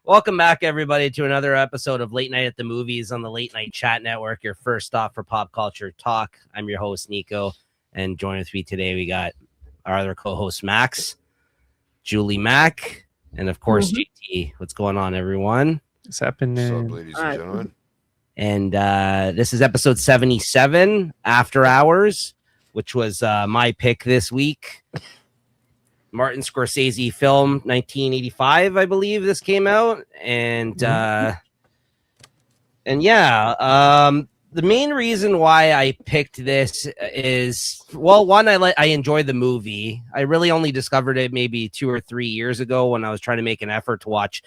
Welcome back, everybody, to another episode of Late Night at the Movies on the Late Night Chat Network, your first stop for pop culture talk. I'm your host, Nico, and joining with me today, we got our other co-host, Max, Julie Mack, and of course, JT. What's going on, everyone? What's happening? What's up, ladies and gentlemen? And this is episode 77, After Hours, which was my pick this week. Martin Scorsese film, 1985, I believe this came out. And the main reason why I picked this is, well, one, I enjoy the movie. I really only discovered it maybe 2 or 3 years ago when I was trying to make an effort to watch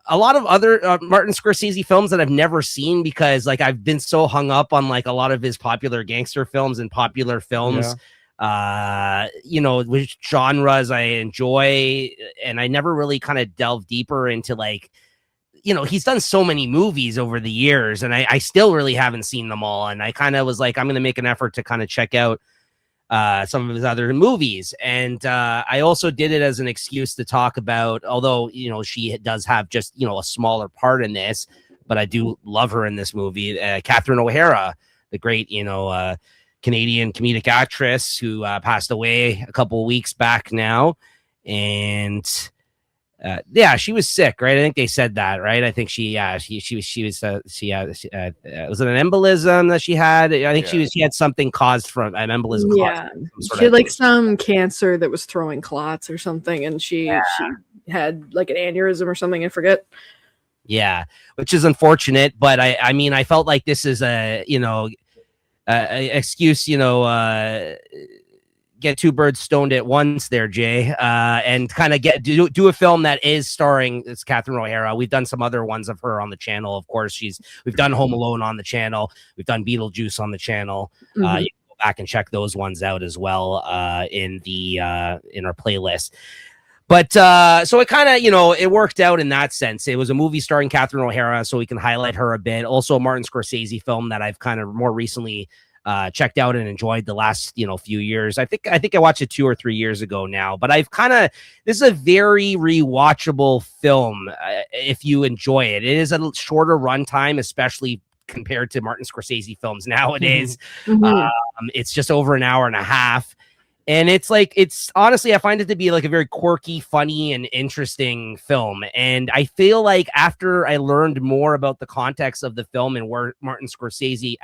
a lot of other Martin Scorsese films that I've never seen, because like I've been so hung up on like a lot of his popular gangster films and popular films. Which genres I enjoy, and I never really kind of delved deeper into like, he's done so many movies over the years, and I still really haven't seen them all. And I kind of was like, I'm going to make an effort to kind of check out some of his other movies. And I also did it as an excuse to talk about, although, she does have just, a smaller part in this, but I do love her in this movie, Catherine O'Hara, the great, Canadian comedic actress who passed away a couple of weeks back now. And she was sick, right? I think they said that, right? I think she was it an embolism that she had? I think she had something caused from an embolism. Yeah, she had like some cancer that was throwing clots or something, and she had like an aneurysm or something, I forget. Yeah, which is unfortunate, but I mean, I felt like this is a, excuse, get two birds stoned at once there, Jay, and kind of do a film that is starring Catherine O'Hara. We've done some other ones of her on the channel. Of course, we've done Home Alone on the channel. We've done Beetlejuice on the channel. You can go back and check those ones out as well in our playlist. But so it kind of, it worked out in that sense. It was a movie starring Catherine O'Hara, so we can highlight her a bit. Also, a Martin Scorsese film that I've kind of more recently checked out and enjoyed the last, few years. I think I watched it 2 or 3 years ago now, but this is a very rewatchable film if you enjoy it. It is a shorter runtime, especially compared to Martin Scorsese films nowadays. It's just over an hour and a half. And it's honestly, I find it to be like a very quirky, funny, and interesting film. And I feel like after I learned more about the context of the film and where Martin Scorsese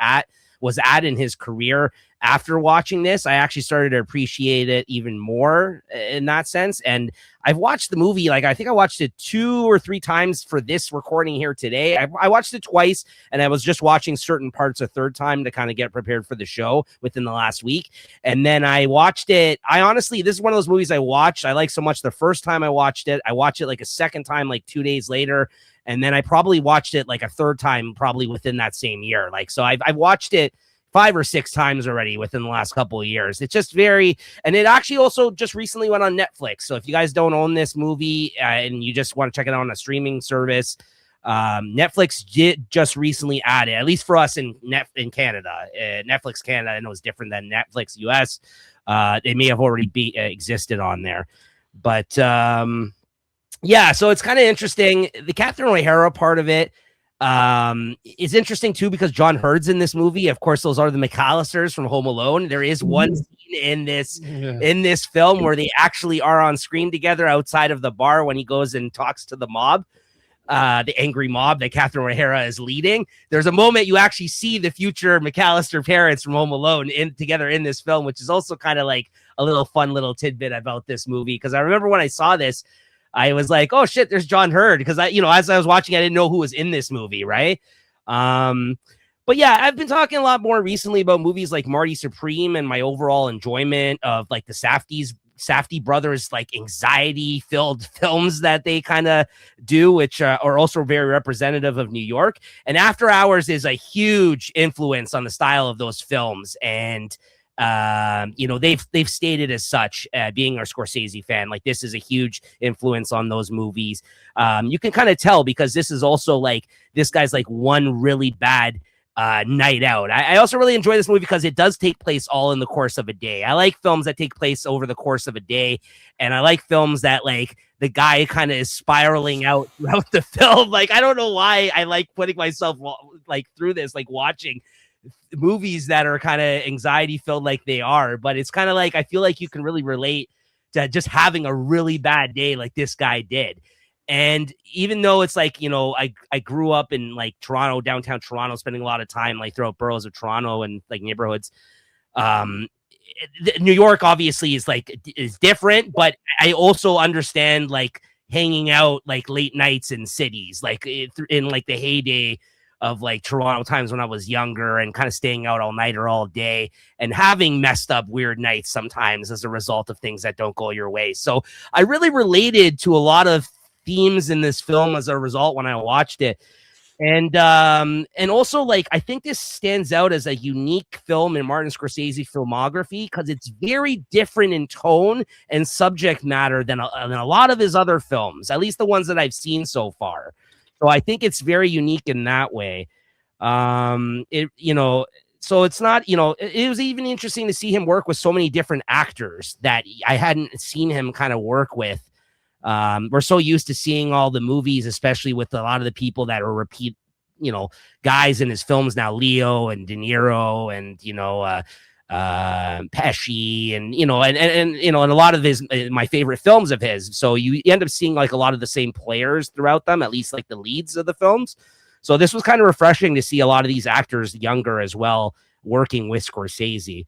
was at in his career after watching this, I actually started to appreciate it even more in that sense. And I've watched the movie, I think I watched it 2 or 3 times for this recording here today. I watched it twice, and I was just watching certain parts a third time to kind of get prepared for the show within the last week. And then I watched it. This is one of those movies I watched. I like so much the first time I watched it like a second time, like 2 days later. And then I probably watched it like a third time, probably within that same year. So I've watched it 5 or 6 times already within the last couple of years. It's just and it actually also just recently went on Netflix. So if you guys don't own this movie and you just want to check it out on a streaming service, Netflix did just recently add it, at least for us in Canada. Netflix Canada, I know, is different than Netflix US. They may have already existed on there, but so it's kind of interesting. The Catherine O'Hara part of it is interesting too, because John Hurd's in this movie. Of course, those are the McAllisters from Home Alone. There is one scene in this film where they actually are on screen together outside of the bar when he goes and talks to the mob, the angry mob that Catherine O'Hara is leading. There's a moment you actually see the future McAllister parents from Home Alone together in this film, which is also kind of like a little fun little tidbit about this movie. Because I remember when I saw this, I was like, oh shit, there's John Hurd. Because as I was watching, I didn't know who was in this movie, right? But yeah, I've been talking a lot more recently about movies like Marty Supreme and my overall enjoyment of like the Safdie brothers, like anxiety-filled films that they kind of do, which are also very representative of New York. And After Hours is a huge influence on the style of those films. And they've stated as such, being a Scorsese fan, like this is a huge influence on those movies. You can kind of tell because this is also like this guy's like one really bad night out. I also really enjoy this movie because it does take place all in the course of a day. I like films that take place over the course of a day, and I like films that like the guy kind of is spiraling out throughout the film. Like, I don't know why I like putting myself like through this, like watching movies that are kind of anxiety filled like they are, but it's kind of like I feel like you can really relate to just having a really bad day like this guy did. And even though it's like, you know, I grew up in like Toronto, downtown Toronto, spending a lot of time like throughout boroughs of Toronto and like neighborhoods. New York obviously is different, but I also understand like hanging out like late nights in cities, like in like the heyday of like Toronto times when I was younger, and kind of staying out all night or all day and having messed up weird nights sometimes as a result of things that don't go your way. So I really related to a lot of themes in this film as a result when I watched it. And also, like, I think this stands out as a unique film in Martin Scorsese filmography because it's very different in tone and subject matter than a lot of his other films, at least the ones that I've seen so far. So I think it's very unique in that way. So it's not, it was even interesting to see him work with so many different actors that I hadn't seen him kind of work with. We're so used to seeing all the movies, especially with a lot of the people that are repeat, guys in his films now, Leo and De Niro and, Pesci and, and a lot of my favorite films of his. So you end up seeing like a lot of the same players throughout them, at least like the leads of the films. So this was kind of refreshing to see a lot of these actors younger as well, working with Scorsese.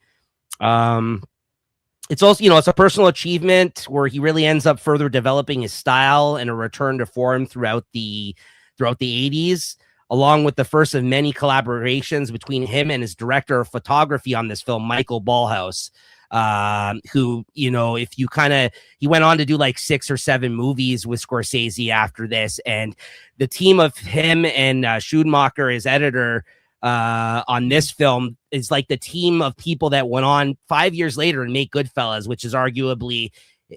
It's also, it's a personal achievement where he really ends up further developing his style and a return to form throughout the 80s, along with the first of many collaborations between him and his director of photography on this film, Michael Ballhaus, who, if you he went on to do like 6 or 7 movies with Scorsese after this. And the team of him and Schumacher, his editor, on this film is like the team of people that went on 5 years later and make Goodfellas, which is arguably,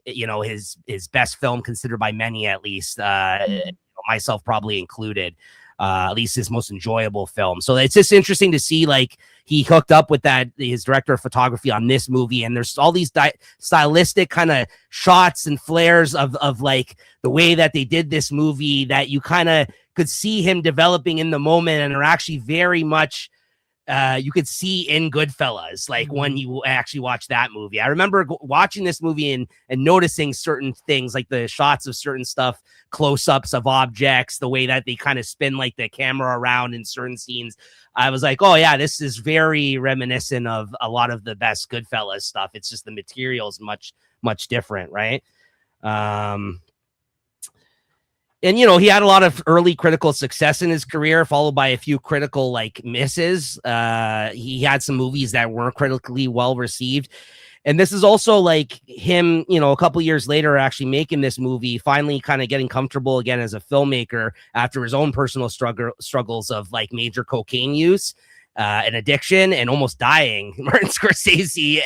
his best film considered by many, at least, myself probably included, at least his most enjoyable film. So it's just interesting to see like he hooked up with his director of photography on this movie, and there's all these stylistic kind of shots and flares of like the way that they did this movie that you kind of could see him developing in the moment, and are actually very much you could see in Goodfellas, like when you actually watch that movie. I remember watching this movie and noticing certain things, like the shots of certain stuff, close-ups of objects, the way that they kind of spin like the camera around in certain scenes. I was like, oh yeah, this is very reminiscent of a lot of the best Goodfellas stuff. It's just the material's much, much different, right? And, he had a lot of early critical success in his career, followed by a few critical like misses. He had some movies that weren't critically well received. And this is also like him, a couple years later, actually making this movie, finally kind of getting comfortable again as a filmmaker after his own personal struggles of like major cocaine use, and addiction, and almost dying, Martin Scorsese.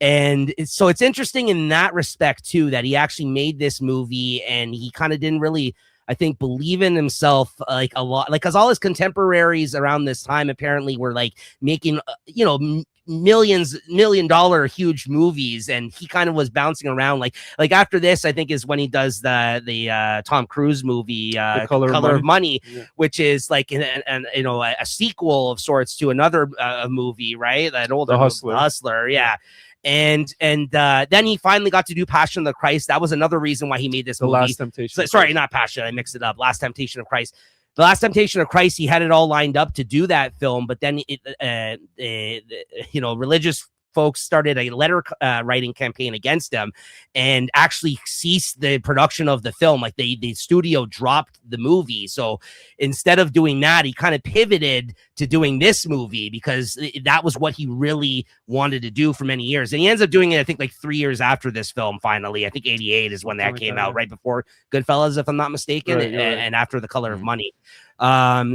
And so it's interesting in that respect, too, that he actually made this movie and he kind of didn't really, I think, believe in himself like a lot, like because all his contemporaries around this time apparently were like making, $1 million huge movies. And he kind of was bouncing around like after this, I think is when he does the Tom Cruise movie, The Color of Money, yeah, which is like a sequel of sorts to another movie, right? That older The Hustler, yeah. And then he finally got to do Passion of the Christ. That was another reason why he made this movie. Last Temptation. Sorry, not Passion. I mixed it up. Last Temptation of Christ. The Last Temptation of Christ, he had it all lined up to do that film, but then religious folks started a letter writing campaign against him and actually ceased the production of the film. Like the studio dropped the movie. So instead of doing that, he kind of pivoted to doing this movie because that was what he really wanted to do for many years. And he ends up doing it, I think, like 3 years after this film, finally. I think 88 is when that came out, right before Goodfellas, if I'm not mistaken, right. And after The Color of Money.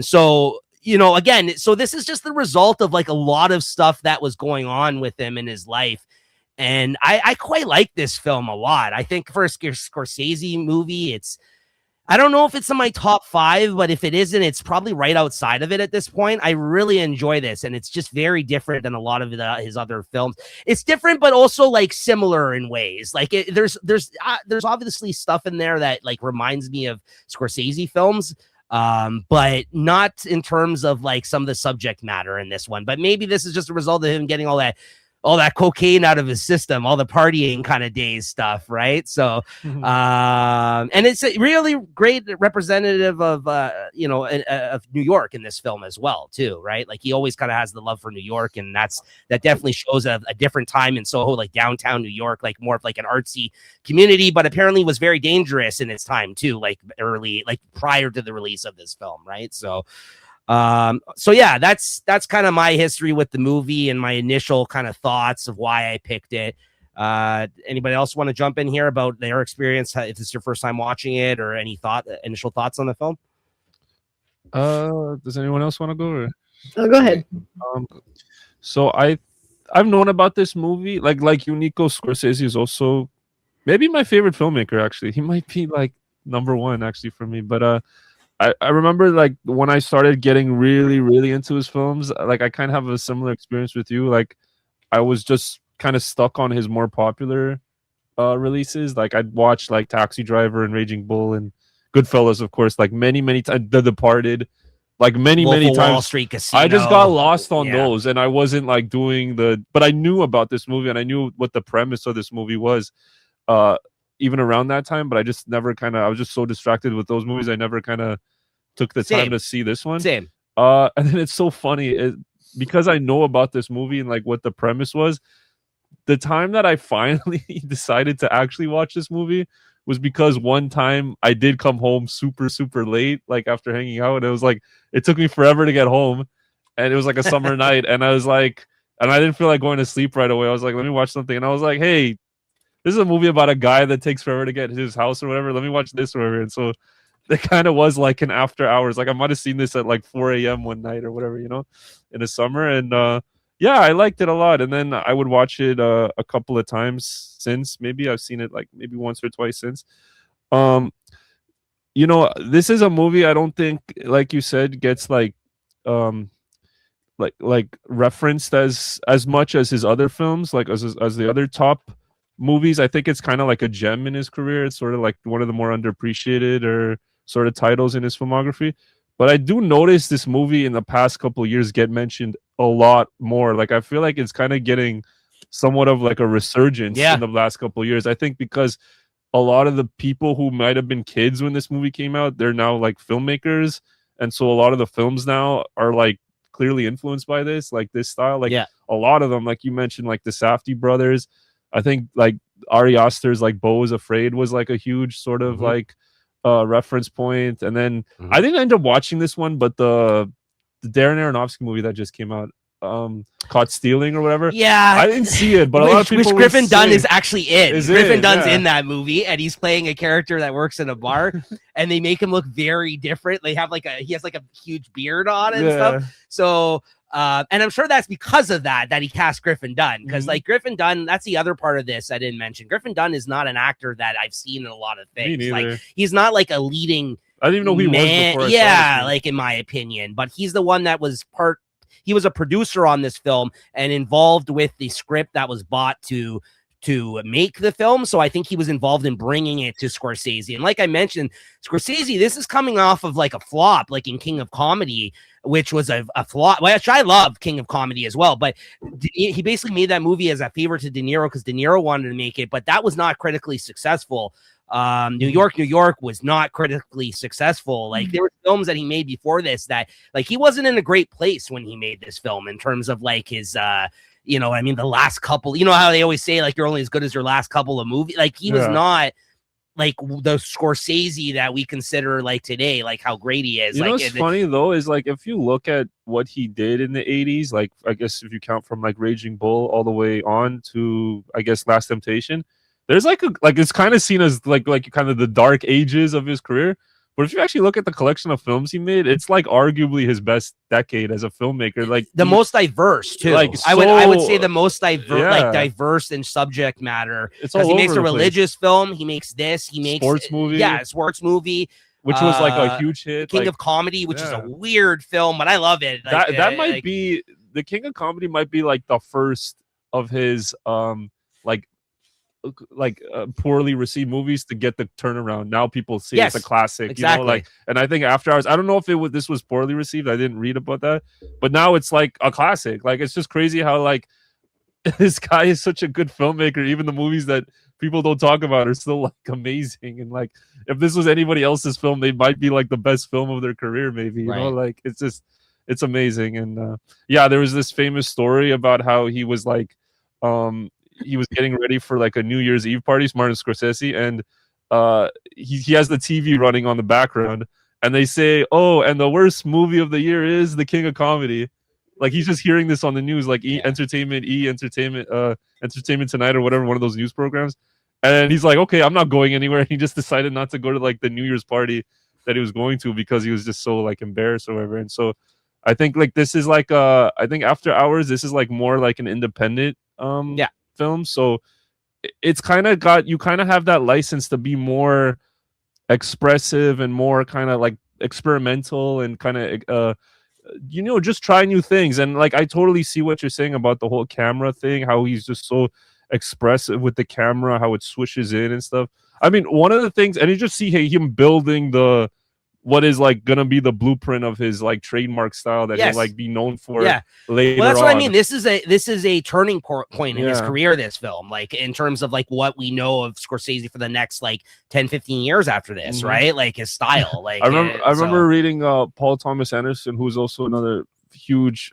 So again, so this is just the result of like a lot of stuff that was going on with him in his life. And I quite like this film a lot. I think for a Scorsese movie, I don't know if it's in my top 5, but if it isn't, it's probably right outside of it at this point. I really enjoy this, and it's just very different than a lot of his other films. It's different, but also like similar in ways. Like there's obviously stuff in there that like reminds me of Scorsese films, but not in terms of like some of the subject matter in this one. But maybe this is just a result of him getting all that cocaine out of his system, all the partying kind of days stuff, right? So, and it's a really great representative of, of New York in this film as well, too, right? Like he always kind of has the love for New York, and that definitely shows a different time in Soho, like downtown New York, like more of like an artsy community, but apparently was very dangerous in its time too, like prior to the release of this film, right? So yeah, that's kind of my history with the movie and my initial kind of thoughts of why I picked it. Anybody else want to jump in here about their experience if it's your first time watching it, or any initial thoughts on the film? Does anyone else want to go? Or? Oh, go ahead. So I've known about this movie, like you, Nico. Scorsese is also maybe my favorite filmmaker. Actually, he might be like number 1 actually for me. But I remember like when I started getting really, really into his films, like I kind of have a similar experience with you. Like I was just kind of stuck on his more popular releases. Like I'd watch like Taxi Driver and Raging Bull and Goodfellas, of course, like many times. The Departed, like many times. Wall Street Casino. I just got lost on those, and I wasn't like doing but I knew about this movie and I knew what the premise of this movie was. Even around that time, but I just never I was just so distracted with those movies. I never kind of took the time to see this one. Same. And then it's so funny because I know about this movie and like what the premise was. The time that I finally decided to actually watch this movie was because one time I did come home super, super late, like after hanging out. And it was like, it took me forever to get home. And it was like a summer night. And I was like, and I didn't feel like going to sleep right away. I was like, let me watch something. And I was like, hey, this is a movie about a guy that takes forever to get his house or whatever. Let me watch this or whatever. And so it kind of was like an after hours. Like I might have seen this at like 4 a.m. one night or whatever, in the summer. And yeah, I liked it a lot. And then I would watch it a couple of times since. Maybe I've seen it like maybe once or twice since. This is a movie I don't think, like you said, gets like referenced as much as his other films, like as the other top movies. I think it's kind of like a gem in his career. It's sort of like one of the more underappreciated or sort of titles in his filmography. But I do notice this movie in the past couple of years get mentioned a lot more. Like I feel like it's kind of getting somewhat of like a resurgence in the last couple of years. I think because a lot of the people who might have been kids when this movie came out, they're now like filmmakers. And so a lot of the films now are like clearly influenced by this style. Like a lot of them, like you mentioned, like the Safdie brothers. I think like Ari Aster's like Beau is Afraid was like a huge sort of like reference point. And then I didn't end up watching this one, but the Darren Aronofsky movie that just came out, Caught Stealing or whatever. Yeah, I didn't see it, but a lot of people Griffin Dunn is actually in. Griffin Dunn's in that movie, and he's playing a character that works in a bar, and they make him look very different. They have he has like a huge beard on and stuff. So and I'm sure that's because of that he cast Griffin Dunn, because like Griffin Dunn, that's the other part of this I didn't mention. Griffin Dunn is not an actor that I've seen in a lot of things. Like he's not like a leading. I didn't even know who he was before. Like in my opinion, but he's the one that was he was a producer on this film and involved with the script that was bought to make the film. So I think he was involved in bringing it to Scorsese. And like I mentioned, Scorsese, this is coming off of like a flop, like in King of Comedy, which was a flop. Which I love King of Comedy as well. But he basically made that movie as a favor to De Niro because De Niro wanted to make it, but that was not critically successful. New York was not critically successful. Like there were films that he made before this that like he wasn't in a great place when he made this film in terms of like his the last couple, how they always say like you're only as good as your last couple of movies. Like he was not like the Scorsese that we consider like today, like how great he is. What's funny though is like if you look at what he did in the 80s, like I guess if you count from like Raging Bull all the way on to I guess Last Temptation, there's like it's kind of seen as like kind of the dark ages of his career. But if you actually look at the collection of films he made, it's like arguably his best decade as a filmmaker. Like the most diverse too. Like I would say the most diverse in subject matter. Because he makes a religious film, he makes this, he makes sports movie. Yeah, sports movie. which was like a huge hit. King like, of Comedy, which is a weird film, but I love it. Like, that might be the King of Comedy. Might be like the first of his like poorly received movies to get the turnaround. Now people see it's a classic, exactly. You know, like, and I think After Hours, I don't know if this was poorly received. I didn't read about that, but now it's like a classic. Like, it's just crazy how like this guy is such a good filmmaker. Even the movies that people don't talk about are still like amazing. And like, if this was anybody else's film, they might be like the best film of their career, maybe, you know, like it's amazing. And yeah, there was this famous story about how he was like, he was getting ready for like a New Year's Eve party, Martin Scorsese, and he has the TV running on the background, and they say, "Oh, and the worst movie of the year is The King of Comedy." Like, he's just hearing this on the news, like Entertainment Tonight or whatever, one of those news programs, and he's like, "Okay, I'm not going anywhere." He just decided not to go to like the New Year's party that he was going to because he was just so like embarrassed or whatever. And so I think like this is like I think After Hours, this is like more like an independent film, so it's kind of you kind of have that license to be more expressive and more kind of like experimental and kind of you know, just try new things. And like, I totally see what you're saying about the whole camera thing, how he's just so expressive with the camera, how it swishes in and stuff. I mean, one of the things, and you just see him building what is like gonna be the blueprint of his like trademark style that he'll like be known for later. Well, that's what on. I mean. This is a turning point in his career, this film, like in terms of like what we know of Scorsese for the next like 10-15 years after this, right? Like his style. Like I remember reading Paul Thomas Anderson, who's also another huge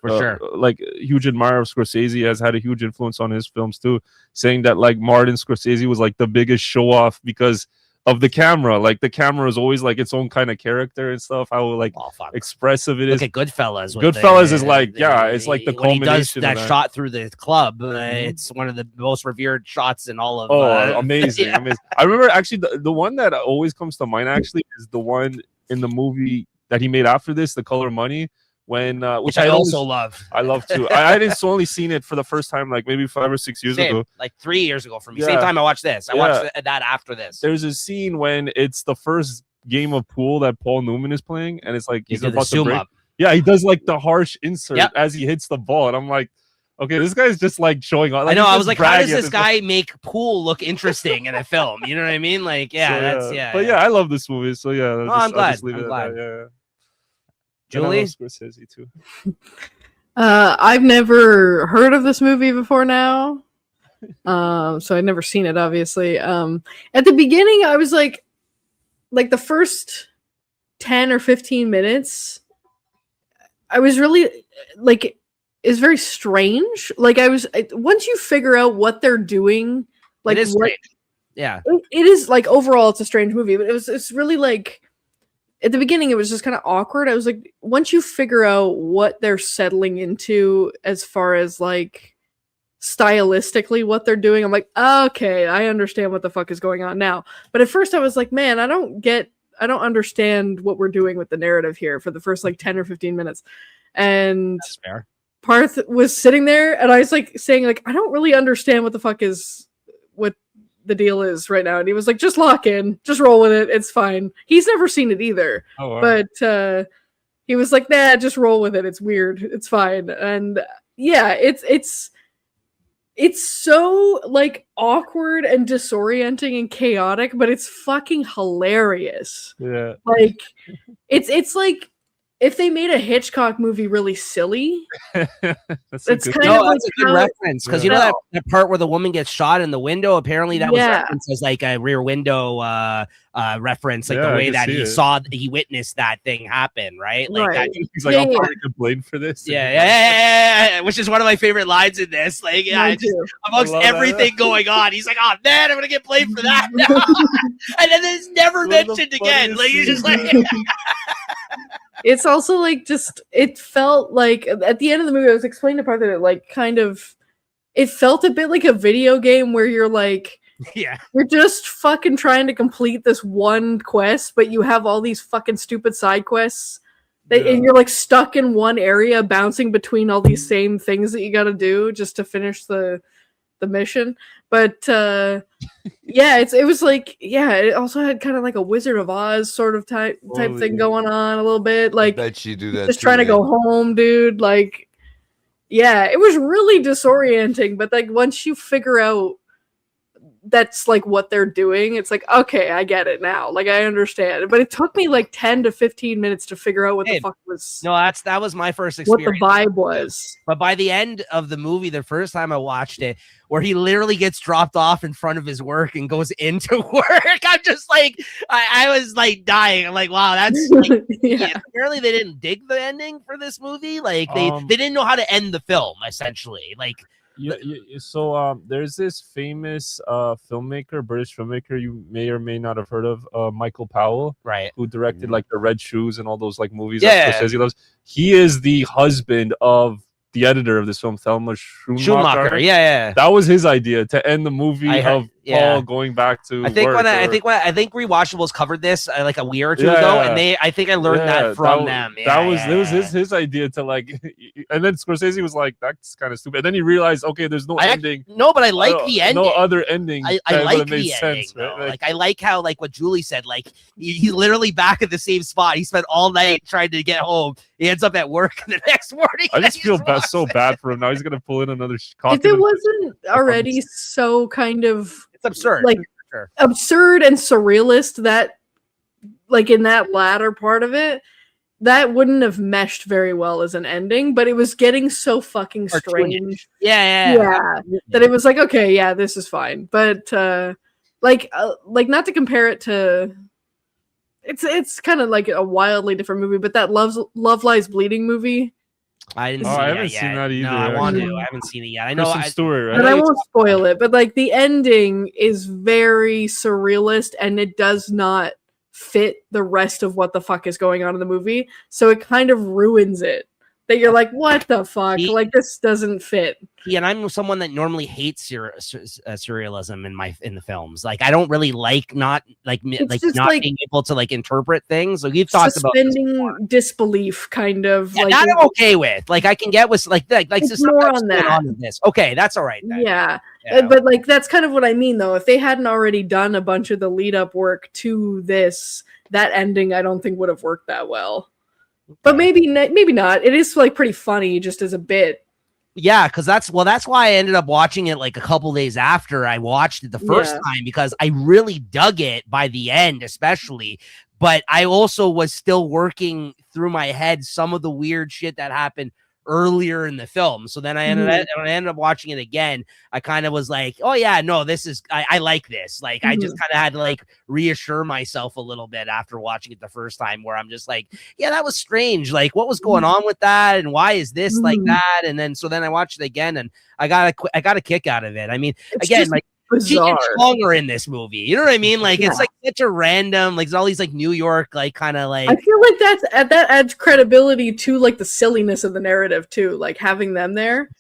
like huge admirer of Scorsese, has had a huge influence on his films too, saying that like Martin Scorsese was like the biggest show off because of the camera. Like, the camera is always like its own kind of character and stuff, how like expressive it is. Look at Goodfellas. Goodfellas is like it's like the culmination when he does that of shot through the club. It's one of the most revered shots in all of amazing. Amazing. I remember actually the one that always comes to mind actually is the one in the movie that he made after this, The Color of Money, when which I also love. I love too. I didn't only seen it for the first time like maybe 5 or 6 years ago. Like 3 years ago for me. Same time I watched this. I watched that after this. There's a scene when it's the first game of pool that Paul Newman is playing, and it's like he's about to break. Yeah, he does like the harsh insert as he hits the ball, and I'm like, okay, this guy's just like showing off. Like, I know. I was like, how does this guy make pool look interesting in a film? You know what I mean? Like, But I love this movie. So yeah, I'm glad. Julie? Scorsese too. I've never heard of this movie before now. So I'd never seen it, obviously. At the beginning, I was like the first 10 or 15 minutes, I was really like, it's very strange. Like, once you figure out what they're doing, like, it is strange. Yeah. It is like, overall, it's a strange movie, but it's really like, at the beginning, it was just kind of awkward. I was like, once you figure out what they're settling into as far as like stylistically what they're doing, I'm like, okay, I understand what the fuck is going on now. But at first I was like, man, I don't understand what we're doing with the narrative here for the first like 10 or 15 minutes. And that's fair. Parth was sitting there and I was like saying like, I don't really understand what the fuck is what the deal is right now. And he was like, just lock in, just roll with it, it's fine. He's never seen it either. Oh, wow. But he was like, nah, just roll with it, it's weird, it's fine. And yeah, it's so like awkward and disorienting and chaotic, but it's fucking hilarious. Yeah, like it's like if they made a Hitchcock movie really silly. That's a good reference, because you know that part where the woman gets shot in the window, apparently that was referenced as like a Rear Window reference, like the way that he witnessed that thing happen, right? Like that. He's like, I'll probably complain for this. Yeah, which is one of my favorite lines in this. Like, amongst everything going on, he's like, oh man, I'm gonna get blamed for that. And then it's never mentioned again. Like, he's just like it's also like it felt like at the end of the movie, I was explaining to Parth that it like kind of, it felt a bit like a video game where you're like, you're just fucking trying to complete this one quest, but you have all these fucking stupid side quests and you're like stuck in one area bouncing between all these same things that you got to do just to finish the the mission. But yeah, it was like, yeah, it also had kind of like a Wizard of Oz sort of type thing going on a little bit. Like, I bet you do that just too, trying to man. go home, dude. Like, yeah, it was really disorienting. But like once you figure out that's like what they're doing, it's like, okay, I get it now. Like, I understand. But it took me like 10 to 15 minutes to figure out what the fuck was. No, that was my first What experience. the vibe was. But by the end of the movie, the first time I watched it, where he literally gets dropped off in front of his work and goes into work, I'm just like, I was like dying. I'm like, wow, that's like, Yeah. apparently they didn't dig the ending for this movie. Like they didn't know how to end the film, essentially. Like, so there's this famous filmmaker, British filmmaker you may or may not have heard of, Michael Powell, right, who directed like The Red Shoes and all those like movies Yeah. that Scorsese loves. He is the husband of the editor of this film, Thelma Schoonmaker. Yeah. That was his idea to end the movie of yeah. Paul going back to I think work. I think Rewatchables covered this like a year or two ago, and I think I learned that from them. It was his idea to like, and then Scorsese was like, that's kind of stupid. And then he realized, okay, there's no ending. No, but I like the ending. No other ending. I like the sense, ending. Right? Like I like how like what Julie said. Like he's literally back at the same spot. He spent all night trying to get home. He ends up at work the next morning. I just feel so bad for him. Now he's gonna pull in another. If it wasn't already so kind of, it's absurd, like absurd and surrealist, that like in that latter part of it, that wouldn't have meshed very well as an ending. But it was getting so fucking strange. Yeah. That it was like, okay, yeah, this is fine. But like not to compare it to. It's kind of like a wildly different movie, but that Love Lies Bleeding movie. I didn't. I haven't seen that either. No, I want to. I haven't seen it yet. I know. Stewart, right? But I won't spoil it. But like the ending is very surrealist, and it does not fit the rest of what the fuck is going on in the movie. So it kind of ruins it. That you're like, what the fuck? Like this doesn't fit. Yeah, and I'm someone that normally hates surrealism in the films. Like I don't really like not being able to like interpret things. Like you've talked about suspending disbelief, kind of. Yeah, like that I'm okay with. Like I can get with like it's more on that. On this. Okay, that's all right. Then. Yeah. But like that's kind of what I mean though. If they hadn't already done a bunch of the lead up work to this, that ending I don't think would have worked that well. But maybe not. It is like pretty funny just as a bit. Yeah, because that's why I ended up watching it like a couple days after I watched it the first time, because I really dug it by the end, especially. But I also was still working through my head some of the weird shit that happened earlier in the film. So then I ended up watching it again. I kind of was like, oh yeah, no, this is I like this. Like I just kind of had to like reassure myself a little bit after watching it the first time, where I'm just like, yeah, that was strange. Like what was going on with that, and why is this like that? And then I watched it again, and I got a kick out of it. I mean, it's again, like Cheech and Chong are in this movie. You know what I mean? Like it's like such a random, like all these like New York, like kind of like. I feel like that adds credibility to like the silliness of the narrative too, like having them there.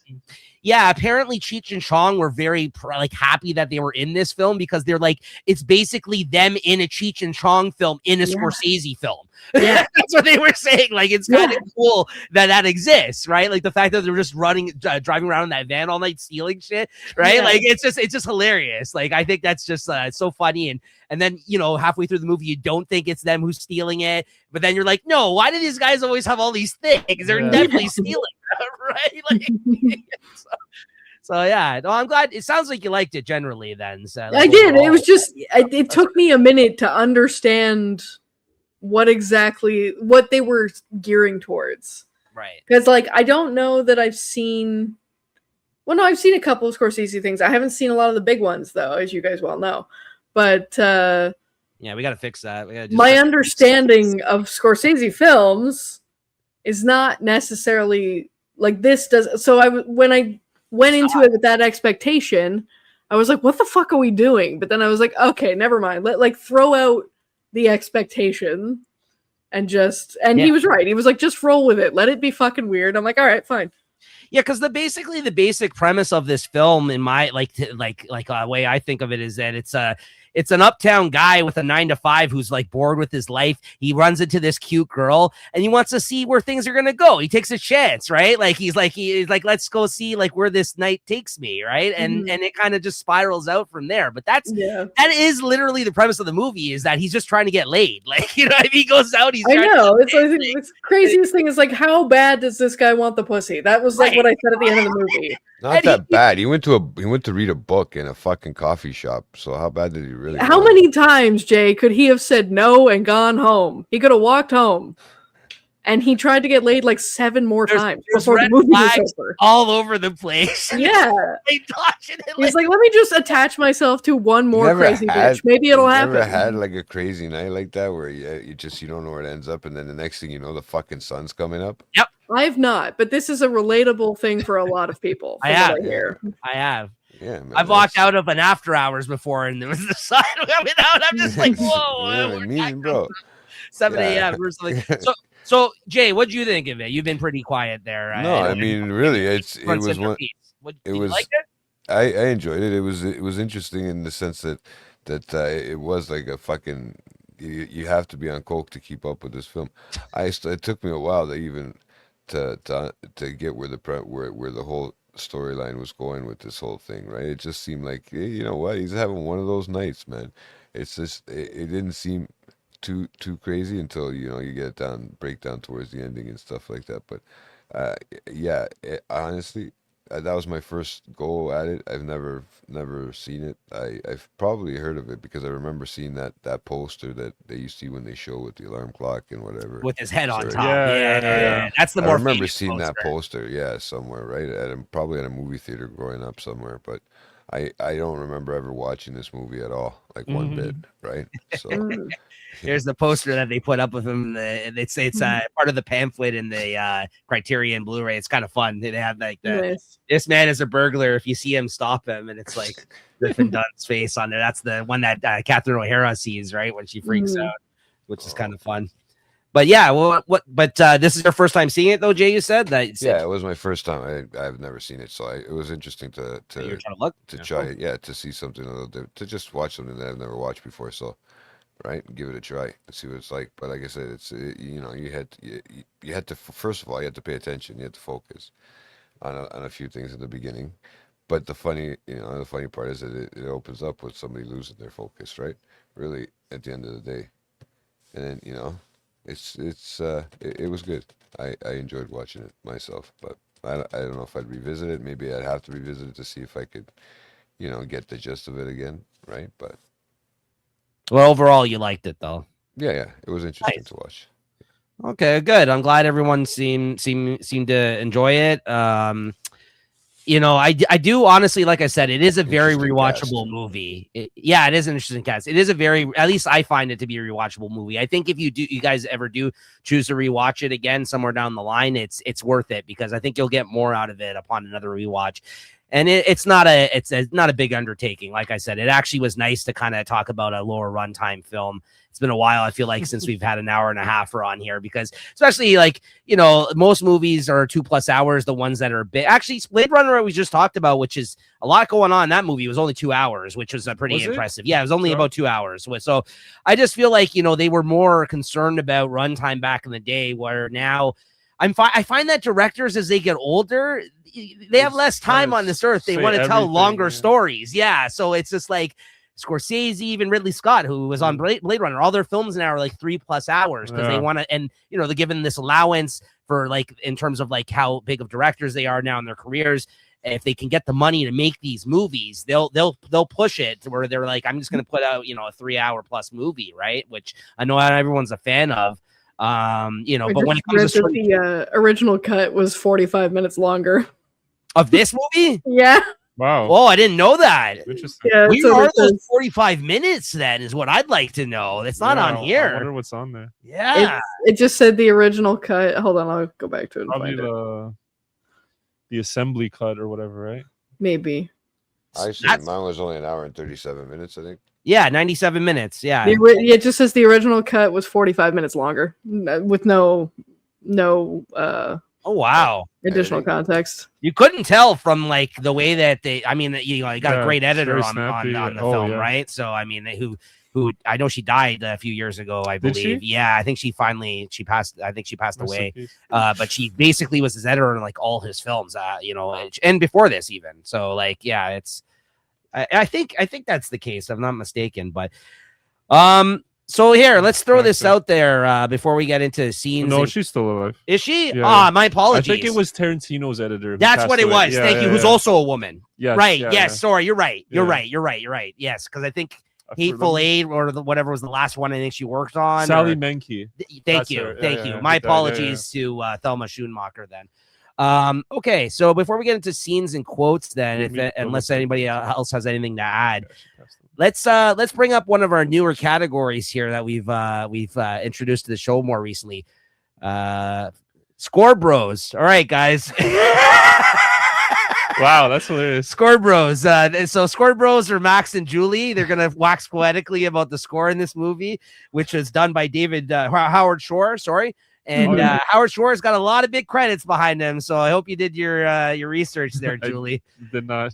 Yeah, apparently Cheech and Chong were very like happy that they were in this film, because they're like, it's basically them in a Cheech and Chong film in a Scorsese film. Yeah, that's what they were saying. Like, it's kind of cool that exists, right? Like the fact that they're just driving around in that van all night stealing shit, right? Like it's just hilarious. Like I think that's just so funny. And then, you know, halfway through the movie, you don't think it's them who's stealing it, but then you're like, no, why do these guys always have all these things? They're definitely stealing, right? Like, so yeah, no, I'm glad. It sounds like you liked it generally. Then so, like, I did. It was just it took me a minute to understand what they were gearing towards, right? Because like I don't know that I've seen. Well, no, I've seen a couple of Scorsese things. I haven't seen a lot of the big ones though, as you guys well know. But yeah, we got to fix that. My understanding of Scorsese films is not necessarily like this does. So when I went into it with that expectation, I was like, what the fuck are we doing? But then I was like, okay, never mind. Let throw out the expectation and he was right. He was like, just roll with it. Let it be fucking weird. I'm like, all right, fine. Yeah, because the basic premise of this film, in my like way I think of it, is that it's an uptown guy with a 9 to 5 who's like bored with his life. He runs into this cute girl and he wants to see where things are gonna go. He takes a chance, right? Like he's like let's go see like where this night takes me, right? And it kind of just spirals out from there. But that is literally the premise of the movie, is that he's just trying to get laid. Like, you know, if he goes out, he's I know. It's craziest thing is like, how bad does this guy want the pussy? That was like what I said at the end of the movie. Not that bad. He went to read a book in a fucking coffee shop. So how bad did he really? How many times, Jay, could he have said no and gone home? He could have walked home, and he tried to get laid like 7 more times before the movie was over. All over the place. Yeah, he's like, let me just attach myself to one more crazy bitch. Maybe it'll happen. Never had like a crazy night like that where you don't know where it ends up, and then the next thing you know, the fucking sun's coming up. Yep. I have not, but this is a relatable thing for a lot of people. I have. Yeah, man, I've walked out of an after hours before, and there was the sun coming out. I'm just like, whoa, bro. 7 a.m. or something. So Jay, what do you think of it? You've been pretty quiet there. No, I mean, really, it was one. It was like it. I enjoyed it. It was interesting in the sense that it was like a fucking. You have to be on coke to keep up with this film. It took me a while to even to get where the whole storyline was going with this whole thing, right? It just seemed like, hey, you know what, he's having one of those nights, man. It's just it didn't seem too crazy until you break down towards the ending and stuff like that. But honestly, that was my first go at it. I've never seen it. I've probably heard of it because I remember seeing that poster that you see when they show with the alarm clock and whatever, with his head on top. Yeah. That's the I more. remember seeing that poster, somewhere, right? Probably at a movie theater growing up somewhere, but I don't remember ever watching this movie at all, like one bit, right? So. Here's the poster that they put up with him. They say it's part of the pamphlet in the Criterion Blu-ray. It's kind of fun. They have like this man is a burglar. If you see him, stop him. And it's like Griffin Dunn's face on there. That's the one that Catherine O'Hara sees, right, when she freaks out, which is kind of fun. But yeah, But this is your first time seeing it, though, Jay. You said that. It was my first time. I've never seen it, so it was interesting to try it. Yeah, to see something a little different, to just watch something that I've never watched before. So. Right, give it a try and see what it's like. But like I said, you had to first of all, you had to pay attention. You had to focus on a few things in the beginning. But the funny part is that it opens up with somebody losing their focus, right? Really, at the end of the day, and then it was good. I enjoyed watching it myself, but I don't know if I'd revisit it. Maybe I'd have to revisit it to see if I could, get the gist of it again, right? But. Well, overall, you liked it, though. Yeah, it was interesting to watch. Okay, good. I'm glad everyone seemed to enjoy it. I do honestly, like I said, it is a very rewatchable movie. It is an interesting cast. It is at least I find it to be a rewatchable movie. I think if you guys ever do choose to rewatch it again somewhere down the line, it's worth it because I think you'll get more out of it upon another rewatch. And it's not a big undertaking. Like I said, it actually was nice to kind of talk about a lower runtime film. It's been a while, I feel like, since we've had an hour and a half on here, because especially like, most movies are 2+ hours. The ones that are big, actually Blade Runner we just talked about, which is a lot going on. That movie was only 2 hours, which was pretty impressive. Yeah, it was only about 2 hours. So I just feel like, they were more concerned about runtime back in the day, where now I find that directors, as they get older, they have less time on this earth. They want to tell longer stories. Yeah. So it's just like Scorsese, even Ridley Scott, who was on Blade Runner, all their films now are like 3+ hours because they want to, and they're given this allowance for like, in terms of like how big of directors they are now in their careers. If they can get the money to make these movies, they'll push it to where they're like, I'm just going to put out, a 3-hour plus movie. Right. Which I know not everyone's a fan of. But when it comes to the original cut was 45 minutes longer of this movie. Yeah. Wow. Oh, I didn't know that. Interesting. Yeah, are those 45 minutes then is what I'd like to know. It's not on here. I wonder what's on there. Yeah. It just said the original cut. Hold on, I'll go back to it and Probably find the assembly cut or whatever, right? Maybe. I see. Mine was only an hour and 37 minutes, I think. Yeah, 97 minutes. Yeah. It just says the original cut was 45 minutes longer with no Oh wow! Additional context. You couldn't tell from like the way that they. I mean, you got a great editor on the film, right? So I mean, who I know she died a few years ago, I believe. Yeah, I think she passed. I think she passed away. But she basically was his editor in like all his films, and before this even. So like, yeah, it's. I think that's the case. If I'm not mistaken, but so here, let's throw this out there before we get into scenes. No, she's still alive. Is she? Yeah. My apologies. I think it was Tarantino's editor. That's what it was. Thank you. Who's also a woman. Yes, right. Yes. Sorry. You're right. You're right. Yes. Because I think Hateful Eight or whatever was the last one I think she worked on. Sally Menke. Thank you. Thank you. My apologies to Thelma Schoonmaker then. Okay, so before we get into scenes and quotes, then, unless anybody else has anything to add, let's bring up one of our newer categories here that we've introduced to the show more recently. Score Bros. All right, guys. Wow, that's hilarious. Score Bros. So Score Bros are Max and Julie. They're gonna wax poetically about the score in this movie, which was done by Howard Shore. Sorry. And Howard Shore's got a lot of big credits behind him, so I hope you did your research there, Julie. Did not,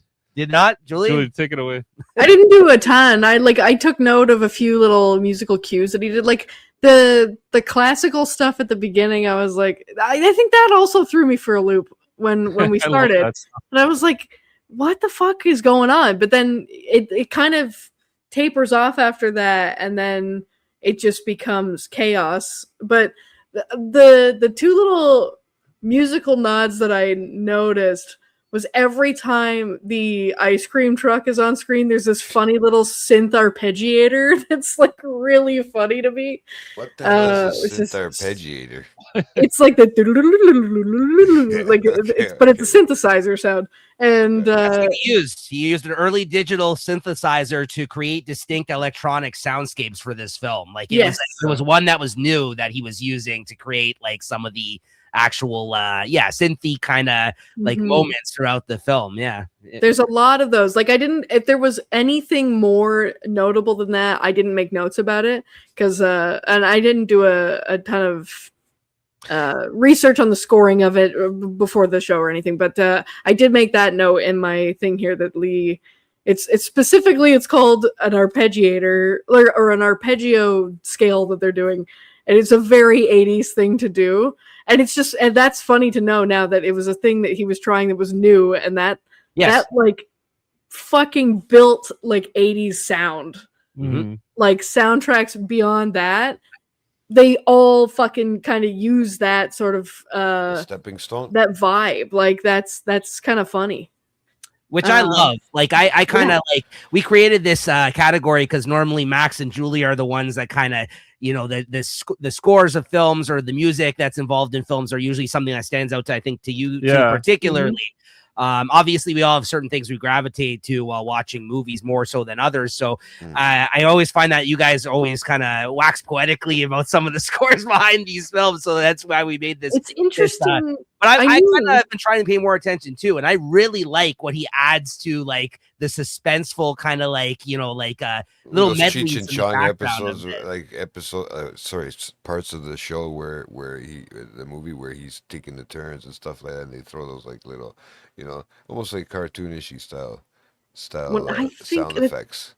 Julie? Julie, take it away. I didn't do a ton. I took note of a few little musical cues that he did, like the classical stuff at the beginning. I was like, I think that also threw me for a loop when we started, and I was like, what the fuck is going on? But then it kind of tapers off after that, and then it just becomes chaos. But the two little musical nods that I noticed was every time the ice cream truck is on screen, there's this funny little synth arpeggiator that's like really funny to me. What the hell is a synth arpeggiator? It's like the but it's a synthesizer sound. And that's what he used an early digital synthesizer to create distinct electronic soundscapes for this film. Like it was one that was new that he was using to create like some of the actual synthy kind of like moments throughout the film. There's a lot of those. Like if there was anything more notable than that, I didn't make notes about it because and I didn't do a ton of research on the scoring of it before the show or anything, but I did make that note in my thing here that Lee, it's specifically it's called an arpeggiator or an arpeggio scale that they're doing, and it's a very 80s thing to do, and that's funny to know now that it was a thing that he was trying that was new, and that like fucking built like 80s sound. Like soundtracks beyond that, they all fucking kind of use that sort of stepping stone, that vibe. Like that's kind of funny, which I love. Like I kind of like, we created this category because normally Max and Julie are the ones that kind of, the scores of films or the music that's involved in films are usually something that stands out to, I think, to you two particularly. Obviously we all have certain things we gravitate to while watching movies more so than others. So I always find that you guys always kind of wax poetically about some of the scores behind these films. So that's why we made this. It's interesting. But I kind of have been trying to pay more attention too. And I really like what he adds to like the suspenseful kind of like, little medleys in the episodes, parts of the show where the movie where he's taking the turns and stuff like that. And they throw those like little, almost like cartoonishy style sound effects.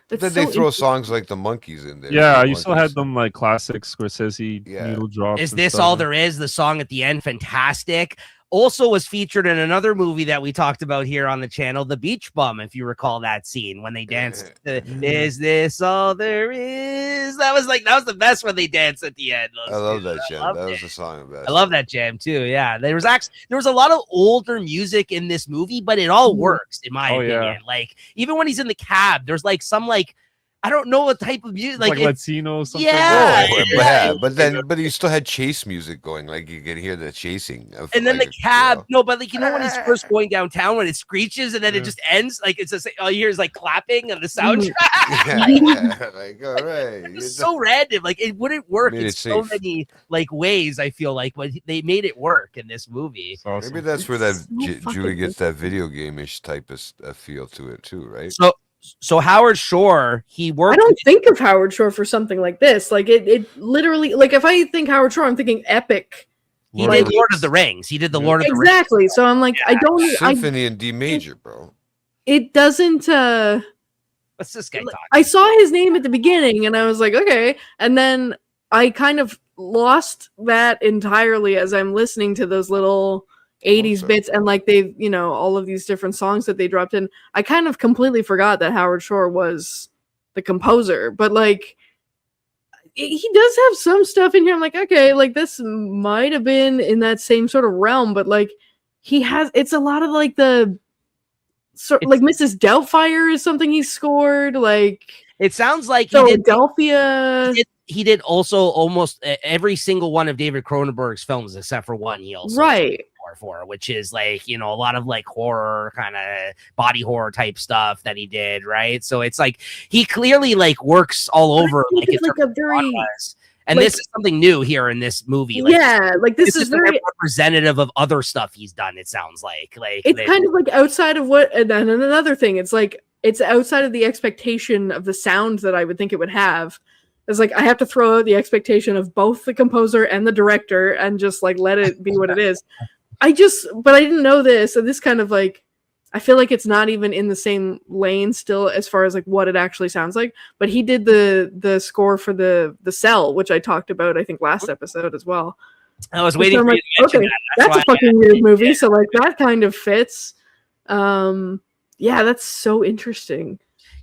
Then they throw songs like the Monkees in there. Yeah, you still had them like classic Scorsese needle drops. Is this all there is? The song at the end, fantastic. Also was featured in another movie that we talked about here on the channel, The Beach Bum, if you recall that scene when they danced. Is this all there is? That was the best when they danced at the end. I love that jam. That was the song. I love that jam too. Yeah, there was a lot of older music in this movie, but it all works in my opinion. Yeah. Like even when he's in the cab, there's like some like, I don't know what type of music, like Latino something. But you still had chase music going, like you could hear the chasing. And then the cab, but like when he's first going downtown, when it screeches and then it just ends, like it's just all you hear is like clapping of the soundtrack. Like all right, it's so random. Like it wouldn't work in so many like ways. I feel like, but they made it work in this movie. Awesome. Maybe that's where that Julie gets that video game-ish type of feel to it too, right? So Howard Shore, he worked. I don't think of Howard Shore for something like this. Like it literally, like if I think Howard Shore, I'm thinking epic He did Lord of the Rings. He did the Lord of the Rings. Exactly. So I'm like, I don't. Symphony in D major, bro. It doesn't. What's this guy talking? I saw his name at the beginning, and I was like, okay. And then I kind of lost that entirely as I'm listening to those little 80s bits and like they've, all of these different songs that they dropped in. I kind of completely forgot that Howard Shore was the composer, but like he does have some stuff in here. I'm like, okay, like this might have been in that same sort of realm, but like it's a lot of like like Mrs. Doubtfire is something he scored. Like it sounds like Philadelphia. He did also almost every single one of David Cronenberg's films except for one. He also for which is like a lot of like horror kind of body horror type stuff that he did, right? So it's like he clearly like works all over like it's like a very and this is something new here in this movie. Like, yeah, like this is very representative of other stuff he's done. It sounds like it's kind of like outside of what. And then another thing, it's like it's outside of the expectation of the sound that I would think it would have. It's like I have to throw out the expectation of both the composer and the director and just like let it be what it is. But I didn't know this, and this kind of like I feel like it's not even in the same lane still as far as like what it actually sounds like. But he did the score for the Cell, which I talked about I think last episode as well. I was waiting for you to mention that. That's a fucking weird movie. Yeah. So like that kind of fits. Yeah, that's so interesting.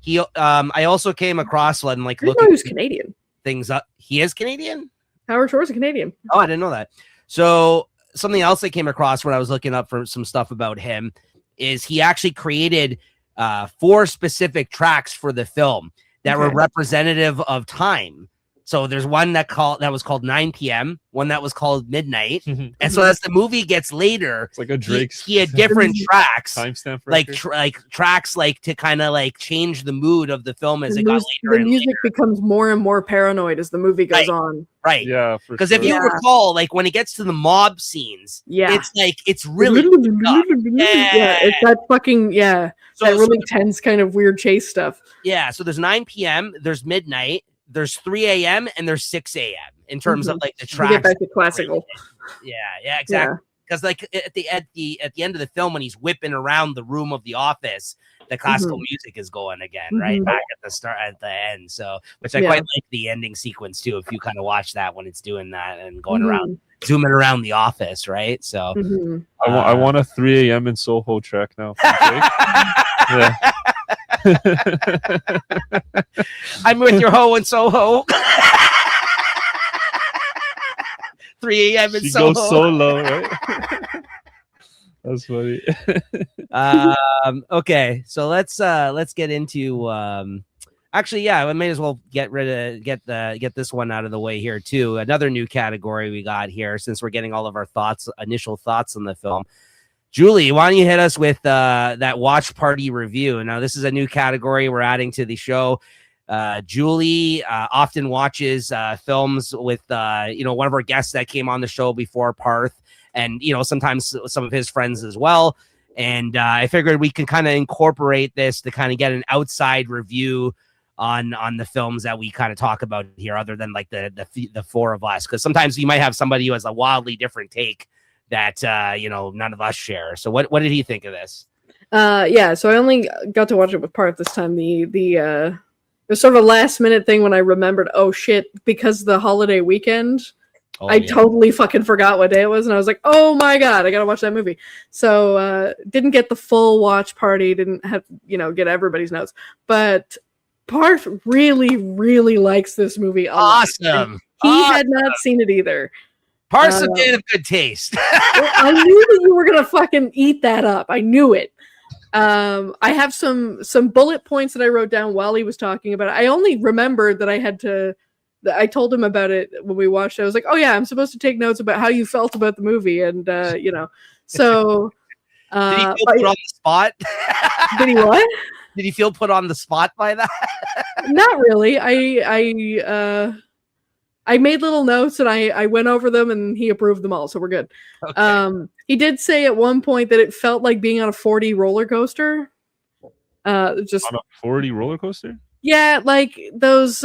I also came across one like looking. He's Canadian. Things up. He is Canadian. Howard Shore's a Canadian. Oh, I didn't know that. So something else I came across when I was looking up for some stuff about him is he actually created 4 specific tracks for the film that were representative of time. So there's one that was called 9 p.m., one that was called midnight. And so as the movie gets later, it's like a Drake's he had different tracks, timestamp, like tracks like to kind of like change the mood of the film as it got later. The music becomes more and more paranoid as the movie goes on. Right. Yeah. Because if you recall, like when it gets to the mob scenes, it's like it's really it's that fucking so that really tense kind of weird chase stuff. Yeah. So there's 9 p.m., there's midnight, there's 3 a.m. and there's 6 a.m. in terms of like the tracks. Get back to classical. Yeah, exactly. Because like at the end of the film, when he's whipping around the room of the office, the classical music is going again, right back at the start, at the end. So, which I quite like the ending sequence too. If you kind of watch that when it's doing that and going around, zooming around the office, right? So, I want a 3 a.m. in Soho track now. Yeah. I'm with your hoe in Soho. 3 a.m. in Soho. Goes solo, right? That's funny. Okay, so let's get into actually, I may as well get this one out of the way here too. Another new category we got here since we're getting all of our initial thoughts on the film. Julie, why don't you hit us with that watch party review? Now, this is a new category we're adding to the show. Julie often watches films with one of our guests that came on the show before, Parth, and sometimes some of his friends as well. And I figured we can kind of incorporate this to kind of get an outside review on the films that we kind of talk about here, other than like the 4 of us, because sometimes you might have somebody who has a wildly different take that none of us share. So what did he think of this? So I only got to watch it with Parth this time. It was sort of a last minute thing when I remembered, oh shit, because the holiday weekend, I totally fucking forgot what day it was, and I was like, oh my god, I gotta watch that movie. So didn't get the full watch party, didn't have get everybody's notes, but Parth really, really likes this movie a lot. Awesome. He had not seen it either. Parth's a man of good taste. I knew that you were gonna fucking eat that up. I knew it. I have some bullet points that I wrote down while he was talking about it. I only remembered that I told him about it when we watched it. I was like, oh yeah, I'm supposed to take notes about how you felt about the movie, and so. Did he feel put on the spot? Did he what? Did he feel put on the spot by that? Not really. I made little notes and I went over them and he approved them all, so we're good. Okay. He did say at one point that it felt like being on a 4D roller coaster. Just on a 4D roller coaster? Yeah, like those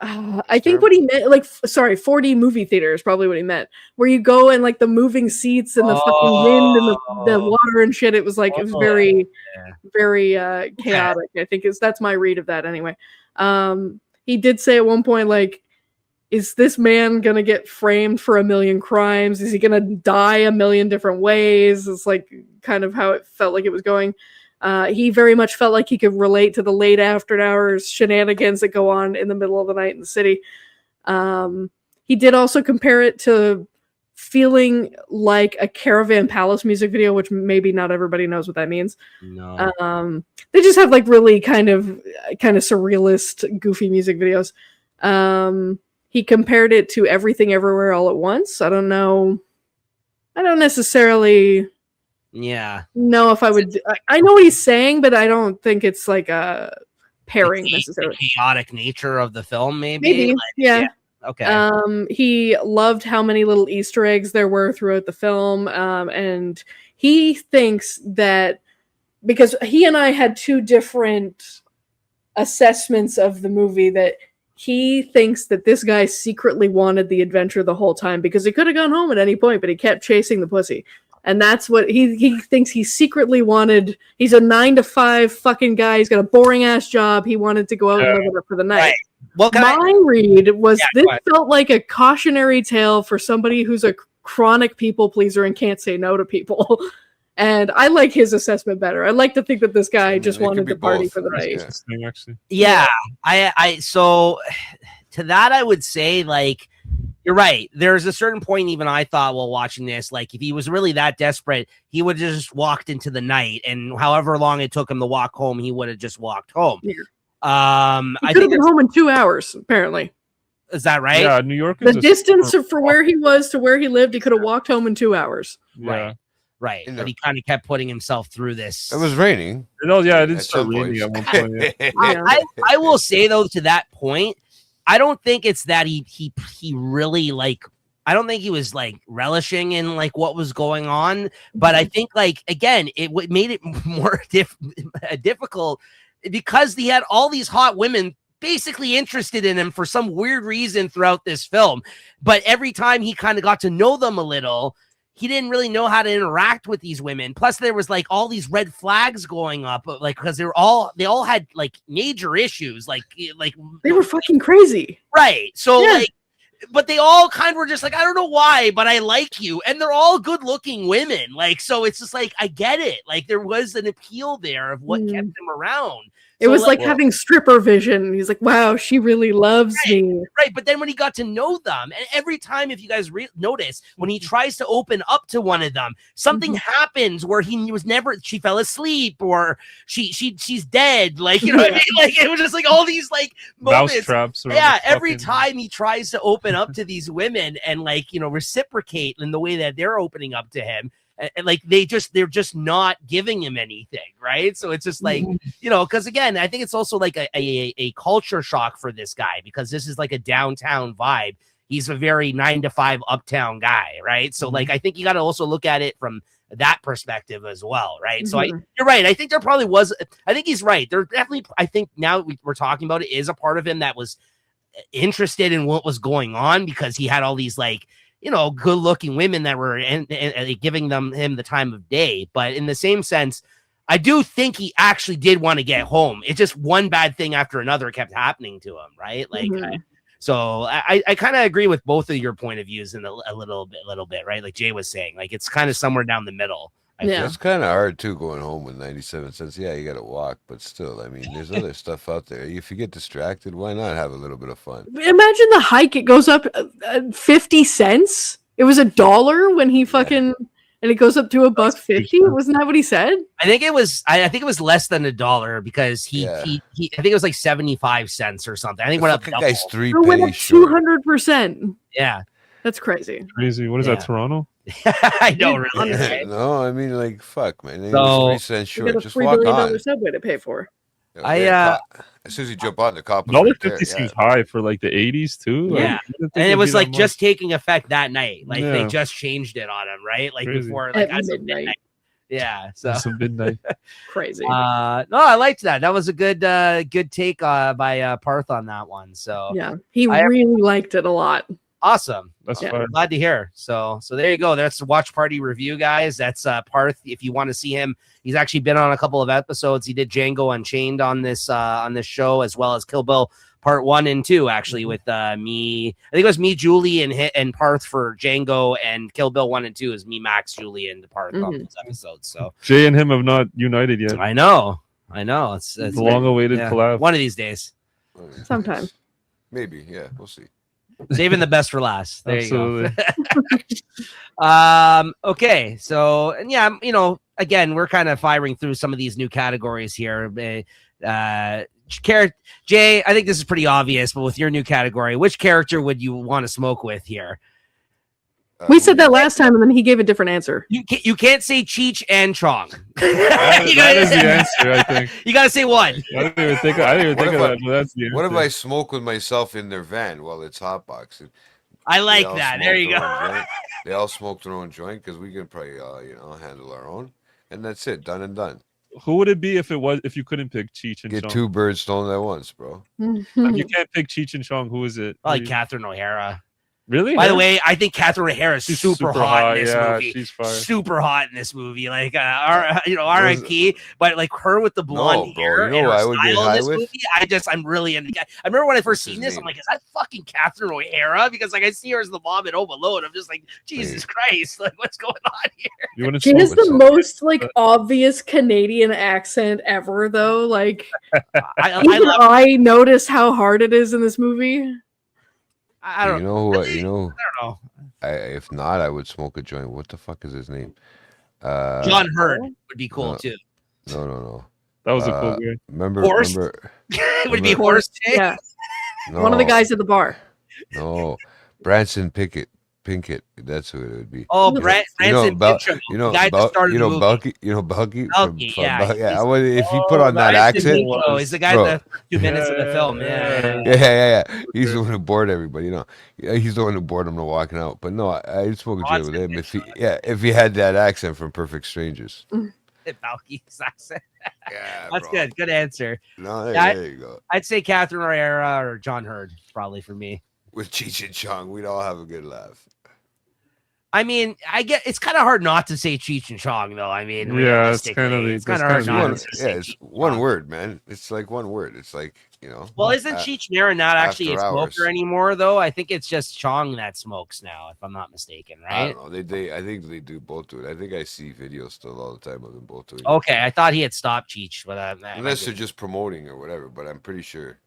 I think what he meant, like, sorry, 4D movie theater is probably what he meant, where you go and like the moving seats and the fucking wind and the water and shit. It was like, it was very, very chaotic. I think that's my read of that anyway. He did say at one point, like, is this man gonna get framed for a million crimes? Is he gonna die a million different ways? It's like kind of how it felt like it was going. He very much felt like he could relate to the late after hours shenanigans that go on in the middle of the night in the city. He did also compare it to feeling like a Caravan Palace music video, which maybe not everybody knows what that means. No. They just have like really kind of surrealist, goofy music videos. He compared it to Everything Everywhere All at Once. I don't know. I don't necessarily know if I would. I know what he's saying, but I don't think it's like a pairing necessarily. The chaotic nature of the film, maybe. Like, yeah. Okay. He loved how many little Easter eggs there were throughout the film, and he thinks that because he and I had two different assessments of the movie, that he thinks that this guy secretly wanted the adventure the whole time because he could have gone home at any point, but he kept chasing the pussy. And that's what he thinks he secretly wanted. He's a 9-to-5 fucking guy. He's got a boring ass job. He wanted to go out and live it up for the night. Right. Well, my read was this felt like a cautionary tale for somebody who's a chronic people pleaser and can't say no to people. And I like his assessment better. I like to think that this guy just wanted to party for the night. Yeah. I so to that I would say, like, you're right. There's a certain point even I thought while watching this, like, if he was really that desperate, he would have just walked into the night, and however long it took him to walk home, he would have just walked home. Yeah. I think home in 2 hours, apparently. Is that right? Yeah, New York. The distance for where he was to where he lived, he could have walked home in 2 hours. Yeah. Right. But he kind of kept putting himself through this. It was raining. Yeah, it did start raining at one point. Yeah. I will say, though, to that point, I don't think it's that he really, like, I don't think he was like relishing in like what was going on, but I think, like, again, it made it more difficult because he had all these hot women basically interested in him for some weird reason throughout this film. But every time he kind of got to know them a little, he didn't really know how to interact with these women. Plus, there was like all these red flags going up, like, because they all had like major issues, like they were fucking crazy, right? So like, but they all kind of were just like, I don't know why, but I like you, and they're all good-looking women. Like, so it's just like, I get it. Like, there was an appeal there of what kept him around. It was like having stripper vision. He's like, wow, she really loves me. Right. But then when he got to know them, and every time, if you guys notice, when he tries to open up to one of them, something happens where she fell asleep, or she's dead. Like, you know what I mean? Like, it was just like all these like moments. Mouse traps. Yeah. Every time he tries to open up to these women and, like, you know, reciprocate in the way that they're opening up to him. And like they're just not giving him anything, right? So it's just like, you know, because again, I think it's also like a culture shock for this guy, because this is like a downtown vibe. He's a very 9-to-5 uptown guy, right? So like, I think you got to also look at it from that perspective as well, right? So you're right. I think there probably was. I think he's right. There definitely. I think now we're talking about it, is a part of him that was interested in what was going on, because he had all these, like, you know, good-looking women that were giving him the time of day. But in the same sense, I do think he actually did want to get home. It's just one bad thing after another kept happening to him, right? Like, so I kind of agree with both of your point of views in a little bit, right? Like Jay was saying, like, it's kind of somewhere down the middle. It's kind of hard too, going home with 97 cents. Yeah, you got to walk, but still, I mean, there's other stuff out there. If you get distracted, why not have a little bit of fun? Imagine the hike. It goes up 50 cents. It was $1 when he fucking, and it goes up to $1.50. Wasn't that what he said? I think it was. I think it was less than $1 because he I think it was like 75 cents or something. I think went up. Guy's 3 pennies. It went up 200%. Yeah, that's crazy. Crazy. What is that, Toronto? I know, really. No, I mean, like, fuck, man. So, 3 cents short. Just $3 walk billion on. subway to pay for. As soon as you jump on, the cop. $1.50 seems high for like the 80s too. Yeah, and it was like just taking effect that night. Like they just changed it on him, right? Like before, like as of midnight. Yeah. So Some midnight. Crazy. no, I liked that. That was a good take by Parth on that one. So Yeah, he really liked it a lot. awesome. That's fine. Glad to hear. So there you go. That's the Watch Party review, guys. That's Parth. If you want to see him, he's actually been on a couple of episodes. He did Django Unchained on this show, as well as Kill Bill Part 1 and 2, actually, with me. I think it was me, Julie, and Parth for Django, and Kill Bill 1 and 2 is me, Max, Julie, and Parth on those episodes. So Jay and him have not united yet. I know. It's a long-awaited collab. One of these days. Sometime. Maybe. Yeah, we'll see. Saving the best for last. There Absolutely. you go. Okay. So, and yeah, again, we're kind of firing through some of these new categories here. Jay, I think this is pretty obvious, but with your new category, which character would you want to smoke with here? We said that last time, and then he gave a different answer. You can't say Cheech and Chong. that is the answer, I think. You got to say one. I didn't even think of that. But that's the answer. What if I smoke with myself in their van while it's hotboxing? I like that. There you go. They all smoke their own joint because we can probably handle our own, and that's it. Done and done. Who would it be if you couldn't pick Cheech and Get Chong? 2 birds stolen at once, bro. If you can't pick Cheech and Chong, who is it? Probably Catherine O'Hara. Really? By the way, I think Catherine O'Hara is super hot in this movie. She's fire. Super hot in this movie. Like, R.I.P. But like her with the blonde hair and her style in this movie, I'm really into. I remember when I first seen this, I'm like, is that fucking Catherine O'Hara? Because like I see her as the mom at Home Alone. I'm just like, Jesus Christ, like what's going on here? She has the most like obvious Canadian accent ever, though. Like, I notice how hard it is in this movie. I don't know. I don't know. If not, I would smoke a joint. What the fuck is his name? John Hurd would be cool too. No. That was a cool guy. Remember? Would it be Horst? Yeah. No. One of the guys at the bar. No, Branson Pinkett. That's who it would be. Oh, Branson Pinkett. Bulky. Bulky, yeah. If you put on that accent, he's the guy in the 2 minutes of the film. Yeah. He's the one who bored everybody. He's the one who bored him to walking out. But no, I'd smoke a joint with him if he had that accent from Perfect Strangers. Bulky's accent. Yeah, that's good. Good answer. No, there you go. I'd say Catherine O'Hara or John Hurd, probably for me. With Cheech and Chong, we'd all have a good laugh. I mean, I get it's kind of hard not to say Cheech and Chong, though. I mean, it's kind of hard not to say. Yeah, it's one word, man. It's like one word. It's like Well, isn't Cheech Marin not actually a smoker anymore, though? I think it's just Chong that smokes now, if I'm not mistaken, right? I don't know. I think they do both do it. I think I see videos still all the time of them both doing it. Okay, I thought he had stopped Cheech, but unless they're just promoting or whatever. But I'm pretty sure.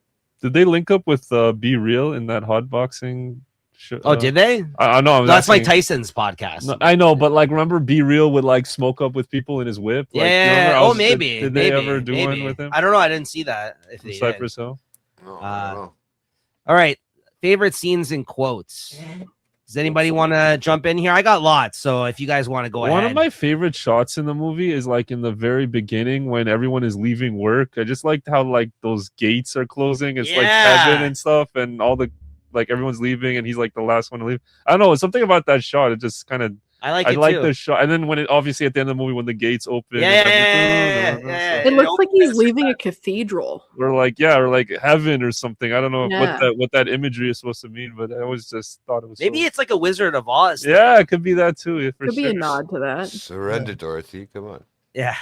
Did they link up with Be Real in that hot boxing show? Oh, did they? I know. That's Mike Tyson's podcast. No, I know, but like, remember Be Real would like smoke up with people in his whip? Like, yeah. Maybe. Did they ever do one with him? I don't know. I didn't see that. If they Cypress Hill. No, I don't know. All right. Favorite scenes and quotes. Does anybody want to jump in here? I got lots, so if you guys want to go ahead. One of my favorite shots in the movie is like in the very beginning when everyone is leaving work. I just liked how like those gates are closing. It's like heaven and stuff, and all the like everyone's leaving, and he's like the last one to leave. I don't know. It's something about that shot. It just kind of. I like the shot, and then when it obviously at the end of the movie when the gates open, it looks like he's leaving a cathedral, or like heaven or something. I don't know what that imagery is supposed to mean, but I always just thought it was it's like a Wizard of Oz thing. Yeah, it could be that too. Could be a nod to that. Surrender, Dorothy. Come on. Yeah.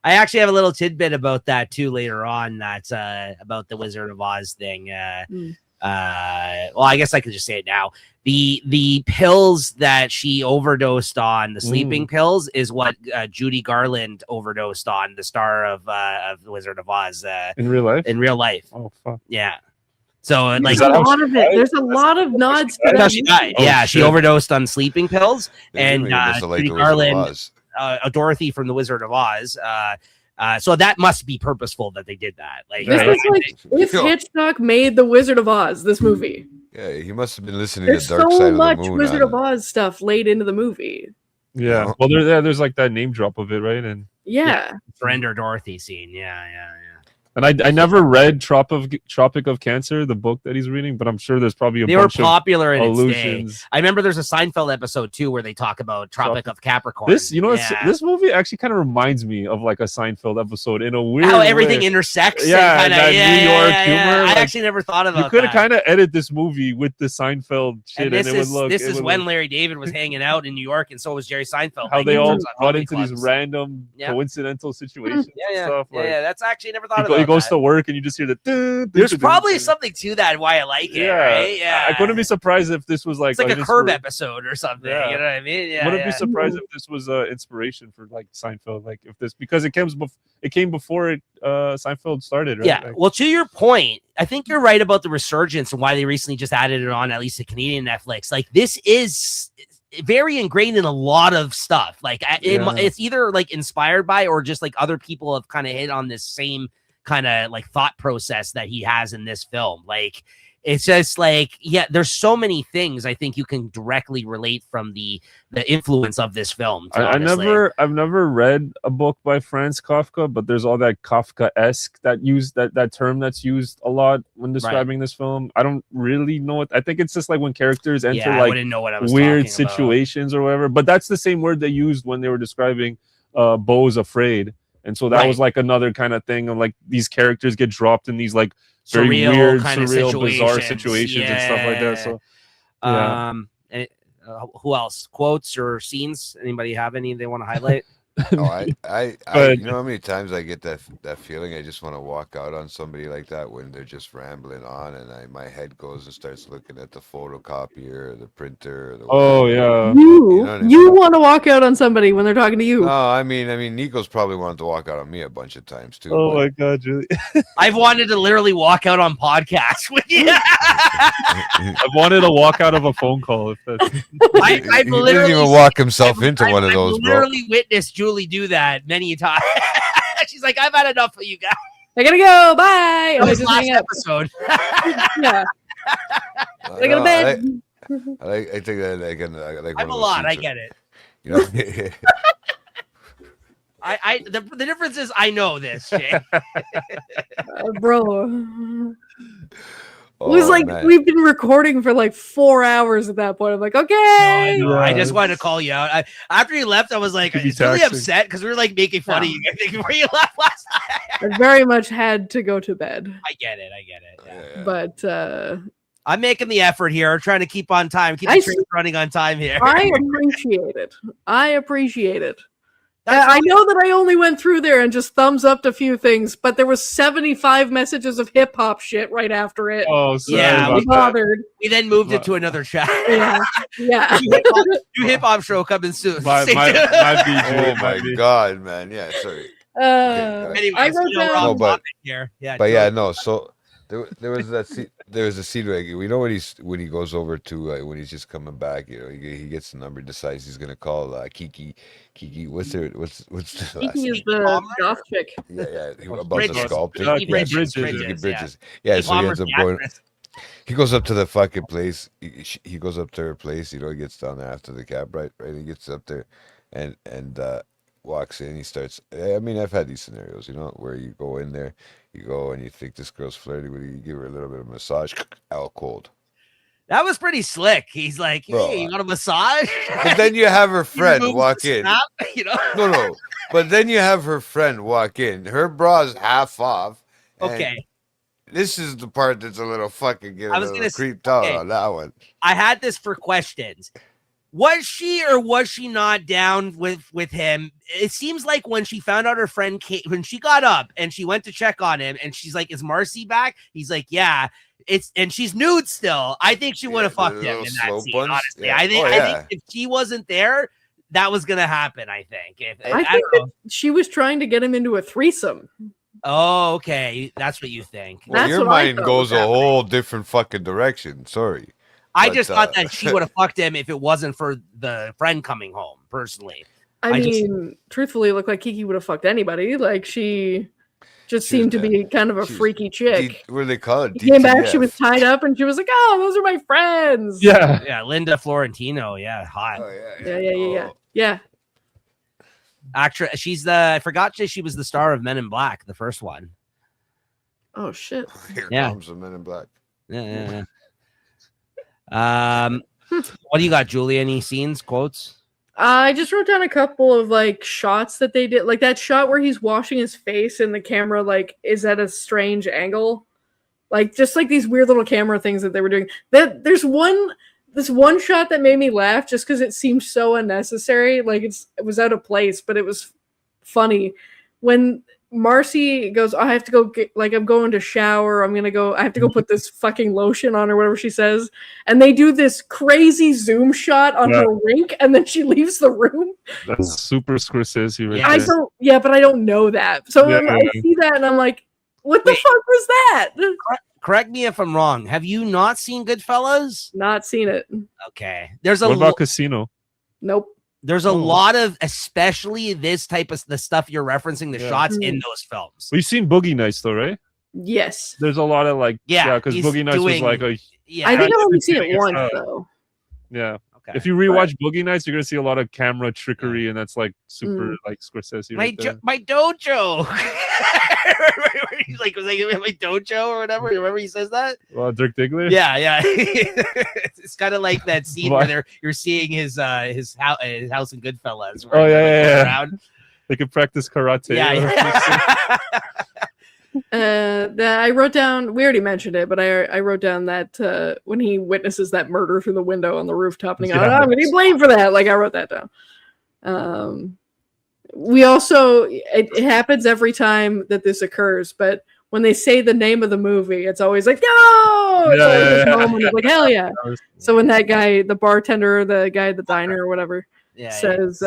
I actually have a little tidbit about that too later on. That's about the Wizard of Oz thing. Well, I guess I could just say it now. The pills that she overdosed on, the sleeping pills, is what Judy Garland overdosed on, the star of the Wizard of Oz. In real life? In real life. Oh, fuck. Yeah. So like a lot of it. There's a lot of nods to that. She died. Yeah, she overdosed on sleeping pills, and Judy Garland, Dorothy from the Wizard of Oz. So that must be purposeful that they did that. Like, this is like if Hitchcock made the Wizard of Oz, this movie. Yeah, he must have been listening to Dark Side of the Moon. There's so much Wizard of Oz stuff laid into the movie. Yeah. Well, there's like that name drop of it, right? And yeah. Surrender Dorothy scene. Yeah. And I never read Tropic of Cancer, the book that he's reading, but I'm sure there's probably they were popular in allusions. its day. I remember there's a Seinfeld episode too where they talk about Tropic of Capricorn. This, this movie actually kind of reminds me of like a Seinfeld episode in a weird how everything way. intersects. Yeah, and New York humor. I actually never thought about that. You could have kind of edited this movie with the Seinfeld shit, and it would look. This is when Larry David was hanging out in New York, and so was Jerry Seinfeld. How they all run into these random coincidental situations. Stuff. That's actually never thought about. He goes to work and you just hear the. There's probably something to that why I like it. Right? Yeah, I couldn't be surprised if this was like a Curb episode or something. You know what I mean? Yeah, wouldn't be surprised if this was inspiration for like Seinfeld, like if this because it came before Seinfeld started. Right? Yeah. Well, to your point, I think you're right about the resurgence and why they recently just added it on at least the Canadian Netflix. Like this is very ingrained in a lot of stuff. Like it's either like inspired by or just like other people have kind of hit on this same kind of like thought process that he has in this film. Like it's just like, there's so many things I think you can directly relate from the influence of this film. I've never read a book by Franz Kafka, but there's all that Kafka-esque that term that's used a lot when describing this film. I don't really know it. I think it's just like when characters enter like weird situations or whatever. But that's the same word they used when they were describing Beau's Afraid. And so that was like another kind of thing of like these characters get dropped in these like very weird, surreal, bizarre situations and stuff like that. So, and who else? Quotes or scenes? Anybody have any they want to highlight? I you know how many times I get that feeling I just want to walk out on somebody like that when they're just rambling on and my head goes and starts looking at the photocopier or the printer or the you want to walk out on somebody when they're talking to you. No, I mean Nico's probably wanted to walk out on me a bunch of times too. Oh my god, Julie. I've wanted to literally walk out on podcasts with you. I've wanted to walk out of a phone call. He didn't even walk himself into one of those, bro. Literally witnessed Julie do that many times. She's like, I've had enough of you guys. I gotta go. Bye. That was last episode. Yeah. I go to bed. I think that I like. I'm a lot. I get it. You know. The difference is I know this, Jay. Bro. It was like we've been recording for like 4 hours at that point. I'm like, okay. No, I just wanted to call you out. After you left, I was like, I was really upset because we were like making fun of you before you left last night. I very much had to go to bed. I get it. Yeah. But I'm making the effort here, trying to keep on time, keep the train running on time here. I appreciate it. I know that I only went through there and just thumbs upped a few things, but there was 75 messages of hip hop shit right after it. Oh, sorry we bothered. We then moved it to another chat. Yeah. New hip hop show coming soon. Oh my god, man! Yeah, sorry. Anyways, I wrote down. But here. So there was that scene. There was a scene where we know when he goes over to when he's just coming back. You know, he gets the number, decides he's gonna call Kiki. What's the last Kiki is the goth chick. Yeah. About the sculptor. Bridges. Yeah, so he ends up going. He goes up to the fucking place. He goes up to her place. You know, he gets down there after the cab, right? He gets up there, and walks in. He starts. I mean, I've had these scenarios, you know, where you go in there, you go and you think this girl's flirting with you. You give her a little bit of massage, out cold. That was pretty slick. He's like, "Hey, bro, you want a massage?" But then you have her friend walk in. You know? No. But then you have her friend walk in. Her bra's half off. Okay. This is the part that's a little fucking creeped out on that one. I had this for questions. Was she or was she not down with him? It seems like when she found out her friend came, when she got up and she went to check on him and she's like, "Is Marcy back?" He's like, "Yeah." And she's nude still. I think she would have fucked him in that scene, honestly. Yeah. I think if she wasn't there, that was gonna happen. I think. I think that she was trying to get him into a threesome. Oh, okay. That's what you think. Well, your mind goes a whole different fucking direction. Sorry. I just thought that she would have fucked him if it wasn't for the friend coming home, personally. I mean, truthfully, it looked like Kiki would have fucked anybody. Like, she just seemed to be kind of a freaky chick. What do they call it? She came back, she was tied up, and she was like, "Oh, those are my friends." Yeah, Linda Florentino. Yeah, hot. Oh, yeah. Actress. She's I forgot she was the star of Men in Black, the first one. Oh shit! Here Yeah. comes the Men in Black. Yeah. What do you got, Julie? Any scenes, quotes? I just wrote down a couple of like shots that they did, like that shot where he's washing his face and the camera like is at a strange angle, like just like these weird little camera things that they were doing. There's this one shot that made me laugh just because it seemed so unnecessary, like it was out of place, but it was funny when Marcy goes, I have to go get, like, I'm going to shower. I have to go put this fucking lotion on or whatever she says. And they do this crazy zoom shot on her rink and then she leaves the room. That's super Scorsese right but I don't know that. So I see that and I'm like, what the fuck was that? Correct me if I'm wrong. Have you not seen Goodfellas? Not seen it. Okay. What about Casino? Nope. There's a lot of, especially this type of the stuff you're referencing, the shots in those films. We've seen Boogie Nights though, right? Yes. There's a lot of like, because Boogie Nights was like a. Yeah, I think I've only seen it once though. Yeah. Okay. If you rewatch Boogie Nights, you're gonna see a lot of camera trickery, and that's like super like Scorsese. My dojo. He's like, was I my dojo or whatever? Remember he says that? Well, Dirk Diggler. Yeah. It's kind of like that scene where you're seeing his house in Goodfellas. Oh yeah. They could practice karate. Yeah. I wrote down, we already mentioned it, but I wrote down that when he witnesses that murder through the window on the rooftop and he goes, I'm gonna be blamed for that. Like I wrote that down. We also, it happens every time that this occurs, but when they say the name of the movie, it's always like, no! It's always this moment of like, hell yeah. So when that guy, the bartender, the guy at the diner or whatever, says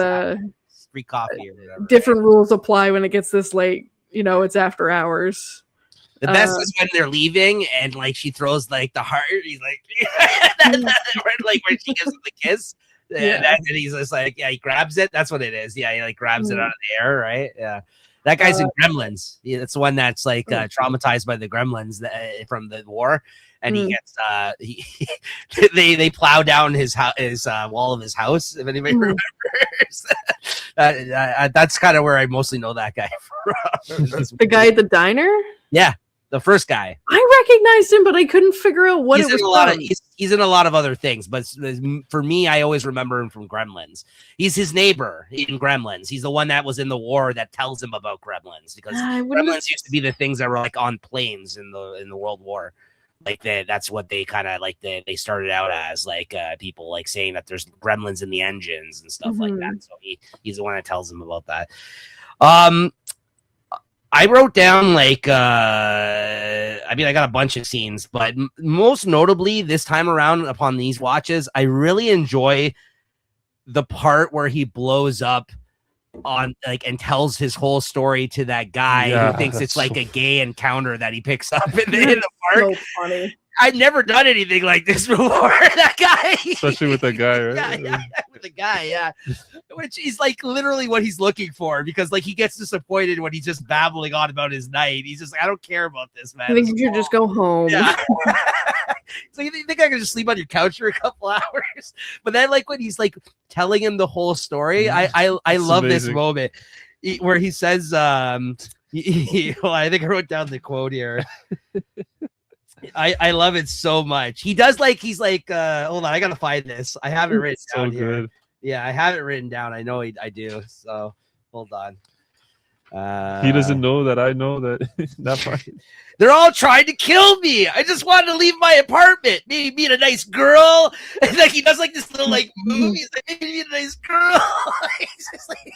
free coffee or whatever. Different rules apply when it gets this late. You know, it's after hours. The best is when they're leaving and like she throws like the heart. He's like, like when she gives him the kiss. And he's just like, he grabs it. That's what it is. Yeah, he like grabs it out of the air, right? Yeah. That guy's in Gremlins. That's the one that's like traumatized by the Gremlins from the war. And he gets they plow down his wall of his house, if anybody remembers. That's kind of where I mostly know that guy from. The guy at the diner? Yeah, the first guy. I recognized him, but I couldn't figure out what it was. He's in a lot of other things, but for me, I always remember him from Gremlins. He's his neighbor in Gremlins. He's the one that was in the war that tells him about Gremlins, because Gremlins used to be the things that were like on planes in the World War. Like that's what they kind of like they started out as, like people like saying that there's gremlins in the engines and stuff like that. So he's the one that tells them about that. I wrote down like I got a bunch of scenes, but most notably this time around upon these watches, I really enjoy the part where he blows up on like and tells his whole story to that guy who thinks it's like a gay encounter that he picks up in the park. So funny. I've never done anything like this before. That guy, especially with the guy, right? Yeah, with the guy, which is like literally what he's looking for, because like he gets disappointed when he's just babbling on about his night. He's just like, I don't care about this, man. I think you should just go home. Yeah. So you think I can just sleep on your couch for a couple hours? But then, like when he's like telling him the whole story, I love this moment where he says, well, I think I wrote down the quote here. I love it so much. He does like he's like hold on, I gotta find this. I have it written down here. Good. Yeah, I have it written down. I know I do. So hold on. He doesn't know that I know that that part. They're all trying to kill me. I just wanted to leave my apartment. Maybe meet a nice girl. And like he does like this little like move. He's like, maybe meet a nice girl. He's just like,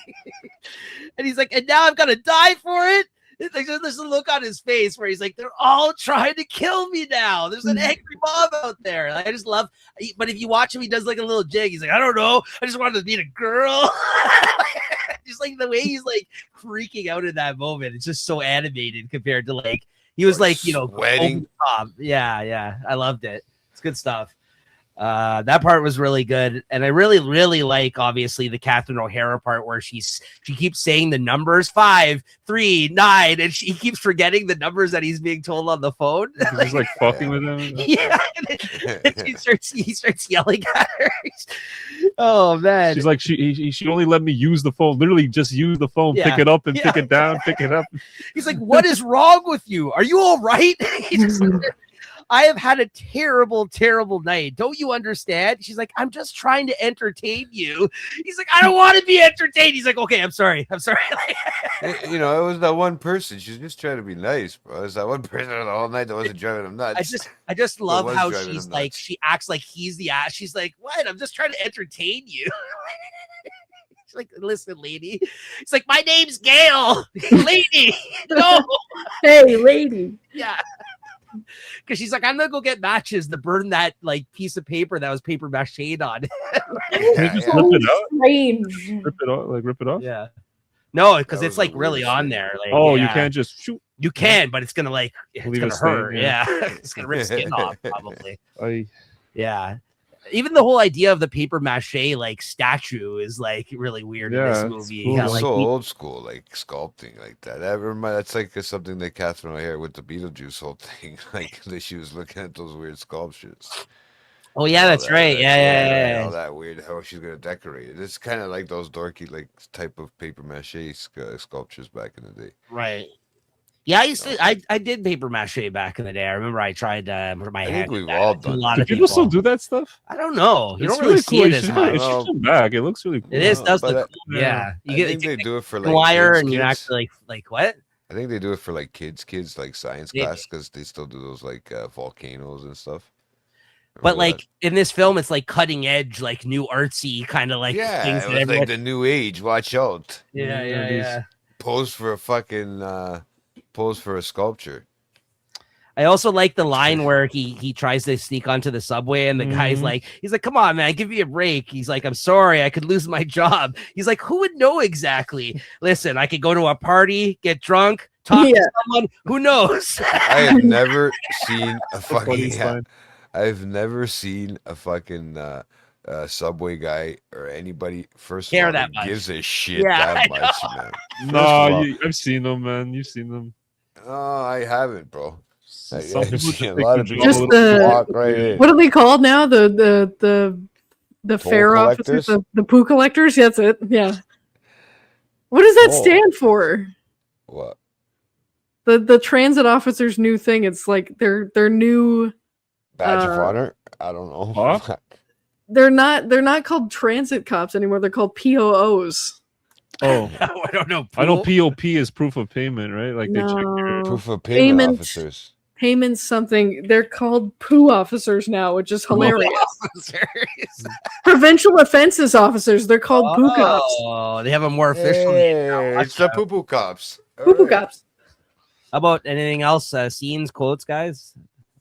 and he's like, and now I've got to die for it. It's like there's a look on his face where he's like, they're all trying to kill me now. There's an angry mob out there. Like, I just love, but if you watch him, he does like a little jig. He's like, I don't know. I just wanted to meet a girl. Just like the way he's like freaking out in that moment. It's just so animated compared to like, he was like, you know, sweating. Yeah. I loved it. It's good stuff. That part was really good, and I really, really like obviously the Catherine O'Hara part where she keeps saying the numbers 5, 3, 9, and he keeps forgetting the numbers that he's being told on the phone. He's like fucking with him. Yeah, and he starts yelling at her. Oh man, she's like she only let me use the phone. Literally, just use the phone, pick it up and pick it down, pick it up. He's like, "What is wrong with you? Are you all right?" I have had a terrible, terrible night. Don't you understand? She's like, I'm just trying to entertain you. He's like, I don't want to be entertained. He's like, okay, I'm sorry. You know, it was that one person. She's just trying to be nice, bro. It's that one person the whole night that wasn't driving him nuts. I just love how she's like, she acts like he's the ass. She's like, what? I'm just trying to entertain you. She's like, listen, lady. It's like, my name's Gail. Lady. No. Hey, lady. Yeah. Because she's like, I'm gonna go get matches to burn that like piece of paper that was paper machéed on. Just rip it out. Rip it off. Yeah. No, because it's like really on there. Like, you can't just shoot. You can, but it's gonna like it's gonna hurt. Yeah. It's gonna rip skin off probably. Yeah. Even the whole idea of the paper mache like statue is like really weird in this movie. Cool. Yeah, It's like, so old school, like sculpting like that. That's like something that Catherine O'Hara with the Beetlejuice whole thing, like that she was looking at those weird sculptures. Oh yeah, that's right. Yeah. All that weird how she's gonna decorate it. It's kind of like those dorky like type of paper mache sculptures back in the day. Right. Yeah, I did paper mache back in the day. I remember I tried for my hand. I think we've all done. A lot do of people still do that stuff? I don't know. You don't really really see cool. it as much. It should come back. It looks really cool. It does look cool. Yeah. I think they do it for like wire kids, and you actually like what? I think they do it for like kids like science class because they still do those like volcanoes and stuff. But like in this film, it's like cutting edge, like new artsy kind of like things. It was like the new age. Watch out! Yeah. Pose for a fucking pose for a sculpture. I also like the line where he tries to sneak onto the subway and the guy's like, he's like, come on, man, give me a break. He's like, I'm sorry, I could lose my job. He's like, who would know exactly? Listen, I could go to a party, get drunk, talk to someone. Who knows? I have never seen a fucking. I've never seen a fucking subway guy or anybody care that much. Gives a shit that much, man. No, I've seen them, man. You've seen them. No, I haven't, bro. I've seen a lot of people just walk right in. What are they called now? The fare officers, the poo collectors. That's it. Yeah. What does that stand for? What? The transit officers' new thing. It's like their new badge of honor. I don't know. Huh? They're not called transit cops anymore. They're called POOs. Oh, I don't know. I know POP is proof of payment, right? Like they check your proof of payment officers. Payment something. They're called poo officers now, which is hilarious. Provincial offenses officers. They're called poo cops. Oh, they have a more official name now. It's the poo cops. Poo cops. How about anything else? Scenes, quotes, guys?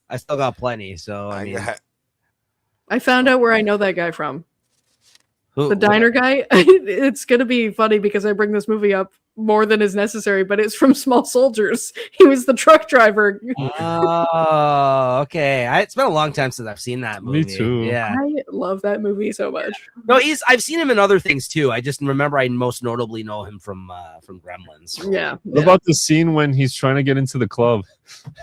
I still got plenty. So I mean, I found out where I know that guy from. Who, the diner guy. It's gonna be funny because I bring this movie up more than is necessary, but it's from Small Soldiers. He was the truck driver. Oh, okay. It's been a long time since I've seen that movie. Me too. Yeah, I love that movie so much. No, I've seen him in other things too. I just remember I most notably know him from Gremlins. Yeah. What about the scene when he's trying to get into the club?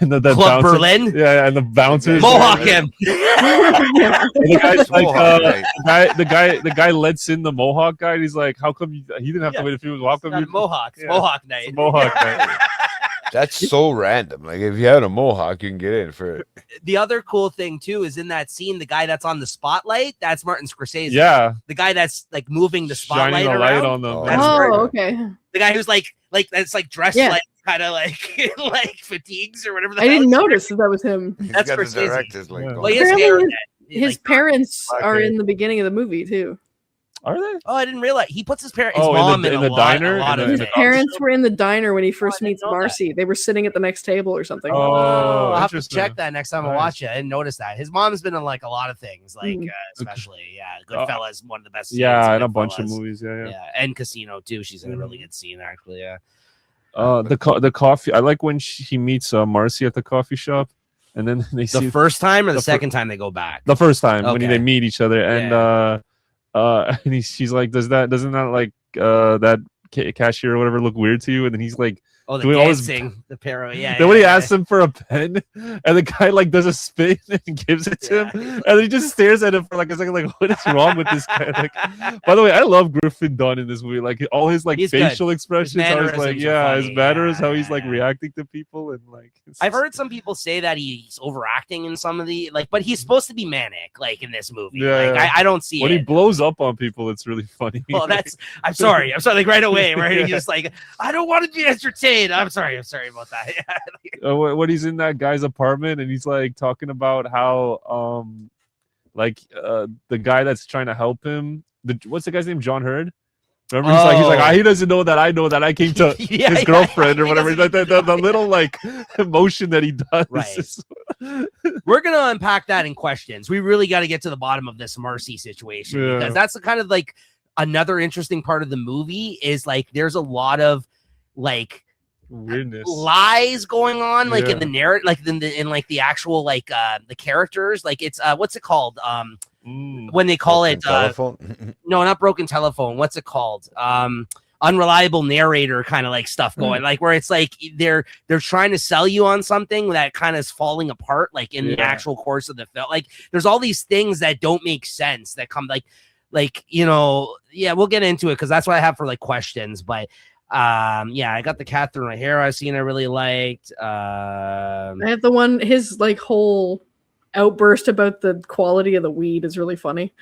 And the Club bouncer, Berlin? Yeah, and the bouncers Mohawk him. The guy's like, the guy lets in the Mohawk guy. And he's like, "How come he didn't have to wait a few? How come you Mohawk? Mohawk night. Mohawk night." That's so random. Like if you had a mohawk, you can get in for it. The other cool thing too is in that scene, the guy that's on the spotlight, that's Martin Scorsese. Yeah, the guy that's like moving the spotlight shining a around. light on them. Okay. The guy who's like that's like dressed like kind of like like fatigues or whatever. I didn't notice that was him. That's Scorsese. Well, his parents are in the beginning of the movie too. Are they? Oh, I didn't realize he puts his mom in the diner. His parents were in the diner when he first meets Marcy. They were sitting at the next table or something. Oh, I'll have to check that next time I watch it. I didn't notice that. His mom's been in like a lot of things, like especially Goodfellas, one of the best. Yeah, in a bunch of movies. Yeah, and Casino too. She's in a really good scene actually. Yeah. The coffee. I like when he meets Marcy at the coffee shop. and then they The see first time or the second time they go back? the first time when Okay. they meet each other, and and she's like, doesn't that like that cashier or whatever look weird to you? And then he's like, Oh, the doing all this- dancing, the paro. Yeah. then when he asks him for a pen, and the guy like does a spin and gives it to him, and then he just stares at him for like a second, like, what is wrong with this guy? Like, by the way, I love Griffin Dunn in this movie. Like all his like He's facial good. expressions, His how he's like, mannerisms are yeah, his funny. manners, how Yeah, he's like yeah. reacting to people, and like I've heard some people say that he's overacting in some of the like, but he's supposed to be manic, like in this movie. Yeah, like yeah. I don't see when it. he blows up on people, it's really funny. Well, that's. I'm sorry, like right away, where he's just like, I don't want to be entertained. I'm sorry about that. Yeah. When he's in that guy's apartment and he's like talking about how the guy that's trying to help him, what's the guy's name, John Hurd, remember he's like he doesn't know that I came to Yeah, his yeah, girlfriend yeah. or whatever. Like the little like emotion that he does. Right. We're gonna unpack that in questions. We really got to get to the bottom of this Marcy situation because that's the kind of like another interesting part of the movie is like there's a lot of like weirdness, lies going on like in Yeah. the narrative, like in like the actual like the characters, like it's what's it called when they call Broken it telephone. no, not broken telephone, what's it called, unreliable narrator kind of like stuff going like where it's like they're trying to sell you on something that kind of is falling apart like in the actual course of the film. Like there's all these things that don't make sense that come like you know, yeah, we'll get into it because that's what I have for like questions. But yeah, I got the Catherine O'Hara scene I really liked. I have the one, his like whole outburst about the quality of the weed is really funny.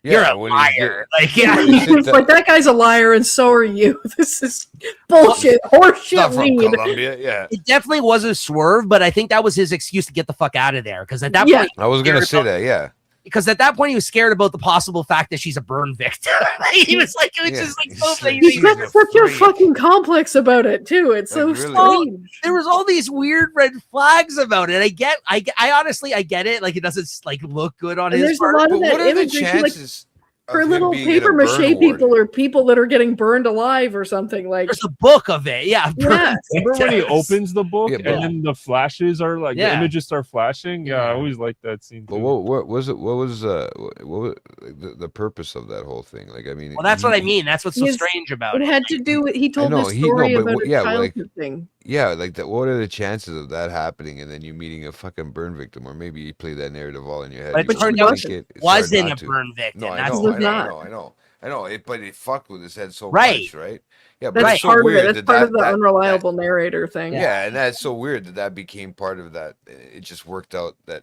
You're a when liar. he's Like, yeah. It's like, that guy's a liar and so are you. This is bullshit, horseshit not from weed. Colombia. Yeah, It definitely was a swerve, but I think that was his excuse to get the fuck out of there. Because at that Yeah. point, I was gonna say that. Yeah, because at that point he was scared about the possible fact that she's a burn victim. He was like, it was Yeah. just like so He's like, amazing. He's got He's such a afraid. fucking complex about it too. It's so Like, really? strange. There was all these weird red flags about it. I honestly I get it. Like it doesn't like look good on And his there's a part. lot but of that what are the imagery. She, like, chances of her him little being in a paper burn mache ward? people are people that are getting burned alive or something. Like, There's a book of it. Yeah. yeah. remember when he opens the book Yeah, and but- then the flashes are like Yeah. the images start flashing? Yeah, I Yeah. always liked that scene. But Too. what was it? What was the purpose of that whole thing? Like, I mean, Well, that's what I mean. That's what's so Yes, strange about It it. had to do with, he told know, this he- no, story but about what- a yeah, like- childhood thing. Yeah, like that. What are the chances of that happening and then you meeting a fucking burn victim, or maybe you play that narrative all in your head? But you it turned don't out think it's hard wasn't a not to. burn victim. No, I That's know, the was I thing. not. I know. But it fucked with his head so Right. much, right? Yeah, but That's it's so part of weird it. That's part of the that unreliable narrator thing. Yeah, and that's so weird that became part of that. It just worked out that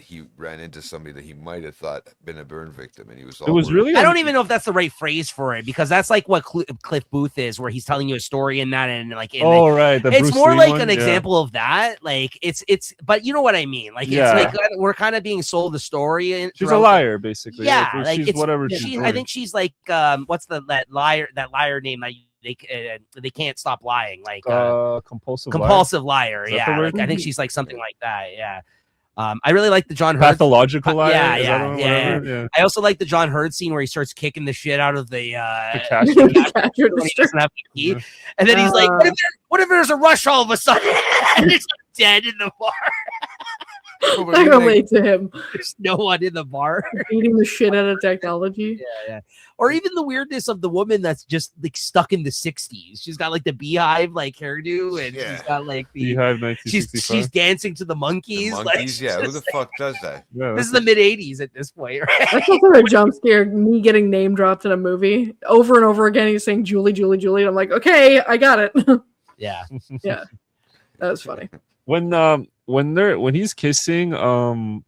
he ran into somebody that he might have thought been a burn victim, and he was. All It was worried. really I don't even know if that's the right phrase for it because that's like what Cliff Booth is, where he's telling you a story in that and like. In Oh right, the it's Bruce more Lee like one? an Yeah. example of that. Like it's, but you know what I mean. Like Yeah. it's like we're kind of being sold the story. She's a throughout liar, basically. Yeah, Like, like she's it's whatever. she. she's I doing. think she's like what's that liar name that they can't stop lying, like compulsive liar. Is that the Yeah, word? like, I think she's like something like that. Yeah. I really like the John Hurt. pathological liar. Yeah, Is that yeah, one? yeah, Whatever? Yeah. I also like the John Hurt scene where he starts kicking the shit out of the The cash Cash when he register. doesn't have the key. Yeah. And then he's like, what if there's a rush all of a sudden and it's dead in the bar? No, but I I mean, like, relate to him There's no one in the bar. beating the shit out of technology. Yeah. Or even the weirdness of the woman that's just like stuck in the 60s. She's got like the beehive like hairdo and Yeah. she's got like the Beehive she's 1965. dancing to the the monkeys. monkeys, like, yeah. Who the just- fuck does that? Yeah, This that's is the mid 80s at this point, right? That's also a jump scare. Me getting name dropped in a movie over and over again. He's saying Julie, Julie, Julie. And I'm like, okay, I got it. Yeah. That was funny. when he's kissing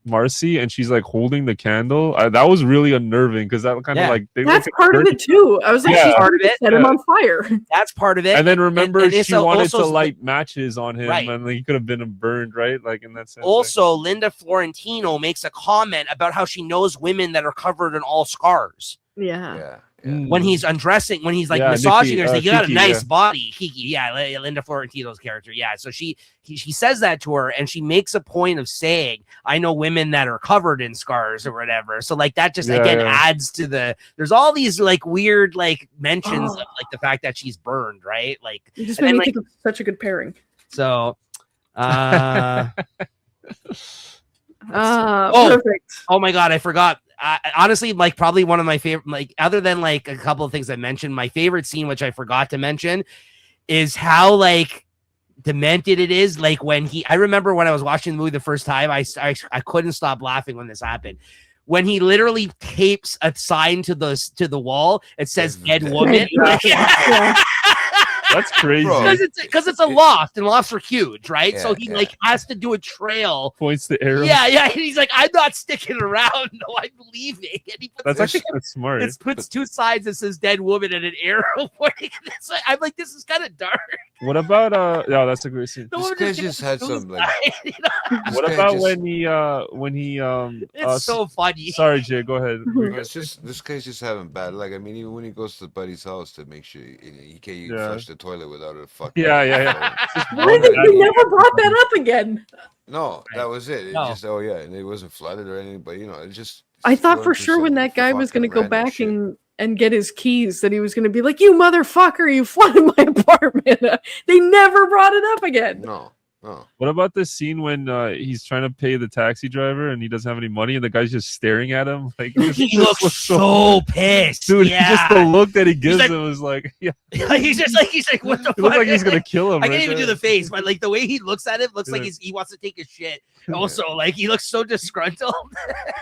Marcy and she's like holding the candle, that was really unnerving because that kind of Yeah. like they That's look at part of her- it too. I was like, Yeah. she's Part of it. set him on fire. That's part of it. And then remember, and it's she wanted to also- light matches on him, Right. and he could have been burned, right? Like in that sense. Also, Linda Florentino makes a comment about how she knows women that are covered in all scars. Yeah. Yeah. When he's undressing, when he's like Yeah, massaging Nikki, her, she's like, you got a Kiki, nice yeah. body. Kiki, yeah, Linda Florentino's character. Yeah. So she says that to her and she makes a point of saying, I know women that are covered in scars or whatever. So like that just Yeah, again yeah. adds to there's all these like weird like mentions Oh. of like the fact that she's burned, right? Like You just And made then, me like- think of such a good pairing. so Perfect. Oh my god, I forgot. Honestly, like probably one of my favorite, like other than like a couple of things I mentioned, my favorite scene, which I forgot to mention, is how like demented it is. Like when I remember when I was watching the movie the first time, I couldn't stop laughing when this happened. When he literally tapes a sign to the wall, it says "dead woman." That's crazy. Because it's a loft, and lofts are huge, right? Yeah, so he like has to do a trail. Points the arrow. Yeah. And he's like, I'm not sticking around. No, I'm leaving. And he puts That's actually kind of smart. It puts two sides that says dead woman and an arrow pointing. I'm like, this is kind of dark. What about yeah, that's a great scene. This guy just had some like. What about when he It's so funny. Sorry, Jay, go ahead. It's just this guy's just having bad. Like I mean, even when he goes to Buddy's house to make sure he can't flush the toilet without a fucking. Yeah. Why did we never brought that up again? No, that was it. It just and it wasn't flooded or anything, but it just. I thought for sure when that guy was going to go back and get his keys that he was going to be like, "You motherfucker, you flooded my apartment." They never brought it up again. No. What about this scene when he's trying to pay the taxi driver and he doesn't have any money and the guy's just staring at him? Like he looks so pissed, dude. Just the look that he gives him is like, he's like, what the fuck? He looks like he's gonna kill him. I can't even do the face, but like the way he looks at him looks like he wants to take a shit. Also, like he looks so disgruntled.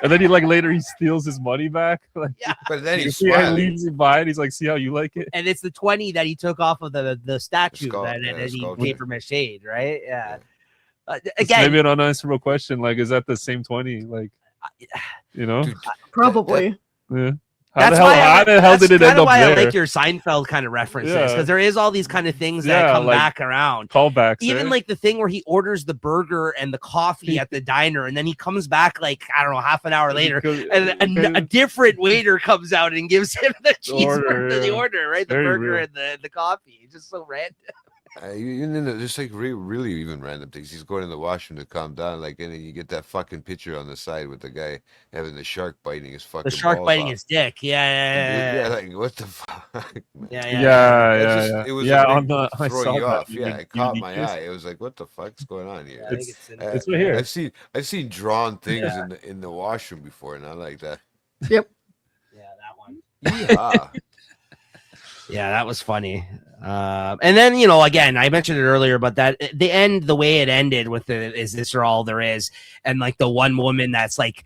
And then he like later he steals his money back. Like, but then he leaves him by and he's like, "See how you like it?" And it's the 20 that he took off of the statue that he paper mache, right? Yeah. Again, maybe an unanswerable question. Like, is that the same 20? Like, probably. Yeah. How the hell did it end up there? I like your Seinfeld kind of references because there is all these kind of things that come back around. Callbacks. Even like the thing where he orders the burger and the coffee at the diner, and then he comes back like I don't know half an hour later, and a different waiter comes out and gives him the cheeseburger, the order, right? The burger and the coffee. It's just so random. Just like really even random things. He's going in the washroom to calm down, like, and then you get that fucking picture on the side with the guy having the shark biting his fucking. The shark biting off. His dick. Yeah. Like what the fuck? Yeah. It was on the. I saw you off. Yeah, it caught my eye. It was like, what the fuck's going on here? It's right here. I've seen drawn things in the washroom before, and I like that. Yep. Yeah, that one. Yeah. Yeah, that was funny. And then, again, I mentioned it earlier, but that the end, the way it ended with is this or all there is. And like the one woman that's like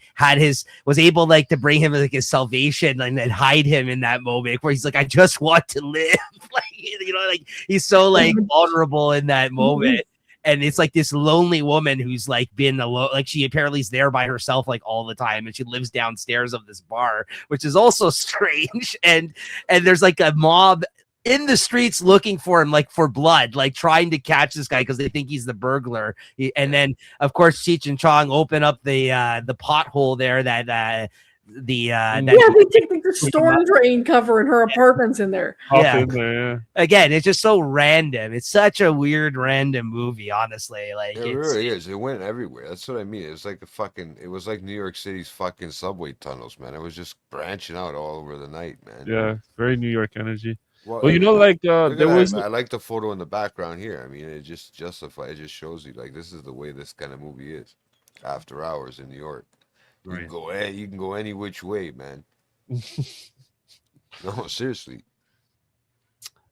was able like to bring him like his salvation and then hide him in that moment where he's like, I just want to live. Like, he's so like vulnerable in that moment. And it's like this lonely woman who's like been alone, like she apparently is there by herself like all the time, and she lives downstairs of this bar, which is also strange. And there's like a mob in the streets looking for him, like for blood, like trying to catch this guy because they think he's the burglar. And then of course Cheech and Chong open up the pothole there that they take like the storm drain cover in her apartment's in there. Again, it's just so random. It's such a weird random movie, honestly. Like it really is. It went everywhere. That's what I mean. It was like it was like New York City's fucking subway tunnels, man. It was just branching out all over the night, man. Yeah, very New York energy. Well, there was. I like the photo in the background here. I mean, it just justifies. It just shows you like this is the way this kind of movie is. After hours in New York. You can go any which way, man. No, seriously.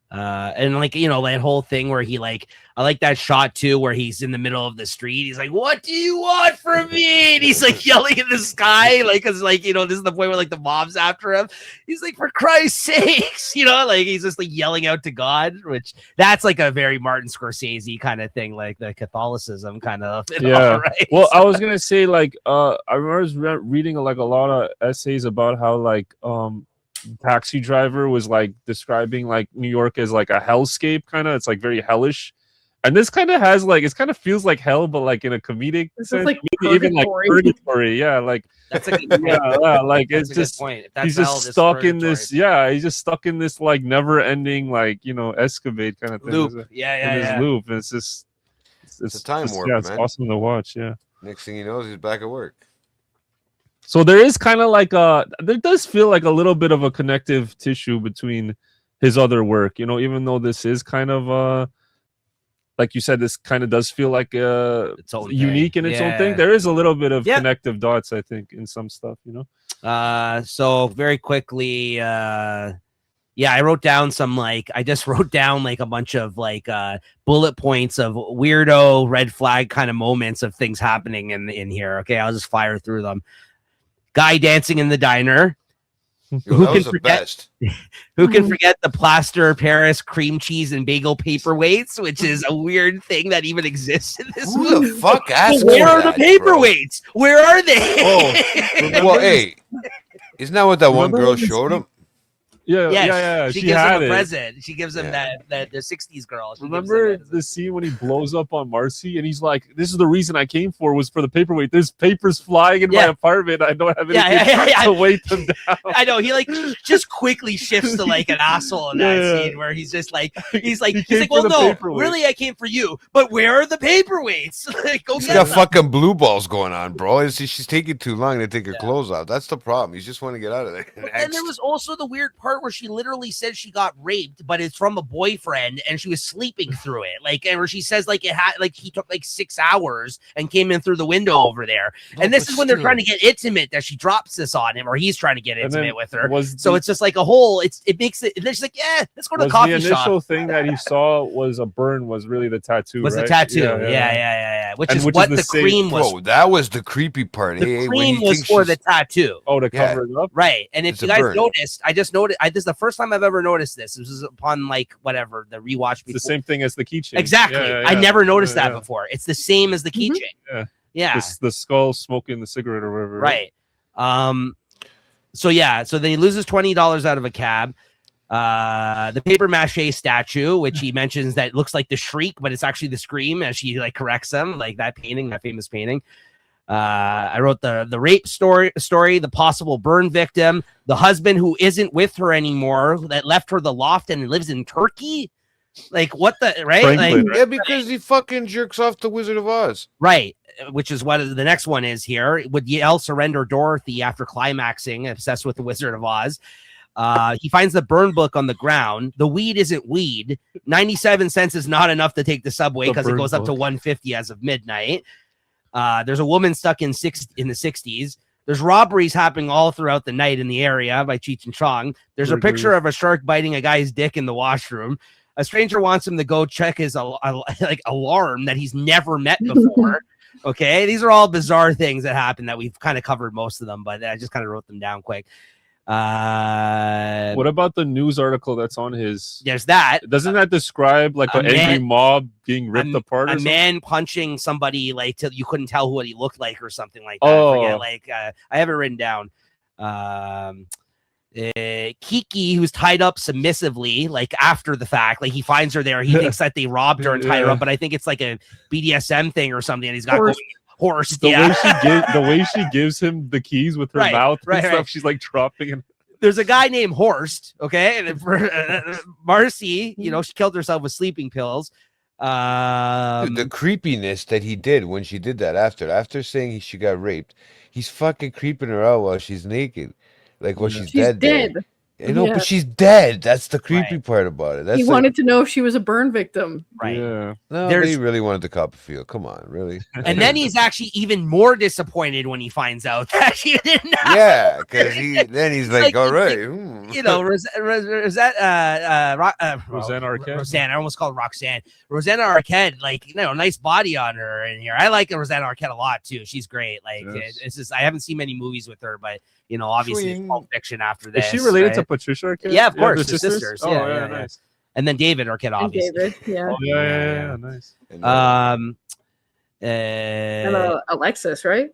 And like that whole thing where he like I like that shot too where he's in the middle of the street. He's like, "What do you want from me?" And he's like yelling in the sky, like because like this is the point where like the mob's after him. He's like, "For Christ's sakes," like he's just like yelling out to God, which that's like a very Martin Scorsese kind of thing, like the Catholicism kind of. Right? Well, I was gonna say like I remember reading like a lot of essays about how like Taxi Driver was like describing like New York as like a hellscape kind of. It's like very hellish, and this kind of has like it kind of feels like hell, but like in a comedic sense, like maybe even like purgatory. Yeah, like that's a good like it's just he's just stuck in this. Yeah, he's just stuck in this like never-ending like escapade kind of thing. Loop. This loop. And it's just it's a time warp. Yeah, it's awesome to watch. Yeah. Next thing you know, he's back at work. So there is kind of like there does feel like a little bit of a connective tissue between his other work, even though this is kind of like you said, this kind of does feel like its own unique thing. in its own thing. There is a little bit of Yep. connective dots, I think, in some stuff, you know. So very quickly, I wrote down I just wrote down like a bunch of like bullet points of weirdo red flag kind of moments of things happening in here. Okay, I'll just fire through them. Guy dancing in the diner. Yo, that was the best. Who can forget the plaster Paris cream cheese and bagel paperweights, which is a weird thing that even exists in this Who movie. the fuck asked Where for are that, the paperweights? Where are they? Oh, well, hey, isn't that what that one Remember girl when showed him? Yeah. She gives him had a it. present. She gives him that the 60s girl. Remember the scene when he blows up on Marcy and he's like, "This is the reason I came for was for the paperweight. There's papers flying in my apartment. I don't have anything to weight them down." I know he like just quickly shifts to like an asshole in that scene where he's just like he's like, well, no, really, I came for you, but where are the paperweights? Like, go She's get got them. fucking blue balls going on, bro. She's taking too long to take her clothes off. That's the problem. You just want to get out of there. And there was also the weird part where she literally said she got raped, but it's from a boyfriend, and she was sleeping through it. Like, and where she says like it had like he took like 6 hours and came in through the window over there. And this is when they're trying to get intimate that she drops this on him, or he's trying to get intimate with her. So it's just like a whole. It makes it. They're just like, yeah, let's go to the coffee shop. The initial thing that he saw was a burn. Was really the tattoo. Was right? the tattoo? Yeah. Which is what the cream was. Bro, that was the creepy part. The cream was for the tattoo. Oh, to cover it up, right? And if you guys noticed, I just noticed. This is the first time I've ever noticed this. This was upon like whatever the rewatch. It's the same thing as the keychain. Exactly. I never noticed that before. It's the same as the keychain. Yeah. The skull smoking the cigarette or whatever. Right. So then he loses $20 out of a cab. The paper mache statue, which he mentions that looks like the Shriek, but it's actually the Scream, as she like corrects him, like that famous painting. I wrote the rape story, the possible burn victim, the husband who isn't with her anymore, that left her the loft and lives in Turkey. Like what the right? Franklin, like, yeah, because he fucking jerks off the Wizard of Oz. Right. Which is what the next one is here. Would Yale surrender Dorothy after climaxing, obsessed with the Wizard of Oz? He finds the burn book on the ground. The weed isn't weed. 97 cents is not enough to take the subway because it goes up to 150 as of midnight. There's a woman stuck in the 60s. There's robberies happening all throughout the night in the area by Cheech and Chong. There's a picture of a shark biting a guy's dick in the washroom. A stranger wants him to go check his like alarm that he's never met before. Okay, these are all bizarre things that happen that we've kind of covered most of them, but I just kind of wrote them down quick. What about the news article that's on his? There's that. Doesn't that describe like an angry mob being ripped apart? A man punching somebody like till you couldn't tell what he looked like or something like that. Oh, I forget, I have it written down. Kiki, who's tied up submissively, like after the fact, like he finds her there. He thinks that they robbed her and tied her up, but I think it's like a BDSM thing or something. And he's got horse. The way she gives him the keys with her mouth and stuff, she's like dropping him. There's a guy named Horst, okay, and Marcy, she killed herself with sleeping pills. The creepiness that he did when she did that after saying she got raped, he's fucking creeping her out while she's naked. Like, well, she's dead. I know, but she's dead. That's the creepy part about it. He wanted to know if she was a burn victim. Right. Yeah. No, he really wanted to cop a feel. Come on, really. And then he's actually even more disappointed when he finds out that she didn't. Yeah, because he's like, all right. Rosanna Arquette. Rosanna, I almost called Roxanne. Rosanna Arquette, like, nice body on her in here. I like Rosanna Arquette a lot too. She's great. Like, it's just I haven't seen many movies with her, but obviously it's Pulp Fiction after this. Is she related to Patricia Arquette? Yeah, of course, the sisters. Oh, yeah, nice. And then David Arquette, obviously. Yeah, nice. And Alexis, right?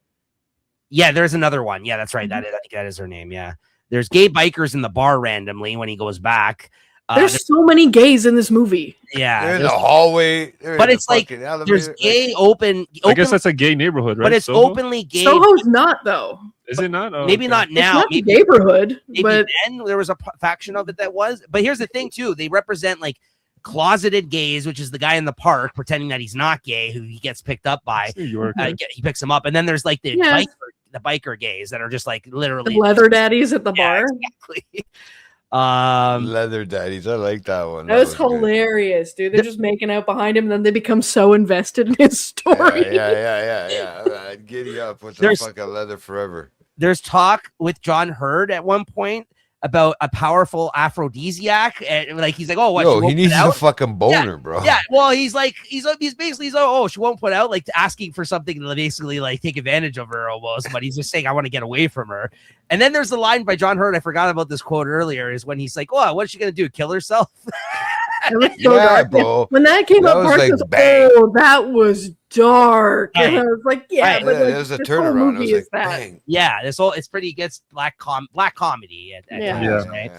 Yeah, there's another one. Yeah, that's right. I think that is her name. Yeah, there's gay bikers in the bar randomly when he goes back. There's so many gays in this movie. Yeah, they're in the hallway. But it's like there's gay open. I guess that's a gay neighborhood, right? But it's openly gay. Soho's not though. Is it not? Oh, maybe not now. It's not maybe, the neighborhood. Maybe then there was a faction of it that was. But here's the thing too: they represent like closeted gays, which is the guy in the park pretending that he's not gay, who he gets picked up by. New York, he picks him up, and then there's like the biker gays that are just like literally the leather daddies at the bar. Exactly. Leather daddies. I like that one. That was hilarious, dude. They're just making out behind him, and then they become so invested in his story. Yeah. Giddy up with the fucking leather forever. There's talk with John Hurd at one point about a powerful aphrodisiac, and like he's like, oh, what? Yo, he needs a fucking boner, bro. Yeah, well, he's basically oh, she won't put out, like asking for something to basically like take advantage of her almost, but he's just saying I want to get away from her. And then there's the line by John Hurd, I forgot about this quote earlier, is when he's like, oh, what's she gonna do? Kill herself? Bro. When that came up, was like, that was dark. Right. And I was like, but like, there's a turnaround. It was like, bang. Yeah, it's pretty gets black comedy at times, right?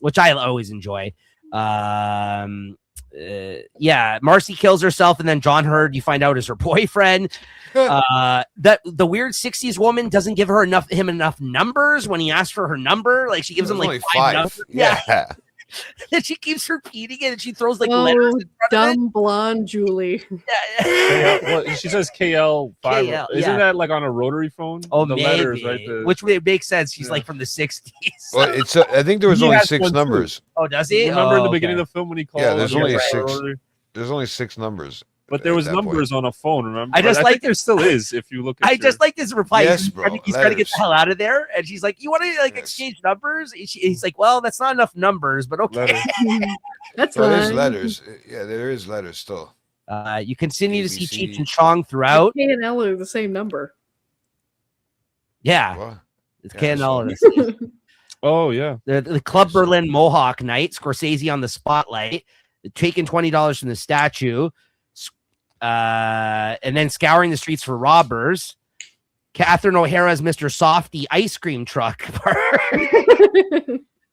Which I always enjoy. Marcy kills herself, and then John Hurd, you find out, is her boyfriend. That the weird 60s woman doesn't give him enough numbers when he asks for her number. Like she gives him like five numbers. Yeah. And she keeps repeating it, and she throws like letters in front dumb blonde Julie. Well, she says KL5. KL, Isn't that like on a rotary phone? Oh, the maybe. letters, right? Which would make sense. She's like from the 60s. Well, it's I think there was only 6 numbers. Oh, does he? Remember in the beginning of the film when he called? Yeah, there's only 6. There's only 6 numbers. But there was numbers on a phone, remember? I think there still is if you look at just like this reply. Yes, he's trying to get the hell out of there. And she's like, you want to like exchange numbers? He's like, well, that's not enough numbers, but okay. That's fine. There's letters. Yeah, there is letters still. You continue to see Cheech and Chong throughout. K and L are the same number. Yeah. What? It's K and L. Oh, yeah. The Club Berlin Mohawk night, Scorsese on the spotlight, taking $20 from the statue. And then scouring the streets for robbers. Catherine O'Hara's Mr. Softy ice cream truck.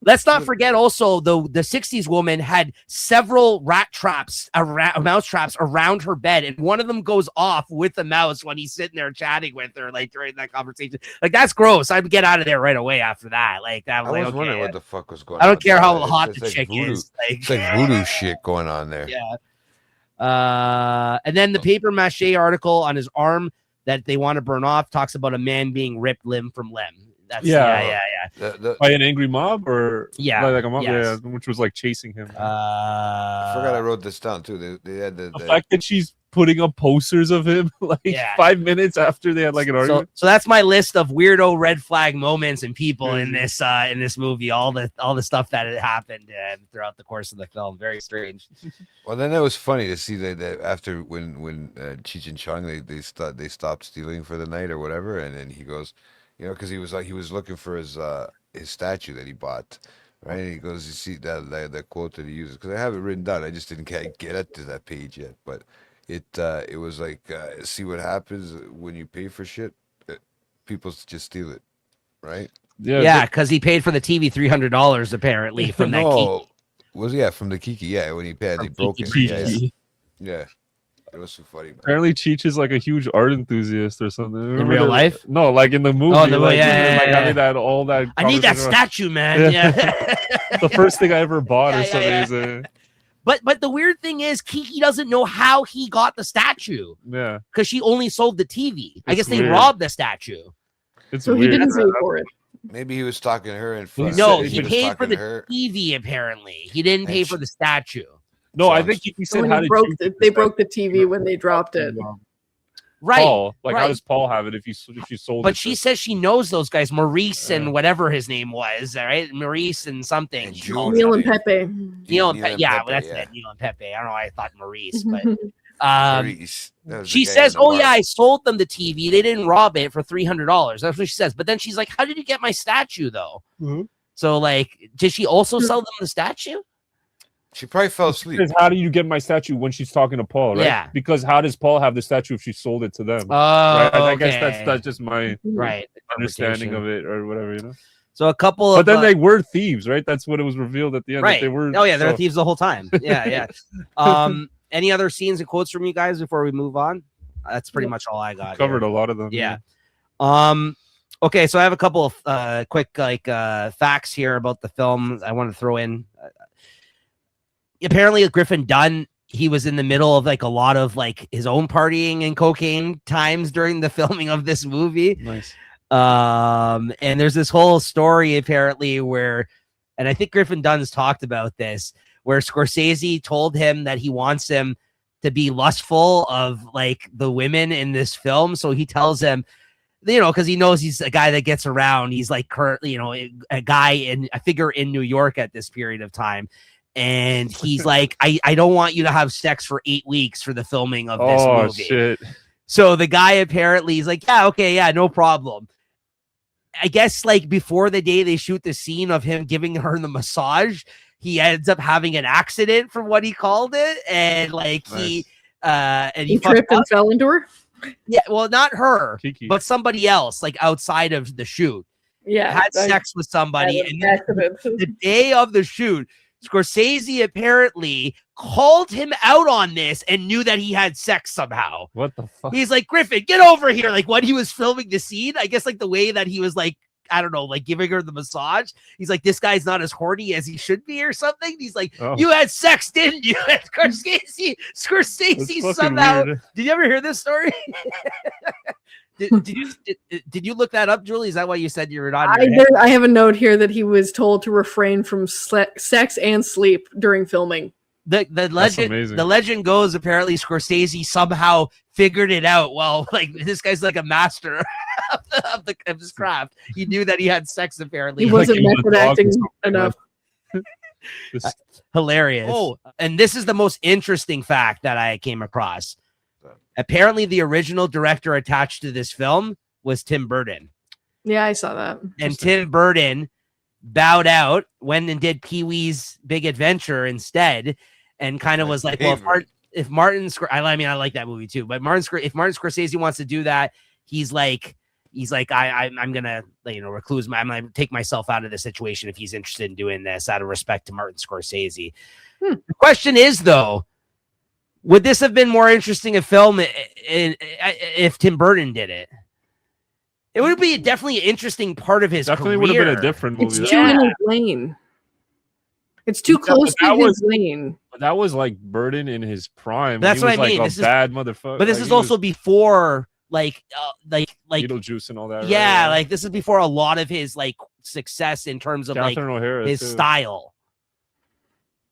Let's not forget also the 60s woman had several mouse traps around her bed, and one of them goes off with the mouse when he's sitting there chatting with her, like during that conversation. Like that's gross. I'd get out of there right away after that. Like that. I was wondering what the fuck was going on. I don't care how hot the chick is. It's like voodoo shit going on there. Yeah. And then the paper mache article on his arm that they want to burn off talks about a man being ripped limb from limb. That's yeah. By an angry mob, or like a mob, which was like chasing him. I forgot I wrote this down too. They had the fact that she's putting up posters of him like 5 minutes after they had like an argument. So that's my list of weirdo red flag moments and people in this movie. All the stuff that had happened throughout the course of the film. Very strange. Well, then it was funny to see that after when Cheech and Chong they stopped stealing for the night or whatever, and then he goes, you know, because he was looking for his statue that he bought. Right, and he goes, you see that quote that he uses, because I have it written down. I just didn't get up to that page yet, but it was like, see what happens when you pay for shit. People just steal it, right? Yeah, because he paid for the TV $300 apparently from that Kiki. From the Kiki? Yeah, when he paid, he broke it. Yeah. It was so funny. Man. Apparently, Cheech is like a huge art enthusiast or something. In real life? No, like in the movie. Oh, I need that statue, man. Yeah. The first thing I ever bought or something. But the weird thing is, Kiki doesn't know how he got the statue. Yeah, because she only sold the TV. I guess they robbed the statue. So he didn't pay for it. Maybe he was talking to her in front. No, he paid for the TV. Apparently, he didn't pay for the statue. No, I think he said how they broke the TV when they dropped it. Right. Paul, how does Paul have it if you sold it? But she says she knows those guys, Maurice and whatever his name was, right? Maurice and something. Neil and Pepe. Neil and Pepe. Yeah, that's it. Neil and Pepe. I don't know why I thought Maurice, but she says, "Oh yeah, I sold them the TV. They didn't rob it for $300." That's what she says. But then she's like, "How did you get my statue, though?" Mm-hmm. So, like, did she also sell them the statue? She probably fell asleep. Because how do you get my statue when she's talking to Paul, right? Yeah. Because how does Paul have the statue if she sold it to them? Oh, right? I okay. guess that's just my understanding of it or whatever, you know? So a couple of... But then they were thieves, right? That's what it was revealed at the end. Right. They were, they're thieves the whole time. Yeah. Any other scenes and quotes from you guys before we move on? That's pretty much all I got. Covered a lot of them. Yeah. Okay, so I have a couple of quick facts here about the film I want to throw in. Apparently, Griffin Dunn, he was in the middle of like a lot of like his own partying and cocaine times during the filming of this movie. Nice. And there's this whole story apparently where and I think Griffin Dunn's talked about this, where Scorsese told him that he wants him to be lustful of like the women in this film. So he tells him, you know, because he knows he's a guy that gets around. He's like currently, you know, a figure in New York at this period of time. And he's like, I don't want you to have sex for 8 weeks for the filming of this movie. Shit. So the guy apparently is like, yeah, okay, yeah, no problem. I guess like before the day they shoot the scene of him giving her the massage, he ends up having an accident from what he called it. And like he tripped and fell into her. Yeah, well, not her, Kiki. but somebody else, like outside of the shoot. Yeah, had sex with somebody, and the day of the shoot, Scorsese apparently called him out on this and knew that he had sex somehow. What the fuck? He's like, Griffin, get over here. Like when he was filming the scene, I guess like the way that he was like, I don't know, like giving her the massage. He's like, this guy's not as horny as he should be or something. He's like, you had sex, didn't you? And Scorsese somehow. Weird. Did you ever hear this story? Did you look that up, Julie? Is that why you said you were not? I have a note here that he was told to refrain from sex and sleep during filming. The legend goes apparently Scorsese somehow figured it out. Well, like this guy's like a master of his craft. He knew that he had sex apparently. He wasn't method acting enough. Hilarious. Oh, and this is the most interesting fact that I came across. Apparently, the original director attached to this film was Tim Burton. Yeah, I saw that. And Tim Burton bowed out, went and did Pee-wee's Big Adventure instead, and kind of was like, well, if Martin, I mean, I like that movie too, but if Martin Scorsese wants to do that, he's like, I'm gonna, you know, I'm gonna take myself out of the situation if he's interested in doing this out of respect to Martin Scorsese. The question is though, would this have been more interesting a film if Tim Burton did it? It would be definitely an interesting part of his career. Would have been a different movie. It's too in his lane. It's too close to his lane. That was like Burton in his prime. That's what I mean. Like bad motherfucker. But this is also before like Beetlejuice and all that. Yeah, right? Like this is before a lot of his like success in terms of Catherine like O'Hara his too. Style.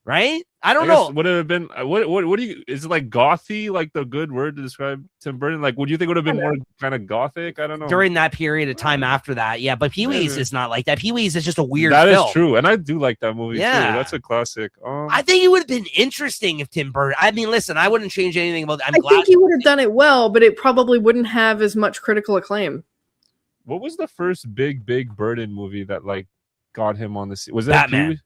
Right? I don't know. Would it have been what do you, is it like gothy, like the good word to describe Tim Burton? Like, would you think it would have been more kind of gothic? I don't know. During that period of time after that, yeah. But Pee-wee's is not like that. Pee-wee's is just a weird film. That is true. And I do like that movie too. That's a classic. I think it would have been interesting if Tim Burton, I mean, listen, I wouldn't change anything about that. I think he would have done it well, but it probably wouldn't have as much critical acclaim. What was the first big Burton movie that like got him on the scene? Was that Batman?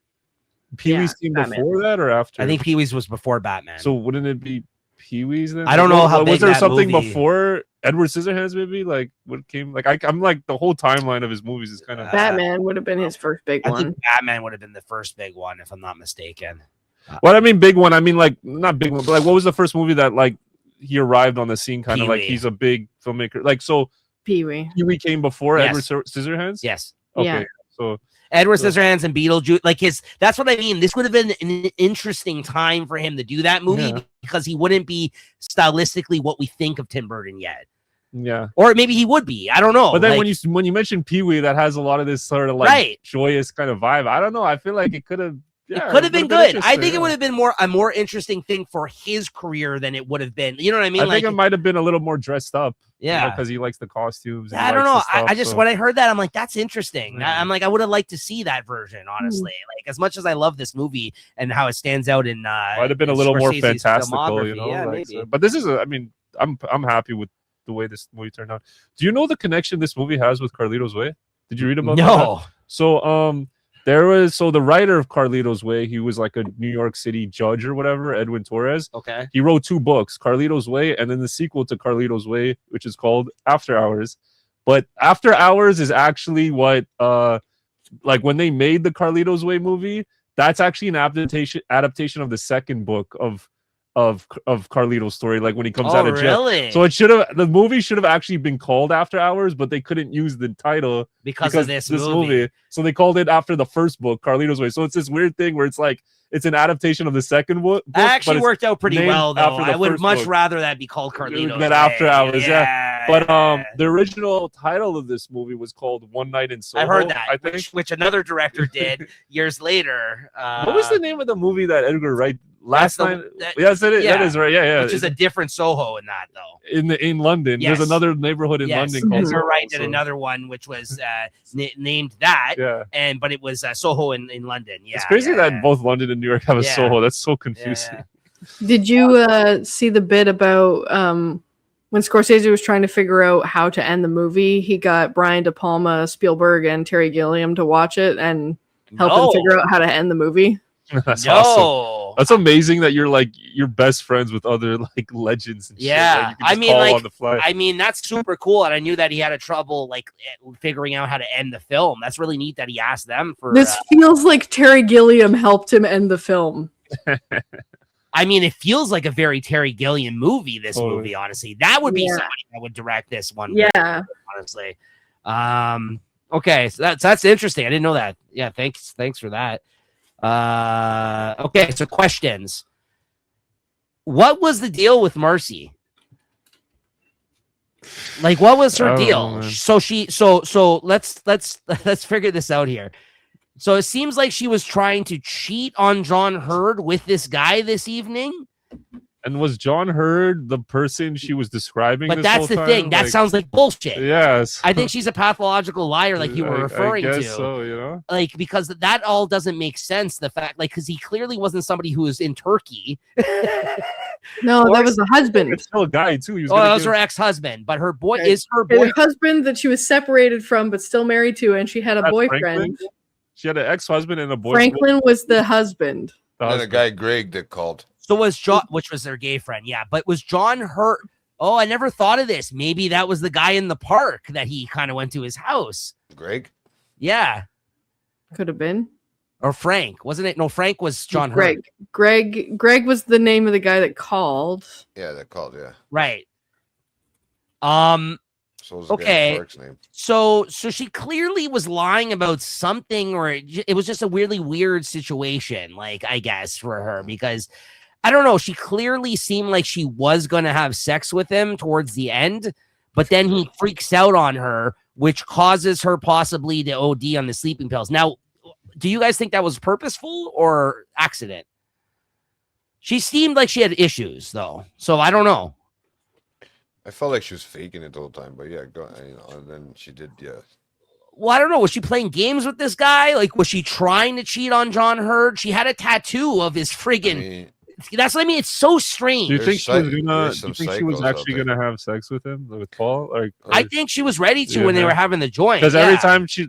Pee-wee's came before that or after? I think Pee-wee's was before Batman. So wouldn't it be Pee-wee's then? I don't know how big was there that something movie... before Edward Scissorhands maybe? Like what came like I'm like the whole timeline of his movies is kind of Batman would have been his first big one. I think Batman would have been the first big one if I'm not mistaken. Well, I mean big one, I mean like not big one, but like what was the first movie that like he arrived on the scene kind of like he's a big filmmaker? Like so Pee-wee came before Edward Scissorhands? Yes. Okay. Yeah. So Edward Scissorhands and Beetlejuice, like that's what I mean. This would have been an interesting time for him to do that movie because he wouldn't be stylistically what we think of Tim Burton yet. Yeah. Or maybe he would be. I don't know. But then when you mention Pee-wee, that has a lot of this sort of like joyous kind of vibe. I don't know. I feel like it could have it could have been good. I think it would have been a more interesting thing for his career than it would have been. You know what I mean? I think it might have been a little more dressed up. Yeah, because he likes the costumes. I don't know. I just when I heard that, I'm like, that's interesting. Yeah. I'm like, I would have liked to see that version. Honestly, like as much as I love this movie and how it stands out in, might have been a little more fantastical, you know. Yeah, like, maybe. But this is, I mean, I'm happy with the way this movie turned out. Do you know the connection this movie has with Carlito's Way? Did you read about that? No. So the writer of Carlito's Way, he was like a New York City judge or whatever, Edwin Torres. Okay. He wrote 2 books, Carlito's Way, and then the sequel to Carlito's Way, which is called After Hours. But After Hours is actually what like when they made the Carlito's Way movie, that's actually an adaptation of the second book of Carlito's story, like when he comes out of jail. Really? So the movie should have actually been called After Hours, but they couldn't use the title because of this movie. So they called it after the first book, Carlito's Way. So it's this weird thing where it's like it's an adaptation of the second book. That actually worked out pretty well, though. I would much rather that be called Carlito's Way. After Hours, yeah. But the original title of this movie was called One Night in Soho. I heard that, I think, which another director did years later. What was the name of the movie that Edgar Wright last night? Yes, that is right. Yeah. Which is a different Soho in that though. In London, yes. There's another neighborhood in London called Edgar Soho. Wright did another one which was named that. Yeah. But it was Soho in London. Yeah. It's crazy that both London and New York have a Soho. That's so confusing. Did you see the bit about when Scorsese was trying to figure out how to end the movie? He got Brian De Palma, Spielberg, and Terry Gilliam to watch it and help him figure out how to end the movie. That's awesome. That's amazing that you're best friends with other like legends and shit. Like, on the fly. I mean that's super cool, and I knew that he had a trouble like figuring out how to end the film. That's really neat that he asked them for. This feels like Terry Gilliam helped him end the film. I mean, it feels like a very Terry Gilliam movie. This movie, honestly, that would be somebody that would direct this one. Yeah, honestly. Okay, so that's interesting. I didn't know that. Yeah, thanks for that. Okay, so questions. What was the deal with Marcy? Like, what was her deal? So let's figure this out here. So it seems like she was trying to cheat on John Hurd with this guy this evening. And was John Hurd the person she was describing? But that's the thing. That sounds like bullshit. Yes. I think she's a pathological liar, like you were referring I guess to. So, you know? Like, because that all doesn't make sense. The fact, like, because he clearly wasn't somebody who was in Turkey. No, that was the husband. It's still a guy too. That was her ex-husband, but her is her boyfriend. Her husband that she was separated from, but still married to, and she had a boyfriend. Franklin? She had an ex-husband and a boyfriend. Franklin was the husband. And a guy Greg that called. So was John, which was their gay friend, yeah. But was John Hurt? Oh, I never thought of this. Maybe that was the guy in the park that he kind of went to his house. Greg? Yeah. Could have been. Or Frank, wasn't it? No, Frank was John Greg. Hurt. Greg was the name of the guy that called. Yeah, that called, yeah. Right. So was okay. Name. So she clearly was lying about something, or it was just a weirdly weird situation, like, I guess, for her, because I don't know. She clearly seemed like she was going to have sex with him towards the end, but then he freaks out on her, which causes her possibly to OD on the sleeping pills. Now, do you guys think that was purposeful or accident? She seemed like she had issues, though, so I don't know. I felt like she was faking it the whole time, but yeah, and then she did, yeah. Well, I don't know. Was she playing games with this guy? Like, was she trying to cheat on John Hurd? She had a tattoo of his friggin'. That's what I mean. It's so strange. Do you think she was actually gonna have sex with him, with Paul? I think she was ready to when they were having the joint. Because every time she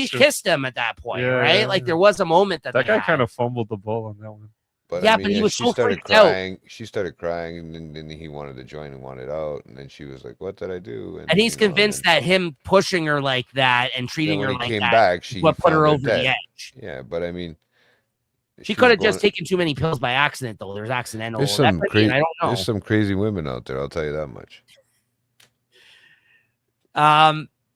kissed him at that point, right? Like there was a moment that guy kind of fumbled the ball on that one. But yeah, but he was so freaked out. She started crying, and then he wanted to join and wanted out, and then she was like, "What did I do?" And he's convinced that him pushing her like that and treating her like that back, what put her over the edge. Yeah, but I mean, she could have just taken too many pills by accident, though. There's accidental. There's some crazy. I don't know. There's some crazy women out there. I'll tell you that much.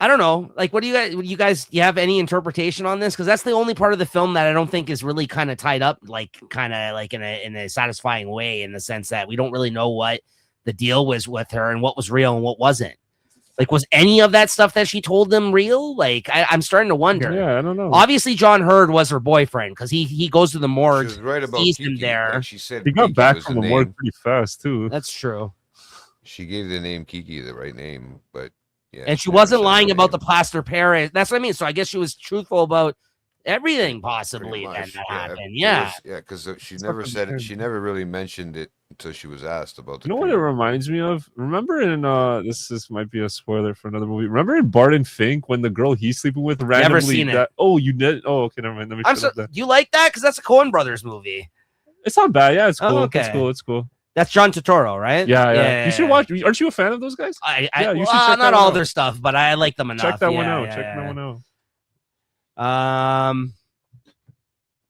I don't know. Like, what do you guys have any interpretation on this? Because that's the only part of the film that I don't think is really kind of tied up, like kind of like in a satisfying way, in the sense that we don't really know what the deal was with her and what was real and what wasn't. Like, was any of that stuff that she told them real? Like, I'm starting to wonder. Yeah, I don't know. Obviously, John Hurd was her boyfriend because he goes to the morgue. She was right about sees Kiki. him there. Like she said he got back from the morgue pretty fast too. That's true. She gave the name Kiki the right name, but. Yeah, and she wasn't lying about the plaster Paris. That's what I mean. So I guess she was truthful about everything possibly that happened. Yeah. Yeah, because she never said it. She never really mentioned it until she was asked about the. You know what it reminds me of? Remember in this might be a spoiler for another movie. Remember in Barton Fink when the girl he's sleeping with randomly never seen it. Oh, you did? Oh, okay, never mind. Let me you like that? Because that's a Coen Brothers movie. It's not bad. Yeah, it's cool. Oh, okay. It's cool. That's John Turturro, right? Yeah. You should watch. Aren't you a fan of those guys? You should check not all their stuff, but I like them enough. Check that one out.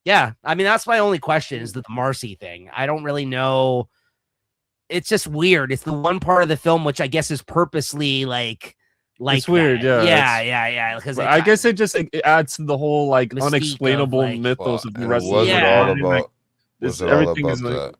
Yeah, I mean that's my only question is the Marcy thing. I don't really know. It's just weird. It's the one part of the film which I guess is purposely like it's weird. Yeah. Because I guess it adds to the whole like unexplainable mythos of the rest of the Was it all about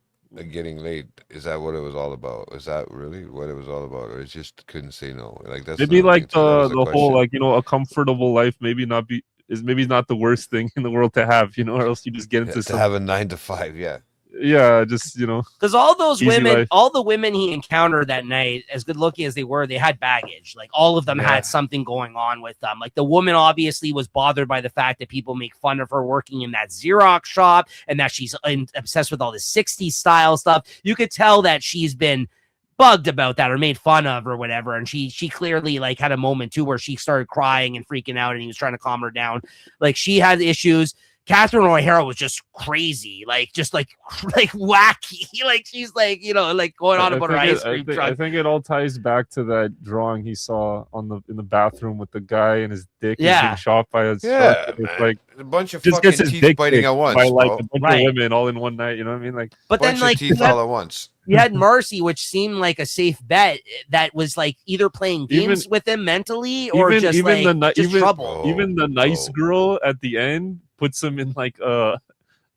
getting laid. Is that what it was all about? Is that really what it was all about, or it just couldn't say no? Like that's maybe like the whole question. like a comfortable life maybe not the worst thing in the world to have, or else you just get into to have a 9 to 5, yeah. Yeah, just because all those women, life. all the women he encountered that night, as good looking as they were, they had baggage. Like all of them had something going on with them. Like the woman obviously was bothered by the fact that people make fun of her working in that Xerox shop and that she's obsessed with all this 60s style stuff. You could tell that she's been bugged about that or made fun of or whatever, and she clearly like had a moment too where she started crying and freaking out, and he was trying to calm her down. Like she had issues. Catherine O'Hara was just crazy, like wacky. Like she's like, like going on about her ice cream truck. I think it all ties back to that drawing he saw in the bathroom with the guy and his dick is being shot by a truck. It's like a bunch of just fucking gets his teeth dick biting at once, by like bro. a bunch of women all in one night. You know what I mean? Like, but then like teeth all at once. You had Marcy, which seemed like a safe bet that was like either playing games with him mentally or just trouble. Even the nice girl at the end puts him in like a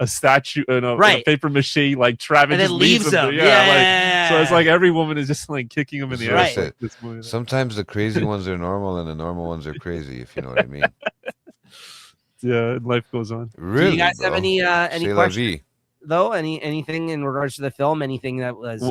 statue in a paper mache like Travis and then just leaves him. So it's like every woman is just like kicking him in the ass. Like sometimes the crazy ones are normal and the normal ones are crazy, if you know what I mean. Yeah, life goes on. Really? Do you guys have any questions? Though anything in regards to the film, anything that was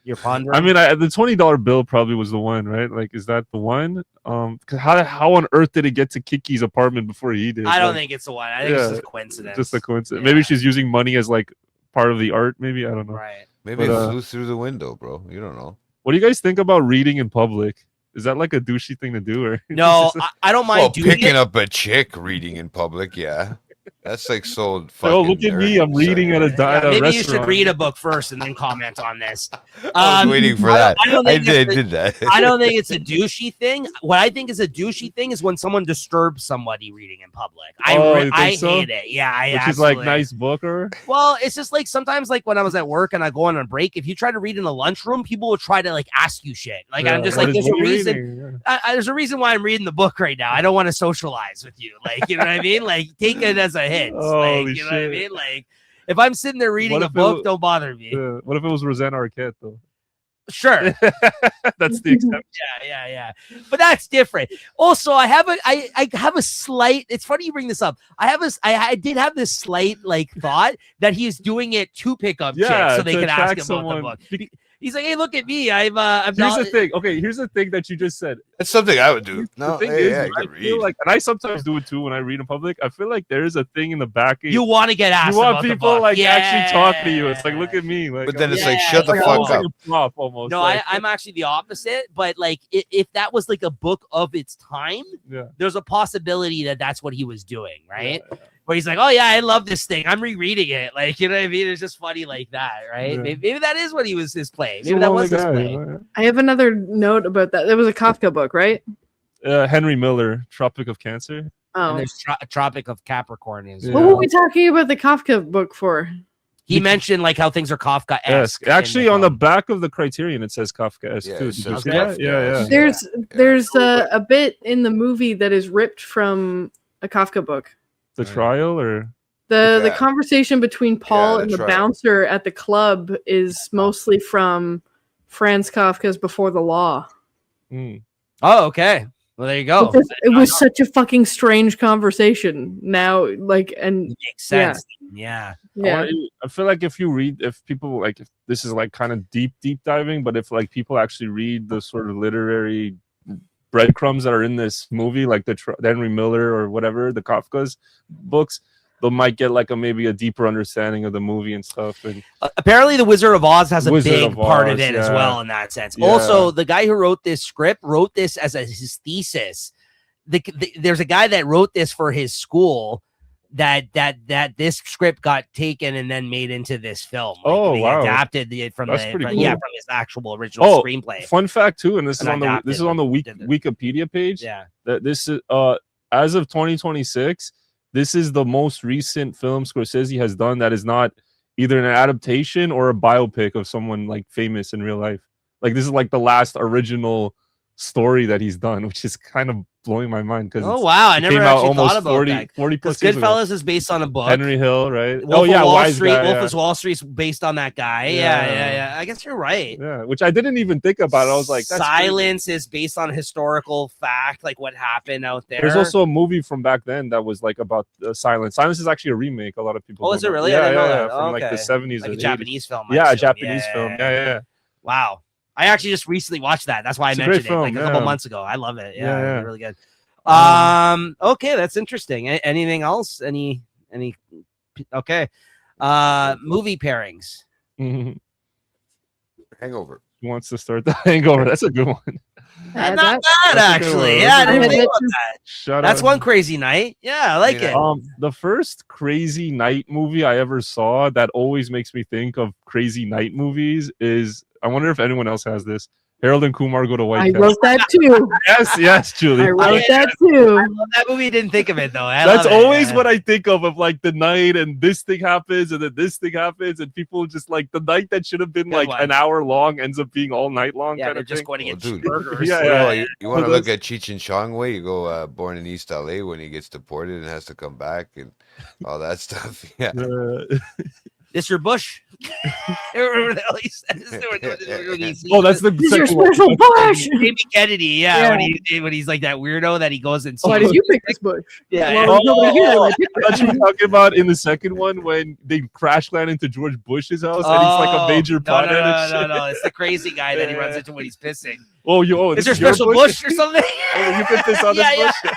your pondering? I mean, the $20 bill probably was the one, right? Like, is that the one? How on earth did it get to Kiki's apartment before he did? I don't think it's the one. I think it's just a coincidence. Just a coincidence. Yeah. Maybe she's using money as like part of the art. Maybe I don't know. Right. Maybe it flew through the window, bro. You don't know. What do you guys think about reading in public? Is that like a douchey thing to do, or no? I don't mind picking up a chick reading in public. Yeah. That's like so fucking. Oh, look at me! I'm reading at a maybe restaurant. You should read a book first and then comment on this. I was waiting for that. I did that. I don't think it's a douchey thing. What I think is a douchey thing is when someone disturbs somebody reading in public. I hate it. Yeah, which is like nice book or. Well, it's just like sometimes like when I was at work and I go on a break, if you try to read in the lunchroom, people will try to like ask you shit. Like I'm just like there's a reason. There's a reason why I'm reading the book right now. I don't want to socialize with you. Like you know what I mean? Like take it as a hint. Like, you know what I mean? Like, if I'm sitting there reading a book, don't bother me. What if it was Rosanna Arquette, though? Sure. That's the exception. Yeah. But that's different. Also, I have a slight. It's funny you bring this up. I did have this slight like thought that he's doing it to pick up chicks so they can ask him about the book. He's like, hey, look at me. I'm here's the thing. Okay, here's the thing that you just said. That's something I would do. No, I feel like, and I sometimes do it too when I read in public. I feel like there is a thing in the back. You want to get asked. You want about people the book. like actually talk to you. It's like, look at me. Like, but then it's like, shut the fuck up. Like almost. No, like, I'm actually the opposite. But like, if that was like a book of its time, there's a possibility that that's what he was doing, right? Yeah. Where he's like, oh yeah, I love this thing. I'm rereading it. Like, you know what I mean? It's just funny like that, right? Yeah. Maybe that is what he was his play. Maybe that was his play. I have another note about that. It was a Kafka book, right? Henry Miller, Tropic of Cancer. Oh, and there's Tropic of Capricorn. What were we talking about the Kafka book for? He mentioned like how things are Kafka-esque. Actually, on the back of the Criterion, it says Kafka-esque too. Did you see that? Yeah. There's a bit in the movie that is ripped from a Kafka book. The trial or the conversation between Paul and the bouncer at the club is mostly from Franz Kafka's Before the Law. Oh, okay. Well, there you go. It was such a fucking strange conversation. Now, like, and it makes sense. Yeah. I feel like if people like, if this is like kind of deep diving, but if like people actually read the sort of literary breadcrumbs that are in this movie, like the Henry Miller or whatever, the Kafka's books, they might get like maybe a deeper understanding of the movie and stuff. And apparently, The Wizard of Oz has a big part of it as well in that sense. Yeah. Also, the guy who wrote this script wrote this as his thesis. There's a guy that wrote this for his school. That this script got taken and then made into this film. Like, wow! Adapted it from cool. from his actual original screenplay. Fun fact too, and this is on the Wikipedia page. Yeah, that this is as of 2026. This is the most recent film Scorsese has done that is not either an adaptation or a biopic of someone like famous in real life. Like this is like the last original story that he's done, which is kind of blowing my mind because oh wow, I never actually thought about 40, that. 40 Because plus years ago. Goodfellas is based on a book. Henry Hill, right? Wolf of Wall Wise Street. Guy, Wolf of Wall Street's based on that guy. Yeah. I guess you're right. Yeah, which I didn't even think about. I was like, that's Silence is based on historical fact, like what happened out there. There's also a movie from back then that was like about Silence. Silence is actually a remake. A lot of people. Oh, is it really? Yeah, I didn't know yeah, that. from like the 70s, like a 80s. Japanese film. Yeah, a Japanese film. Yeah. Wow. I actually just recently watched that. That's why It's a I great mentioned it like film, a couple yeah. months ago. I love it. Yeah, Yeah. really good. Okay, that's interesting. Anything else? Any? Okay. Movie pairings. Hangover. He wants to start the Hangover. That's a good one. Not that- bad, actually. Yeah, I didn't think about that. Shut That's up. one crazy night. Yeah, I like it. The first Crazy Night movie I ever saw that always makes me think of Crazy Night movies is, I wonder if anyone else has this, Harold and Kumar Go to White I Castle. wrote that too. Yes, Julie. I wrote that too. I love that movie. Didn't think of it though. That's always what I think of like the night and this thing happens and then this thing happens and people just like the night that should have been Good like one. an hour long ends up being all night long. Yeah, kind they're of just thing. going to get Dude. burgers. Yeah. You want to look at Cheech and Chong way? You go born in East LA when he gets deported and has to come back and all that stuff. Yeah. This your Bush? Remember the hell he said? Oh, that's the This is your second one. special Bush. Jamie Kennedy, yeah. When he's like that weirdo that he goes and sees. Why did you pick this bush? Yeah, Well, yeah. there's nobody here that I picked I thought you were talking about in the second one when they crash land into George Bush's house and he's like a major pothead and shit. No. It's the crazy guy that he runs into when he's pissing. This Is there your special Bush or something? Oh, you can piss on this Yeah. Bush?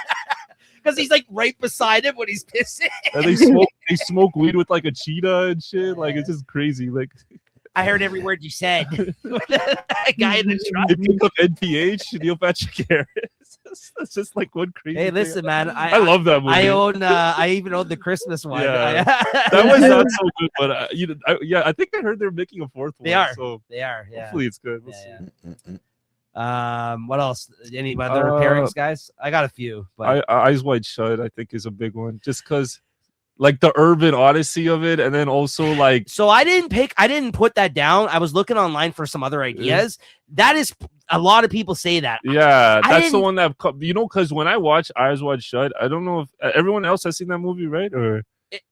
Because he's like right beside him when he's pissing. And they smoke weed with like a cheetah and shit. Like it's just crazy. Like I heard every word you said. That guy in the truck. they pick up NPH, Neil Patrick Harris. It's just like one crazy. Hey, thing. listen, man. I love that movie. I even own the Christmas one. Yeah. That was not so good, but I think I heard they're making a fourth one. They are. So They are. Yeah. hopefully it's good. We'll Yeah, see. What else? Any other pairings, guys? I got a few. But Eyes Wide Shut, I think, is a big one, just because, like the urban odyssey of it, and then also like. So I didn't put that down. I was looking online for some other ideas. That is a lot of people say that. Yeah, I that's the didn't- one that because when I watch Eyes Wide Shut, I don't know if everyone else has seen that movie, right? Or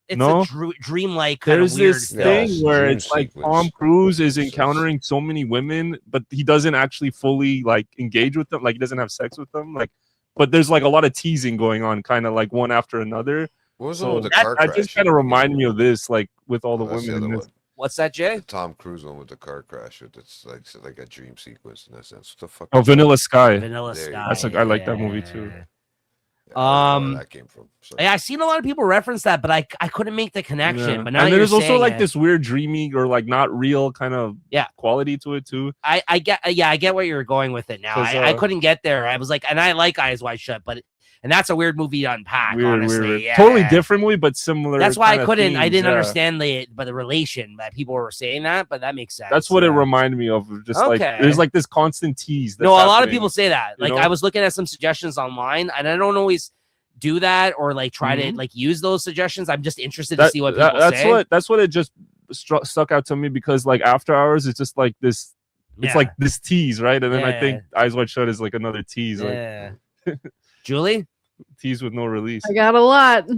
It's No? a dreamlike kind there's of weird this film. thing Yes, where dream it's like sequence. Tom Cruise is encountering so many women, but he doesn't actually fully like engage with them. Like he doesn't have sex with them. Like, but there's like a lot of teasing going on, kind of like one after another. What was the So one with the that, car that crash? just kind of reminded me of this, like with all the That's the women other in this. one. What's that, Jay? The Tom Cruise one with the car crash. It's like a dream sequence in that sense. What the fuck? Oh, is that? Vanilla Sky. Vanilla There you Sky. go. I like that movie, too. Yeah, I don't know where Um, that came from. So. Yeah, I've seen a lot of people reference that, but I couldn't make the connection. Yeah. But now And you're there's also saying like it, this weird dreamy or like not real kind of Yeah. quality to it too. I get where you're going with it now. 'Cause, I couldn't get there. I was like, and I like Eyes Wide Shut, and that's a weird movie to unpack. Honestly, yeah. Totally different movie, but similar. That's why I kinda couldn't. I themes, didn't yeah. understand the relation that people were saying that, but that makes sense. That's what it yeah. reminded me of. Just like Okay. there's like this constant tease. No, a lot of happening. people say that. you Like know? I was looking at some suggestions online, and I don't always do that or like try to like use those suggestions. I'm just interested to see what people say. That's what it just stuck out to me because like After Hours, it's just like this. It's Yeah. like this tease, right? And then I Yeah. think Eyes Wide Shut is like another tease, Yeah. Julie? tease with no release. I got a lot.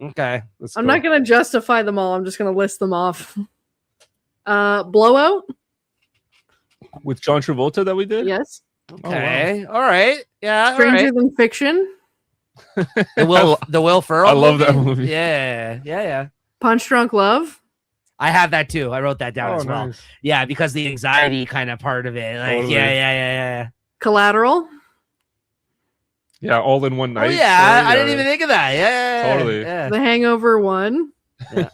Okay. Let's I'm go. not going to justify them all. I'm just going to list them off. Blowout. With John Travolta that we did. Yes. Okay. All right. Yeah. Stranger All right. Than Fiction. The Will Ferrell. I love that movie. Yeah. Punch Drunk Love. I have that too. I wrote that down Oh, as well. nice. Yeah, because the anxiety kind of part of it. Like, Totally. yeah. Collateral. Yeah, all in one night. Oh yeah, story, I didn't even think of that. Yeah. Totally. Yeah. The Hangover 1. Yeah.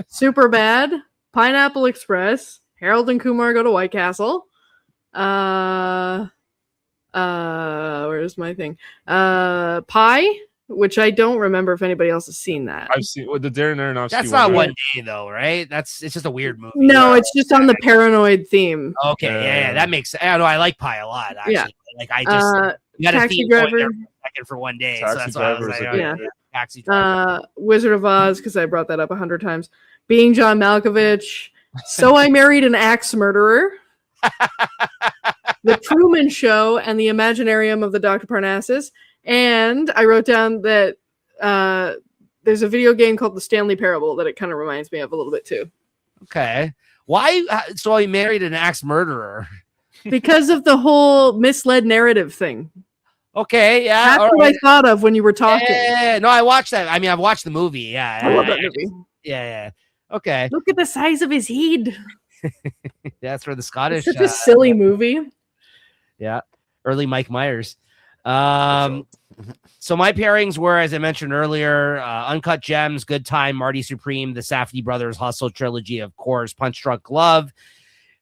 Super Bad. Pineapple Express. Harold and Kumar Go to White Castle. Where's my thing? Pie, which I don't remember if anybody else has seen that. I've seen the Darren Aronofsky. That's not right? one day though, right? It's just a weird movie. No, it's just on the paranoid theme. Okay, yeah, that makes sense. I know I like Pie a lot, actually. Yeah. Like I just you got a Taxi theme going Driver. there for a second for one day. So Taxi that's why I was Driver like, is a okay, good yeah. Taxi Driver. Wizard of Oz, because I brought that up 100 times. Being John Malkovich. So I Married an Axe Murderer. The Truman Show and the Imaginarium of the Dr. Parnassus. And I wrote down that there's a video game called The Stanley Parable that it kind of reminds me of a little bit too. Okay. Why? So he married an axe murderer. Because of the whole misled narrative thing. Okay, yeah. That's what I thought of when you were talking. Yeah, no, I watched that. I mean, I've watched the movie. Yeah. I love that movie. Yeah. Okay. Look at the size of his head. That's for the Scottish. It's such a silly movie. Yeah. Early Mike Myers. So my pairings were, as I mentioned earlier, Uncut Gems, Good Time, Marty Supreme, the Safdie Brothers Hustle trilogy, of course, Punch Drunk Love.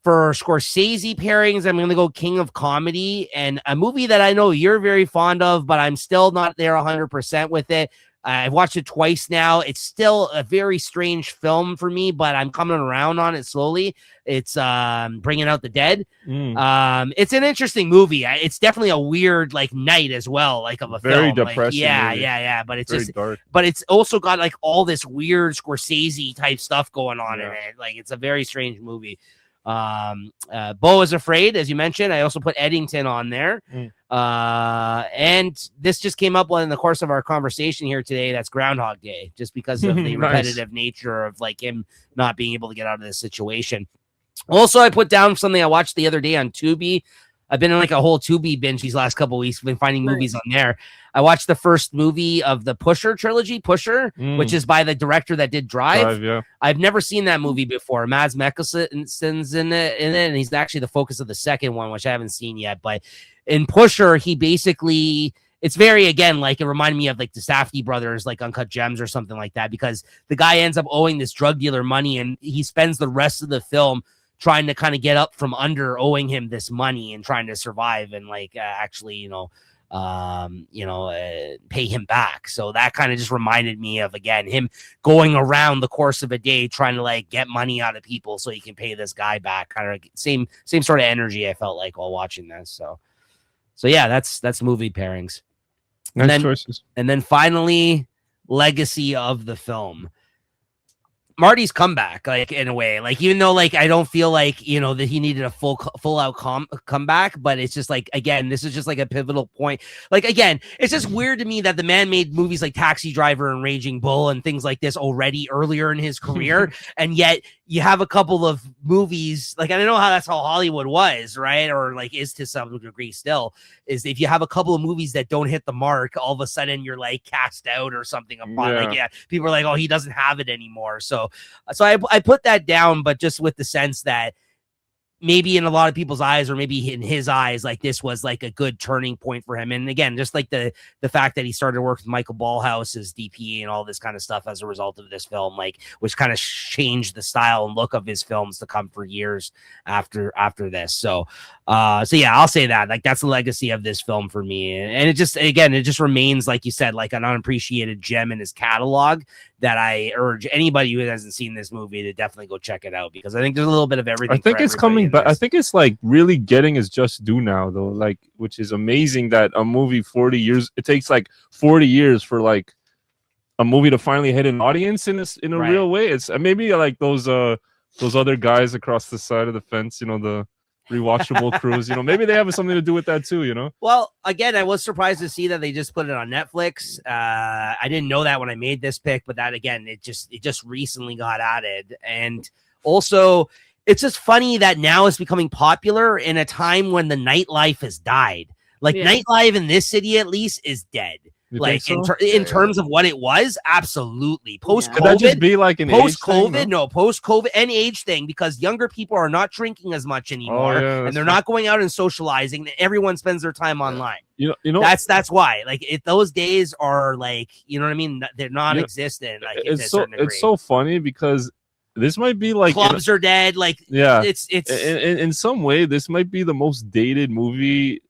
For Scorsese pairings, I'm going to go King of Comedy, and a movie that I know you're very fond of, but I'm still not there 100% with it. I've watched it twice now. It's still a very strange film for me, but I'm coming around on it slowly. It's Bringing Out the Dead. It's an interesting movie. It's definitely a weird night as well, of a very film. Depressing. Yeah. But it's very just dark. But it's also got all this weird Scorsese type stuff going on in it. It's a very strange movie. Beau is Afraid, as you mentioned. I also put Eddington on there. And this just came up in the course of our conversation here today. That's Groundhog Day, just because of the repetitive nature of him not being able to get out of this situation. Also, I put down something I watched the other day on Tubi. I've been in a whole Tubi binge these last couple of weeks. I've been finding movies on there. I watched the first movie of the Pusher trilogy, which is by the director that did Drive. Yeah. I've never seen that movie before. Mads Mikkelsen's in it, and he's actually the focus of the second one, which I haven't seen yet. But in Pusher, he basically, it's very, again, it reminded me of the Safdie brothers, Uncut Gems or something like that, because the guy ends up owing this drug dealer money, and he spends the rest of the film trying to kind of get up from under owing him this money and trying to survive and actually, pay him back. So that kind of just reminded me of, again, him going around the course of a day trying to get money out of people so he can pay this guy back. Kind of same sort of energy I felt while watching this. So yeah, that's movie pairings. Nice choices. And then finally, legacy of the film. Marty's comeback, in a way, even though I don't feel that he needed a full out comeback, but it's just again, this is just a pivotal point. Again, it's just weird to me that the man made movies like Taxi Driver and Raging Bull and things like this already earlier in his career, and yet you have a couple of movies I don't know how that's how Hollywood was, right? Or is to some degree still, is if you have a couple of movies that don't hit the mark, all of a sudden you're cast out or something upon people are oh, he doesn't have it anymore. So I put that down, but just with the sense that maybe in a lot of people's eyes, or maybe in his eyes, this was a good turning point for him. And again, just the fact that he started to work with Michael Ballhaus as DP and all this kind of stuff as a result of this film, which kind of changed the style and look of his films to come for years after this. So yeah, I'll say that that's the legacy of this film for me. And it just remains, like you said, an unappreciated gem in his catalog that I urge anybody who hasn't seen this movie to definitely go check it out, because I think there's a little bit of everything. I think it's coming back. I think it's really getting its just due now, though. Which is amazing that a movie 40 years. It takes 40 years for a movie to finally hit an audience in a real way. It's maybe those other guys across the side of the fence. The rewatchable crews. Maybe they have something to do with that too. Well, again, I was surprised to see that they just put it on Netflix. I didn't know that when I made this pick, but that again, it just recently got added. And also, it's just funny that now it's becoming popular in a time when the nightlife has died. Nightlife in this city, at least, is dead. In terms of what it was, absolutely. Post-COVID, could that just be an post-COVID, no, post-COVID and age thing, because younger people are not drinking as much anymore, and they're not going out and socializing. Everyone spends their time online. That's why. Those days are you know what I mean? They're non-existent. It's so funny because this might be clubs are dead. It's in some way this might be the most dated movie